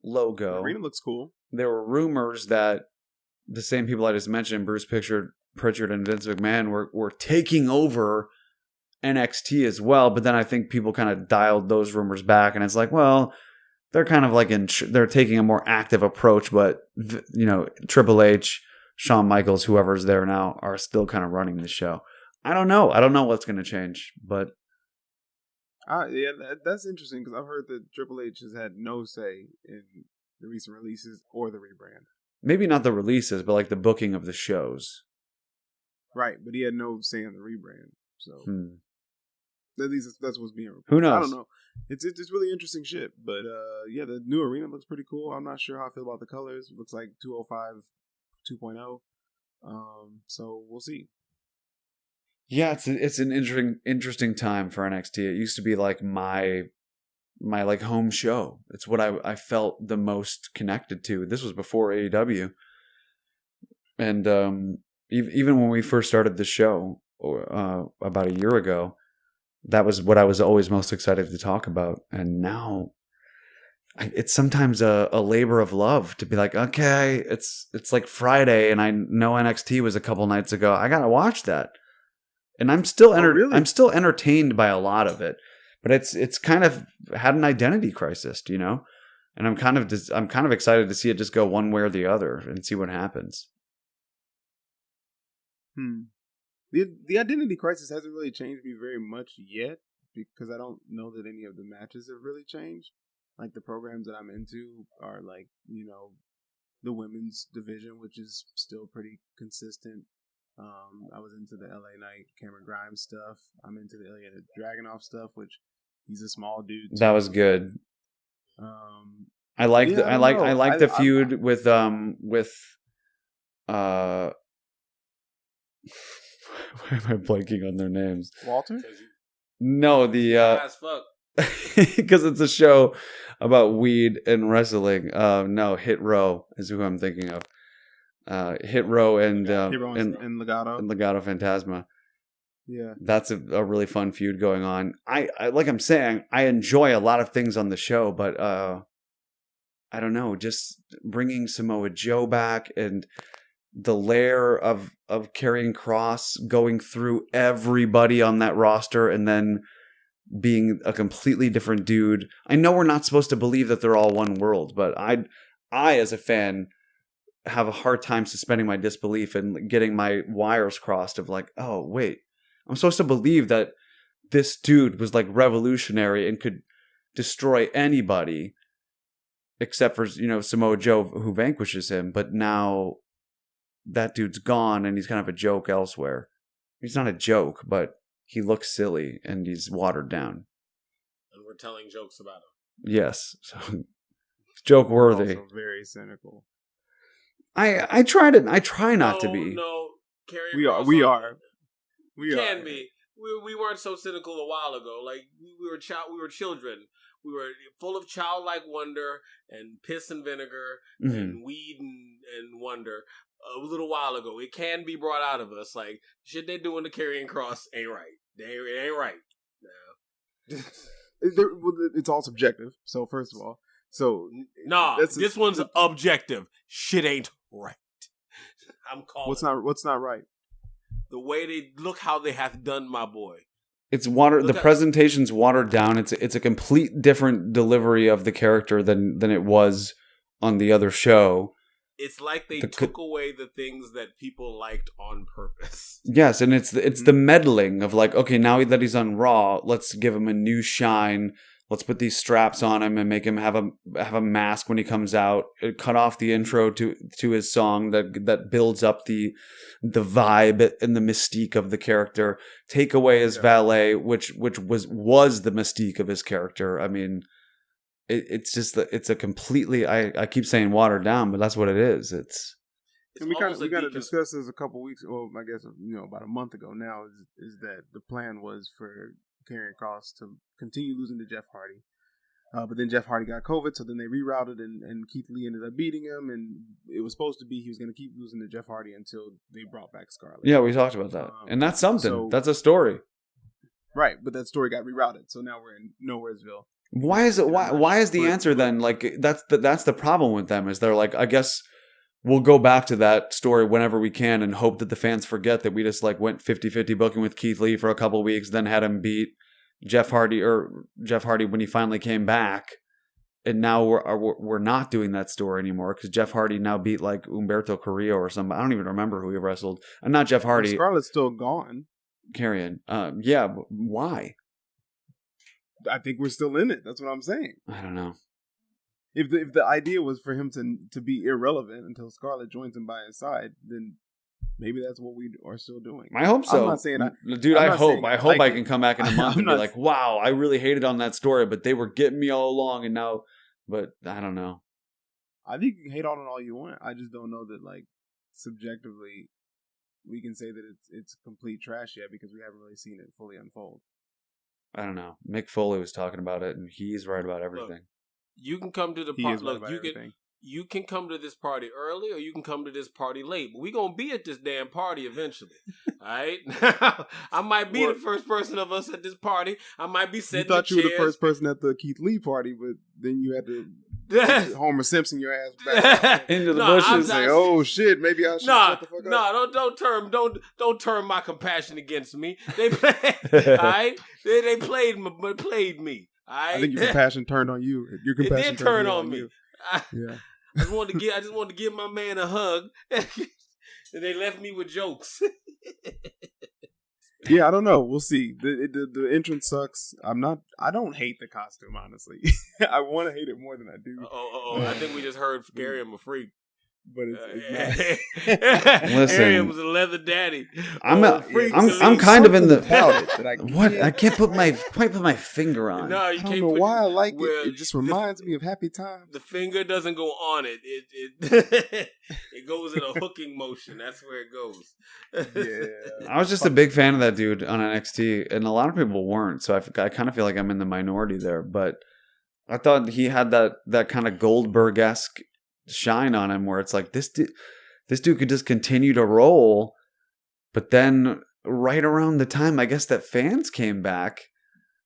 logo. The arena looks cool. There were rumors that the same people I just mentioned, Bruce Pritchard and Vince McMahon, were taking over NXT as well. But then I think people kind of dialed those rumors back, and it's like, well, they're kind of like they're taking a more active approach, but you know, Triple H, Shawn Michaels, whoever's there now, are still kind of running the show. I don't know what's going to change, but yeah, that's interesting because I've heard that Triple H has had no say in the recent releases or the rebrand. maybe not the releases, but like the booking of the shows. Right, but he had no say in the rebrand. So at least that's what's being reported. Who knows? I don't know. It's really interesting shit. But yeah, the new arena looks pretty cool. I'm not sure how I feel about the colors. It looks like 205 2.0. So we'll see. Yeah, it's an interesting time for NXT. It used to be like my like home show. It's what I felt the most connected to. This was before AEW, and even when we first started the show about a year ago, that was what I was always most excited to talk about. And now, it's sometimes a labor of love to be like, okay, it's like Friday, and I know NXT was a couple nights ago. I gotta watch that. And I'm still really? I'm still entertained by a lot of it, but it's kind of had an identity crisis, you know. And I'm kind of excited to see it just go one way or the other and see what happens. The identity crisis hasn't really changed me very much yet because I don't know that any of the matches have really changed. Like the programs that I'm into are like, you know, the women's division, which is still pretty consistent. I was into the LA Knight, Cameron Grimes stuff. I'm into the Ilya Dragunov stuff, which he's a small dude. That was good. I like the feud with why am I blanking on their names? Walter? No, the As fuck. because it's a show about weed and wrestling. No, Hit Row is who I'm thinking of. Hit Row and Legado and Legado Fantasma. Yeah, that's a really fun feud going on. I like I'm saying, I enjoy a lot of things on the show, but I don't know, just bringing Samoa Joe back and the layer of Karrion Kross going through everybody on that roster and then being a completely different dude. I know we're not supposed to believe that they're all one world, but I as a fan have a hard time suspending my disbelief and getting my wires crossed of like, oh wait, I'm supposed to believe that this dude was like revolutionary and could destroy anybody except for, you know, Samoa Joe, who vanquishes him, but now that dude's gone and he's kind of a joke elsewhere. He's not a joke, but he looks silly and he's watered down. And we're telling jokes about him. Yes. So, joke worthy. Also very cynical. I try not to be. No, we are. We can be. We weren't so cynical a while ago. Like we were children. We were full of childlike wonder and piss and vinegar and weed and wonder. A little while ago, it can be brought out of us. Like shit they doing to Karrion Kross ain't right. It ain't right. No. It's all subjective. So first of all, this one's objective. Shit ain't right. I'm calling. What's not right? The way they look, how they have done my boy. It's the presentation's watered down. It's a complete different delivery of the character than it was on the other show. It's like they took away the things that people liked on purpose. Yes, and it's the meddling of like, okay, now that he's on Raw, let's give him a new shine. Let's put these straps on him and make him have a mask when he comes out. Cut off the intro to his song that builds up the vibe and the mystique of the character. Take away his valet, which was the mystique of his character. I mean, it's a completely, I keep saying watered down, but that's what it is. And we kind of discussed this a couple weeks, or I guess about a month ago now. Is that the plan was for Karrion Kross to continue losing to Jeff Hardy, but then Jeff Hardy got COVID, so then they rerouted and Keith Lee ended up beating him, and it was supposed to be he was going to keep losing to Jeff Hardy until they brought back Scarlett. Yeah, we talked about that, and that's something. That's a story, right? But that story got rerouted, so now we're in Nowheresville. Why is it? Why is the answer then like that's the problem with them? Is they're like, I guess we'll go back to that story whenever we can and hope that the fans forget that we just like went 50-50 booking with Keith Lee for a couple weeks, then had him beat Jeff Hardy when he finally came back. And now we're not doing that story anymore because Jeff Hardy now beat like Humberto Carrillo or somebody. I don't even remember who he wrestled. Not Jeff Hardy. Scarlett's still gone. Carrion. Yeah, but why? I think we're still in it. That's what I'm saying. I don't know. If the idea was for him to be irrelevant until Scarlett joins him by his side, then maybe that's what we are still doing. I hope so. I'm not saying dude. I hope like I can come back in a month and be like, wow, I really hated on that story, but they were getting me all along, and now. But I don't know. I think you can hate on it all you want. I just don't know that, like, subjectively, we can say that it's complete trash yet because we haven't really seen it fully unfold. I don't know. Mick Foley was talking about it, and he's right about everything. Look, you can come to the party. Look, you can come to this party early, or you can come to this party late. But we gonna be at this damn party eventually. All right. I might be the first person of us at this party. I might be sitting. You thought you were the first person at the Keith Lee party, but then you had to Homer Simpson your ass back into the bushes and say, "Oh shit, maybe I should shut the fuck up." Don't turn my compassion against me. They played. All right. They played me. All right? I think your compassion turned on you. Your compassion it did turn on me. Yeah. I just wanted to give my man a hug, and they left me with jokes. Yeah, I don't know. We'll see. The entrance sucks. I don't hate the costume, honestly. I want to hate it more than I do. I think we just heard Gary I'm a freak. But it's not. Listen, Arian was a leather daddy. I'm kind of in the I can't put my finger on. No, you I don't know why I like it. It just reminds me of happy times. The finger doesn't go on it. It goes in a hooking motion. That's where it goes. Yeah. I was just a big fan of that dude on NXT, and a lot of people weren't. So I kind of feel like I'm in the minority there. But I thought he had that kind of Goldberg-esque shine on him where it's like this dude could just continue to roll, but then right around the time I guess that fans came back,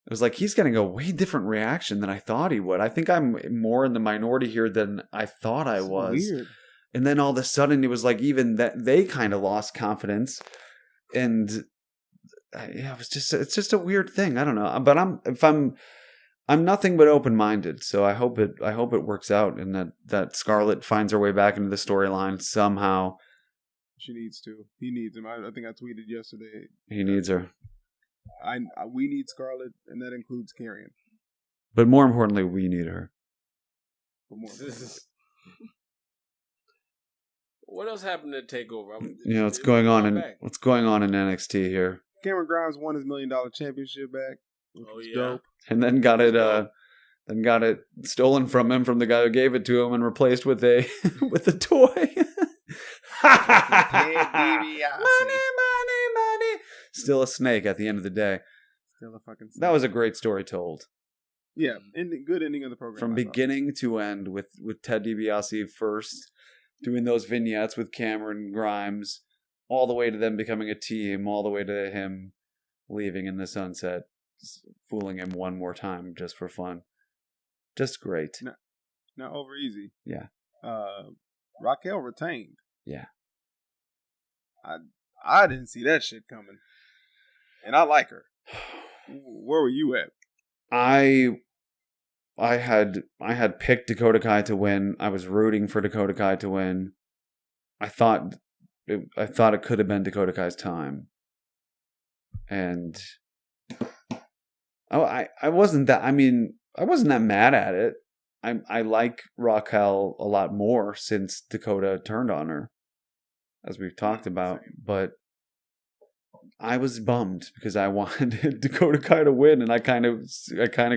it was like he's getting a way different reaction than I thought he would. I think I'm more in the minority here than I thought I was. Weird. And then all of a sudden it was like even that they kind of lost confidence, and it's just a weird thing. I don't know, but I'm nothing but open-minded, so I hope it works out and that Scarlett finds her way back into the storyline somehow. She needs to. He needs him. I think I tweeted yesterday. He needs her. We need Scarlett, and that includes Carrion. But more importantly, we need her. What else happened at TakeOver? What's going on in NXT here? Cameron Grimes won his $1 million championship back. Dope. And then got it stolen from him from the guy who gave it to him and replaced with a toy. money. Still a snake at the end of the day. Still a fucking snake. That was a great story told. Yeah, good ending of the program. From beginning to end with Ted DiBiase first doing those vignettes with Cameron Grimes, all the way to them becoming a team, all the way to him leaving in the sunset. Fooling him one more time just for fun. Just great. Not over easy. Yeah. Raquel retained. Yeah. I didn't see that shit coming. And I like her. Where were you at? I had picked Dakota Kai to win. I was rooting for Dakota Kai to win. I thought it could have been Dakota Kai's time. And I wasn't that mad at it. I like Raquel a lot more since Dakota turned on her, as we've talked about. But I was bummed because I wanted Dakota Kai to win, and I kind of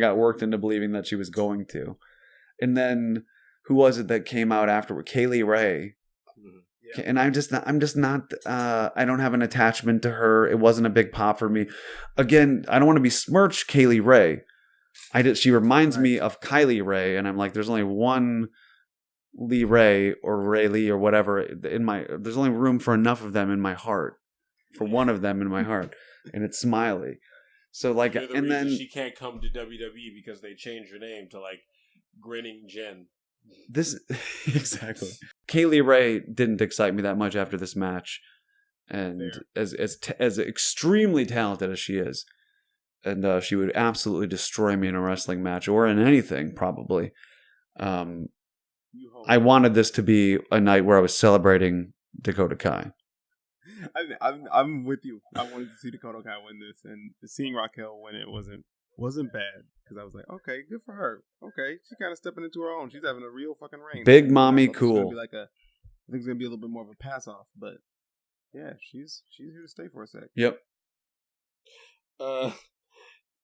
got worked into believing that she was going to. And then who was it that came out afterward? Kaylee Ray. Yeah. And I'm just not. I don't have an attachment to her. It wasn't a big pop for me. Again, I don't want to besmirch Kaylee Ray. She reminds me of Kylie Ray, and I'm like, there's only one Lee Ray or Ray Lee or whatever there's only room for enough of them in my heart, for one of them in my heart, and it's Smiley. So like, and then she can't come to WWE because they changed her name to like Grinning Jen. This exactly. Kaylee Ray didn't excite me that much after this match, and as extremely talented as she is, and she would absolutely destroy me in a wrestling match or in anything probably. I wanted this to be a night where I was celebrating Dakota Kai. I'm with you. I wanted to see Dakota Kai win this, and seeing Raquel win it wasn't bad because I was like, okay, good for her. Okay, she's kind of stepping into her own. She's having a real fucking reign. Big mommy, I think cool. I think it's gonna be a little bit more of a pass off, but yeah, she's here to stay for a sec. Yep.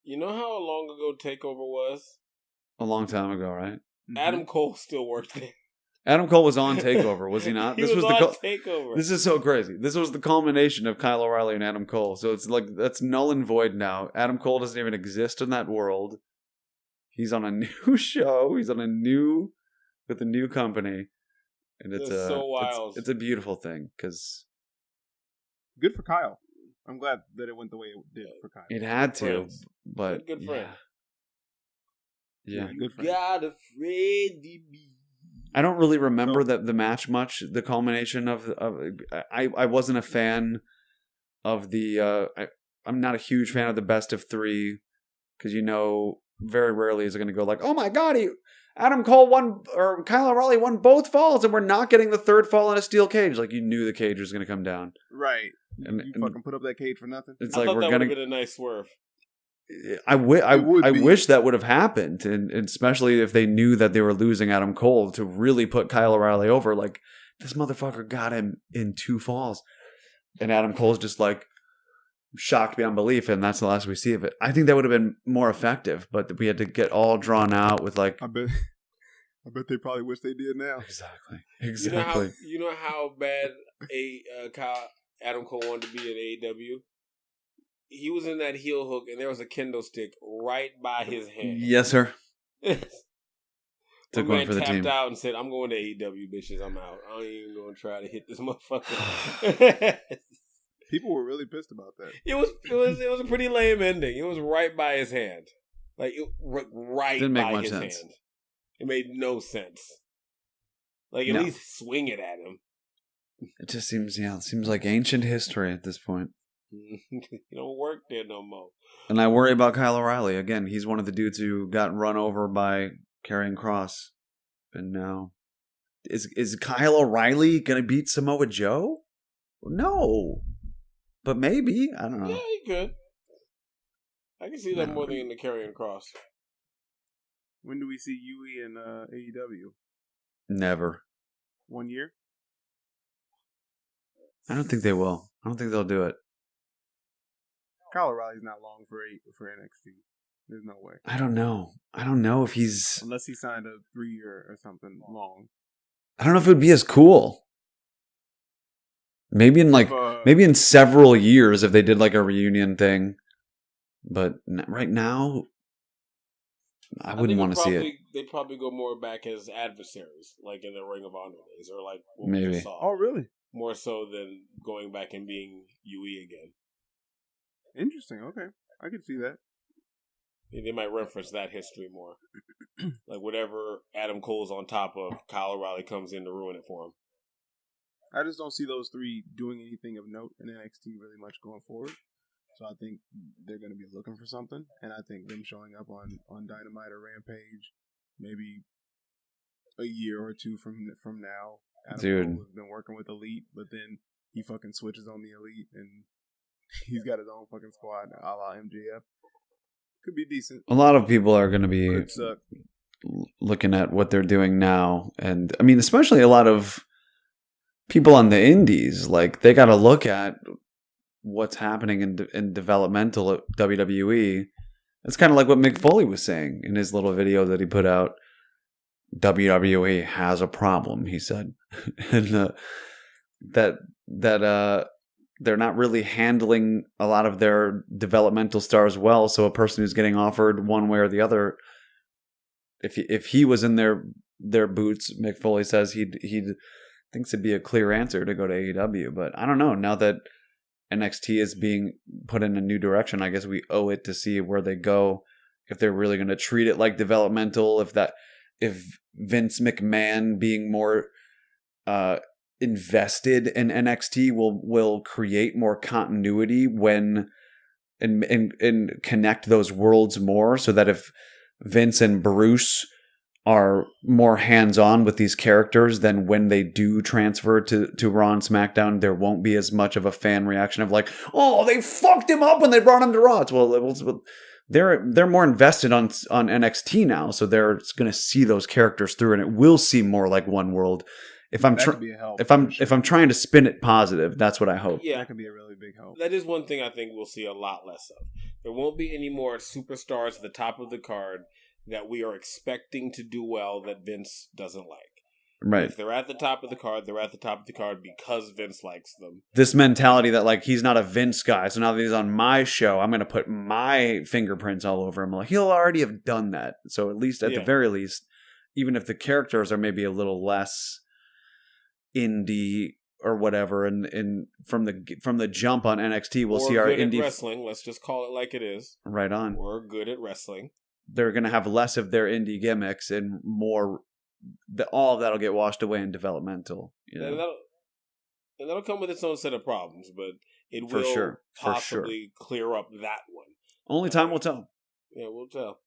You know how long ago Takeover was? A long time ago, right? Mm-hmm. Adam Cole still worked there. Adam Cole was on Takeover, was he not? He was on Takeover. This is so crazy. This was the culmination of Kyle O'Reilly and Adam Cole. So it's like that's null and void now. Adam Cole doesn't even exist in that world. He's on a new show. He's on with a new company, and it's so wild. It's a beautiful thing because good for Kyle. I'm glad that it went the way it did for Kyle. it had to, Friends. but Good friend. Yeah. Good friend. Got afraid to be. I don't really remember the match much. The culmination of I wasn't a fan of the. I'm not a huge fan of the best of three because very rarely is it going to go like, oh my god, Adam Cole won or Kyle O'Reilly won both falls and we're not getting the third fall in a steel cage. Like you knew the cage was going to come down. Right. And fucking put up that cage for nothing. It's I like thought we're that gonna. would have been a nice swerve. I wish that would have happened, and especially if they knew that they were losing Adam Cole to really put Kyle O'Reilly over. Like this motherfucker got him in 2 falls, and Adam Cole's just like shocked beyond belief, and that's the last we see of it. I think that would have been more effective, but we had to get all drawn out with like. I bet they probably wish they did now. Exactly. You know how bad Adam Cole wanted to be in AEW. He was in that heel hook, and there was a kendo stick right by his hand. Yes, sir. Took one for the tapped team. out and said, "I'm going to AEW, bitches. I'm out. I ain't even going to try to hit this motherfucker." People were really pissed about that. It was a pretty lame ending. It was right by his hand, like right Didn't make by much his sense. hand. It made no sense. Like at least swing it at him. It just seems like ancient history at this point. You don't work there no more. And I worry about Kyle O'Reilly. Again, he's one of the dudes who got run over by Karrion Kross. And now... Is Kyle O'Reilly going to beat Samoa Joe? No. But maybe. I don't know. Yeah, he could. I can see that more than in the Karrion Kross. When do we see Yui in AEW? Never. 1 year? I don't think they will. I don't think they'll do it. Kyle O'Reilly's not long for NXT. There's no way. I don't know. I don't know if he's... Unless he signed a 3-year or something long. I don't know if it would be as cool. Maybe in several years if they did like a reunion thing. But right now, I wouldn't want to see it. They'd probably go more back as adversaries, like in the Ring of Honor days, or like what Maybe. we just saw. Oh, really? More so than going back and being UE again. Interesting. Okay. I can see that. They might reference that history more. Like whatever Adam Cole's on top of, Kyle O'Reilly comes in to ruin it for him. I just don't see those three doing anything of note in NXT really much going forward. So I think they're going to be looking for something. And I think them showing up on Dynamite or Rampage maybe a year or two from now. Adam Cole has been working with Elite, but then he fucking switches on the Elite and he's got his own fucking squad, a la MJF. Could be decent. A lot of people are going to be Could suck. looking at what they're doing now. And I mean, especially a lot of people on the indies, like they got to look at what's happening in developmental at WWE. It's kind of like what Mick Foley was saying in his little video that he put out. WWE has a problem, he said. And that they're not really handling a lot of their developmental stars well. So a person who's getting offered one way or the other, if he was in their boots, Mick Foley says he'd thinks it'd be a clear answer to go to AEW. But I don't know. Now that NXT is being put in a new direction, I guess we owe it to see where they go. If they're really going to treat it like developmental, if Vince McMahon being more invested in NXT will create more continuity when and connect those worlds more, so that if Vince and Bruce are more hands-on with these characters, then when they do transfer to Raw and SmackDown, there won't be as much of a fan reaction of like, oh, they fucked him up when they brought him to Raw. They're more invested on NXT now, so they're going to see those characters through, and it will seem more like one world. If I'm trying to spin it positive, that's what I hope. Yeah, that could be a really big help. That is one thing I think we'll see a lot less of. There won't be any more superstars at the top of the card that we are expecting to do well that Vince doesn't like. Right. If they're at the top of the card, they're at the top of the card because Vince likes them. This mentality that like he's not a Vince guy, so now that he's on my show, I'm going to put my fingerprints all over him. Like he'll already have done that. So at least at the very least, even if the characters are maybe a little less indie or whatever, and from the jump on NXT, we'll see our indie wrestling. Let's just call it like it is. Right on. We're good at wrestling. They're going to have less of their indie gimmicks and more. All of that'll get washed away in developmental. You know? And that'll come with its own set of problems, but it will possibly clear up that one. Only time will tell. Yeah, we'll tell.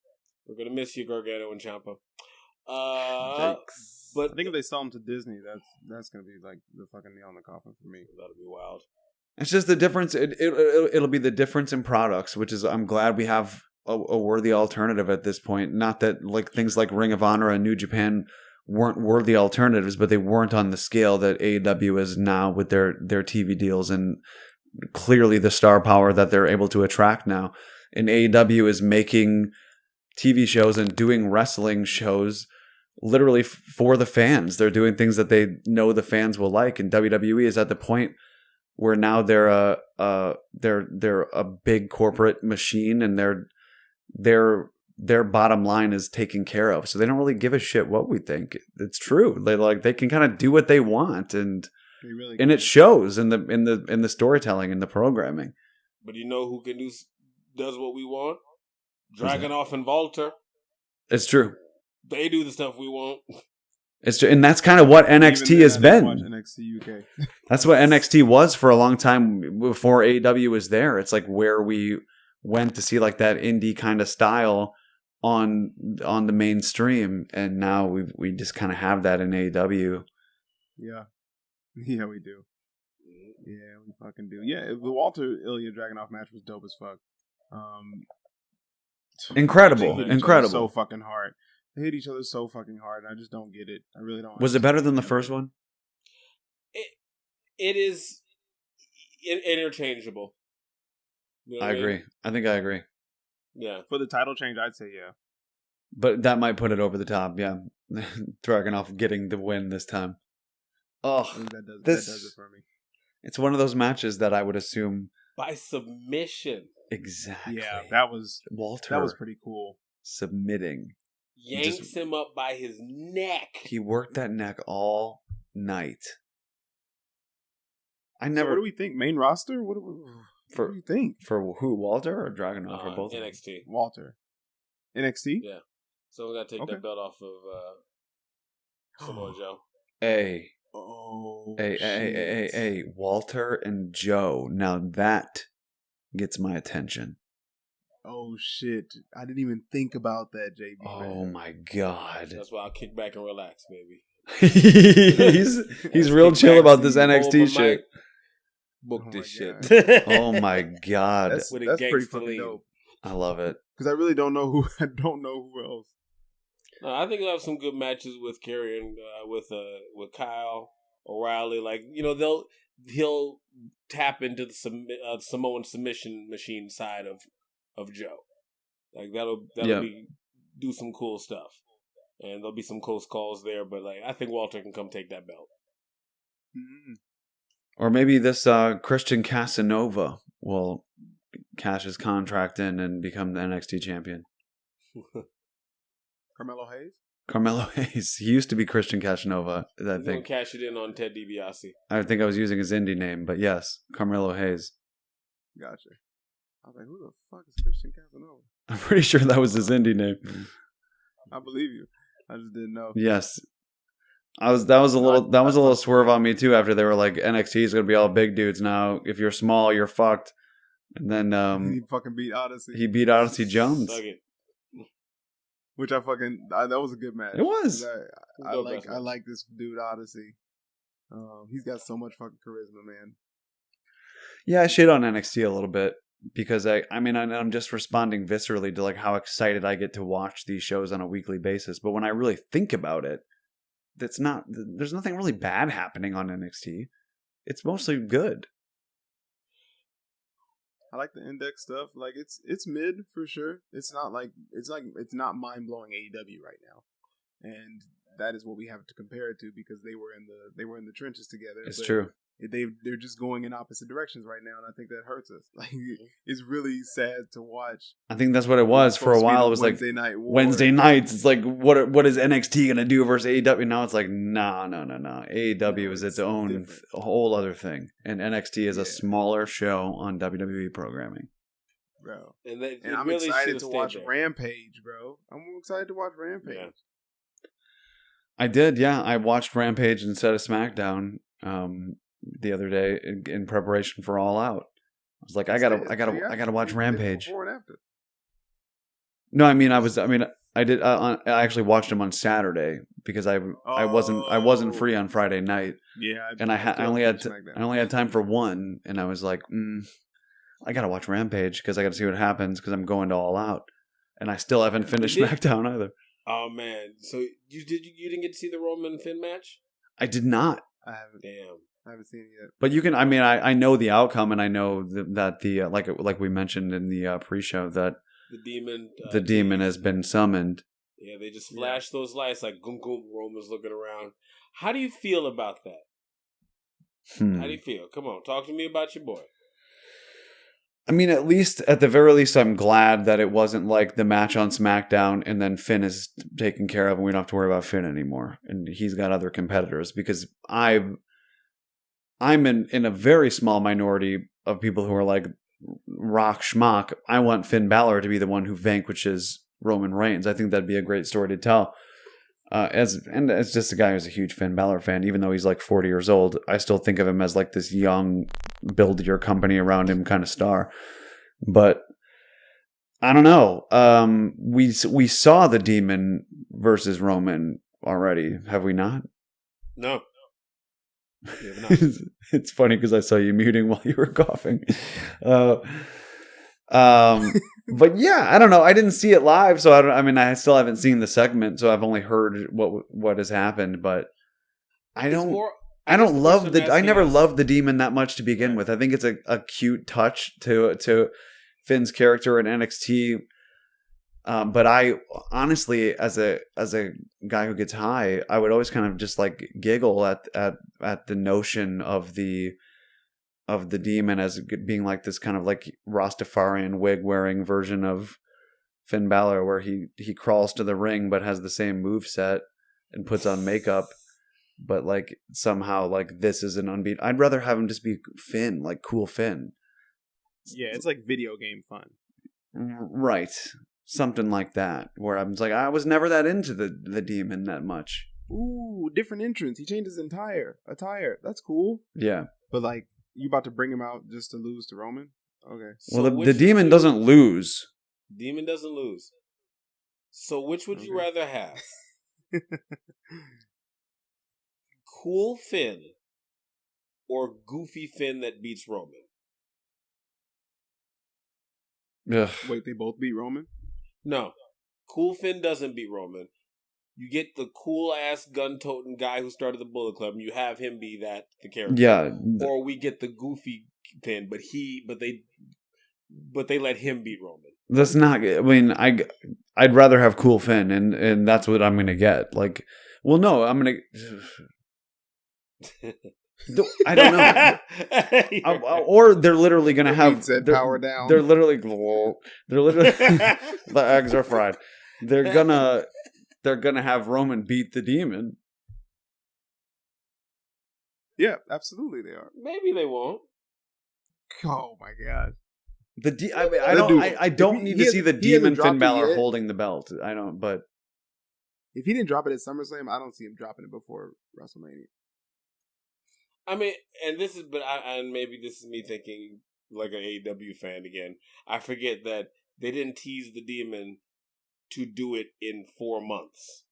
We're gonna miss you, Gargano and Ciampa. But I think if they sell them to Disney, that's gonna be like the fucking nail in the coffin for me. That'll be wild. It's just the difference. It'll be the difference in products, which is I'm glad we have a worthy alternative at this point. Not that like things like Ring of Honor and New Japan weren't worthy alternatives, but they weren't on the scale that AEW is now with their TV deals and clearly the star power that they're able to attract now. And AEW is making TV shows and doing wrestling shows literally for the fans. They're doing things that they know the fans will like, and WWE is at the point where now they're a big corporate machine, and their bottom line is taken care of. So they don't really give a shit what we think. It's true. They can kind of do what they want, and it shows in the storytelling and the programming. But you know who does what we want? Dragunov and Walter. It's true. They do the stuff we want. It's true. And that's kind of what NXT has been. NXT UK. That's what NXT was for a long time before AEW was there. It's like where we went to see like that indie kind of style on the mainstream, and now we just kind of have that in AEW. Yeah, we do. Yeah, we fucking do. Yeah, the Walter Ilya Dragunov match was dope as fuck. Incredible. So fucking hard. They hit each other so fucking hard, and I just don't get it. I really don't. Was it better than the first one? It is interchangeable. You know I agree. I think I agree. Yeah. For the title change, I'd say yeah. But that might put it over the top, yeah. Dragunov getting the win this time. Oh, that does it for me. It's one of those matches that I would assume by submission. Exactly. Yeah, that was Walter. That was pretty cool. Submitting. Yanks him up by his neck. He worked that neck all night. So what do we think? Main roster? What do you think? For who? Walter or Dragunov? For both? NXT. Walter. NXT? Yeah. So we got to take that belt off of Samoa Joe. Hey. Oh. Hey. Walter and Joe. Now that gets my attention. Oh shit! I didn't even think about that, JB. Oh my god! That's why I'll kick back and relax, baby. he's real chill about this NXT shit. Book this shit. Oh my god! That's pretty fucking dope. I love it because I really don't know who else. No, I think we'll have some good matches with Kerry and with Kyle O'Reilly. Like he'll tap into the Samoan submission machine side of Joe. Like that'll do some cool stuff, and there'll be some close calls there. But like I think Walter can come take that belt. Mm-hmm. Or maybe this Christian Casanova will cash his contract in and become the NXT champion. Carmelo Hayes. He used to be Christian Casanova. He's going to cash it in on Ted DiBiase. I think I was using his indie name, but yes, Carmelo Hayes. Gotcha. I was like, who the fuck is Christian Casanova? I'm pretty sure that was his indie name. I believe you. I just didn't know. Yes. That was a little swerve on me too. After they were like NXT is going to be all big dudes now. If you're small, you're fucked. And then he fucking beat Odyssey. He beat Odyssey Jones. Which that was a good match. It was. I like this dude Odyssey. He's got so much fucking charisma, man. Yeah, I shit on NXT a little bit because I'm just responding viscerally to like how excited I get to watch these shows on a weekly basis. But when I really think about it, there's nothing really bad happening on NXT. It's mostly good. I like the Index stuff. Like it's mid for sure. It's not mind blowing AEW right now, and that is what we have to compare it to because they were in the trenches together. It's true. They're just going in opposite directions right now, and I think that hurts us. Like it's really sad to watch. I think that's what it was for a while. It was like Wednesday nights. It's like what is NXT gonna do versus AEW? Now it's like no. AEW is its own whole other thing, and NXT is a smaller show on WWE programming. Bro, and I'm really excited to watch there. Rampage, bro. I'm excited to watch Rampage. Yeah. I did, yeah. I watched Rampage instead of SmackDown the other day in preparation for All Out. I was like, I gotta watch Rampage. Before and after. No, I actually watched him on Saturday because I wasn't free on Friday night. Yeah, and I only had time for one, and I was like, I gotta watch Rampage because I gotta see what happens because I'm going to All Out, and I still haven't finished SmackDown either. Oh man! So you didn't get to see the Roman Finn match? I did not. I haven't. Damn. I haven't seen it yet. But you can. I know the outcome, and I know that the like we mentioned in the pre-show that the demon has been summoned. Yeah, they just flashed those lights like goom goom. Roman's looking around. How do you feel about that? How do you feel? Come on, talk to me about your boy. I mean, at the very least, I'm glad that it wasn't like the match on SmackDown and then Finn is taken care of and we don't have to worry about Finn anymore. And he's got other competitors because I'm in a very small minority of people who are like rock schmuck. I want Finn Balor to be the one who vanquishes Roman Reigns. I think that'd be a great story to tell. As just a guy who's a huge Finn Balor fan, even though he's like 40 years old, I still think of him as like this young, build your company around him kind of star. But I don't know. We saw the Demon versus Roman already, have we not? No. It's funny because I saw you muting while you were coughing. But yeah, I don't know. I didn't see it live, so I still haven't seen the segment, so I've only heard what has happened. But I never loved the Demon that much to begin with. I think it's a cute touch to Finn's character in NXT. But I honestly, as a guy who gets high, I would always kind of just like giggle at the notion of the Demon as being like this kind of like Rastafarian wig wearing version of Finn Balor, where he crawls to the ring but has the same move set and puts on makeup, but like somehow like this is an unbeat. I'd rather have him just be Finn, like cool Finn. Yeah, it's like video game fun, right? Something like that, where I'm just like, I was never that into the Demon that much. Ooh, different entrance. He changed his entire attire. That's cool. Yeah, but like. You about to bring him out just to lose to Roman? Okay. Well, the Demon doesn't lose. Demon doesn't lose. So which would you rather have? Cool Finn or goofy Finn that beats Roman? Ugh. Wait, they both beat Roman? No. Cool Finn doesn't beat Roman. You get the cool-ass gun-toting guy who started the Bullet Club, and you have him be the character. Yeah. Or we get the goofy Finn, but they let him beat Roman. That's not. I mean, I'd rather have cool Finn, and that's what I'm gonna get. Like, well, no, I'm gonna. I don't know. Or they're literally gonna have power down. They're literally the eggs are fried. They're gonna have Roman beat the Demon. Yeah, absolutely they are. Maybe they won't. Oh my god. I don't need to see the Demon Finn Balor holding the belt. I don't, but If he didn't drop it at SummerSlam, I don't see him dropping it before WrestleMania. I mean, and this is, and maybe this is me thinking like an AEW fan again. I forget that they didn't tease the Demon to do it in 4 months.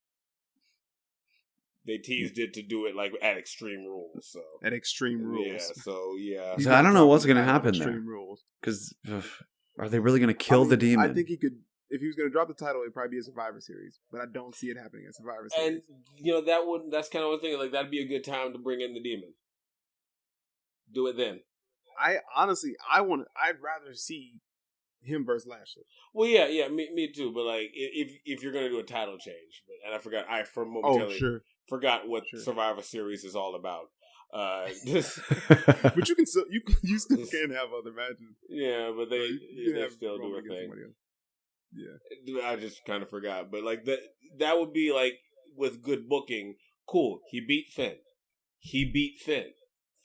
They teased it to do it like at Extreme Rules. So at Extreme Rules, yeah. So I don't know what's going to happen there. Extreme Rules, because are they really going to kill the Demon? I think he could. If he was going to drop the title, it'd probably be a Survivor Series, but I don't see it happening at Survivor Series. And that's kind of one thing. Like that'd be a good time to bring in the Demon. Do it then. I'd rather see him versus Lashley. Well, yeah, me too. But like, if you're gonna do a title change, and I forgot, forgot what Survivor Series is all about. But you still can have other matches. Yeah, but they still do a thing. Yeah, I just kind of forgot. But like that would be like with good booking. Cool. He beat Finn.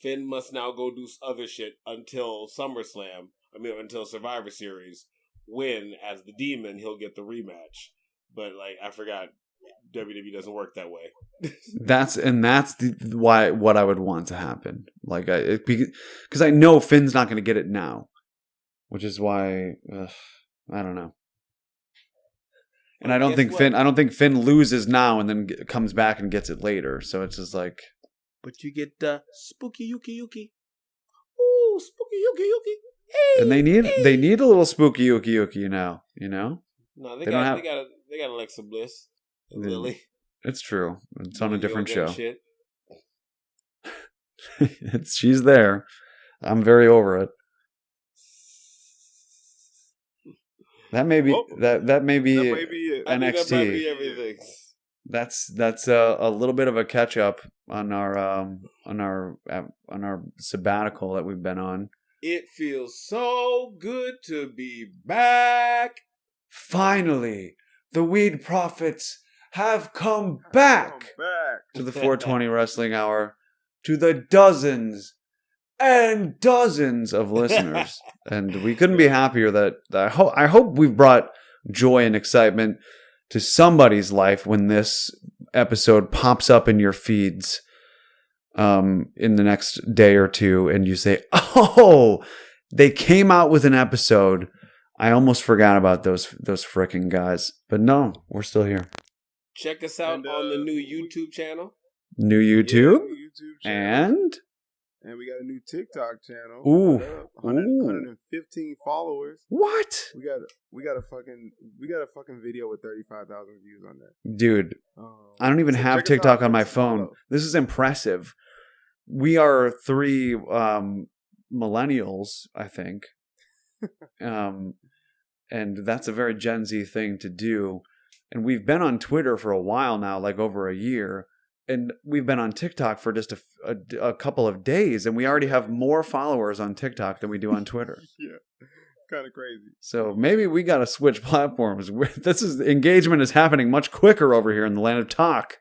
Finn must now go do other shit until SummerSlam. Until Survivor Series. When, as the Demon, he'll get the rematch. But like, I forgot, WWE doesn't work that way. That's what I would want to happen. Like, because I know Finn's not going to get it now, which is why I don't know. And I don't think Finn loses now and then comes back and gets it later. So it's just like. But you get Spooky Yuki. Ooh, Spooky Yuki. Hey, and they need a little Spooky Yuki now. You know. No, they got Alexa Bliss, and Lily. It's true. It's on a different show. Shit. She's there. I'm very over it. That may be that may be NXT. That might be everything. That's a little bit of a catch up on our sabbatical that we've been on. It feels so good to be back. Finally, the Weed Prophets have come back to the 420 Wrestling Hour, to the dozens and dozens of listeners. And we couldn't be happier that I hope we've brought joy and excitement to somebody's life when this episode pops up in your feeds in the next day or two and you say, oh, they came out with an episode. I almost forgot about those frickin' guys. But no, we're still here. Check us out on the new YouTube channel. New YouTube? And we got a new TikTok channel. Ooh. 115 followers. What? We got a fucking video with 35,000 views on that. Dude, I don't even have TikTok on my phone. This is impressive. We are 3 millennials, I think. And that's a very Gen Z thing to do. And we've been on Twitter for a while now, like over a year. And we've been on TikTok for just a couple of days. And we already have more followers on TikTok than we do on Twitter. Yeah. Kind of crazy. So maybe we got to switch platforms. Engagement is happening much quicker over here in the land of talk.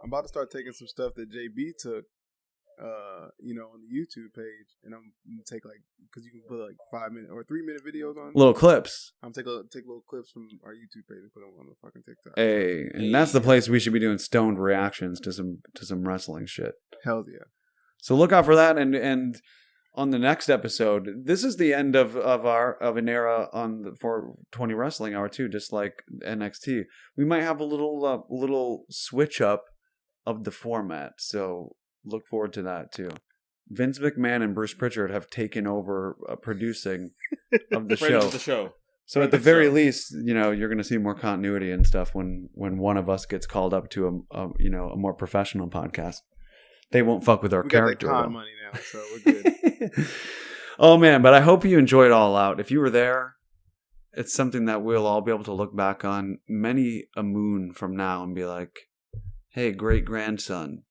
I'm about to start taking some stuff that JB took, on the YouTube page, and I'm gonna take because you can put 5-minute or 3-minute videos on little clips. I'm take little clips from our YouTube page and put them on the fucking TikTok. Hey, and that's the place we should be doing stoned reactions to some wrestling shit. Hell yeah! So look out for that, and on the next episode, this is the end of an era on the 420 Wrestling Hour too, just like NXT. We might have a little switch up of the format, so look forward to that too. Vince McMahon and Bruce Pritchard have taken over producing of the show. So at the very least, you're going to see more continuity and stuff when one of us gets called up to a more professional podcast. They won't fuck with our character. We got that con money now, so we're good. Oh man, but I hope you enjoyed it all out. If you were there, it's something that we'll all be able to look back on many a moon from now and be like, "Hey, great grandson,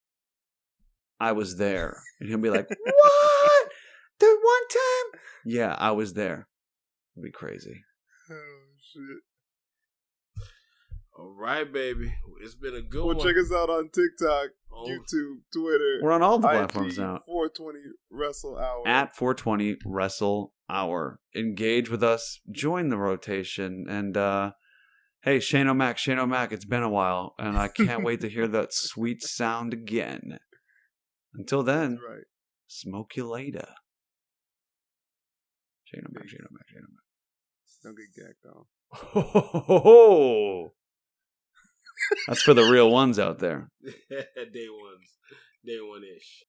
I was there." And he'll be like, "What? The one time?" Yeah, I was there. It'd be crazy. Oh shit. All right, baby. It's been a good one. Check us out on TikTok, YouTube, Twitter. We're on all the platforms now. 420 Wrestle Hour. At 420 Wrestle Hour. Engage with us. Join the rotation. And, Hey, Shane O'Mac, it's been a while, and I can't wait to hear that sweet sound again. Until then, That's right. smoke you later. Shane O'Mac. Don't get gagged off. Ho. That's for the real ones out there. Day ones. Day one-ish.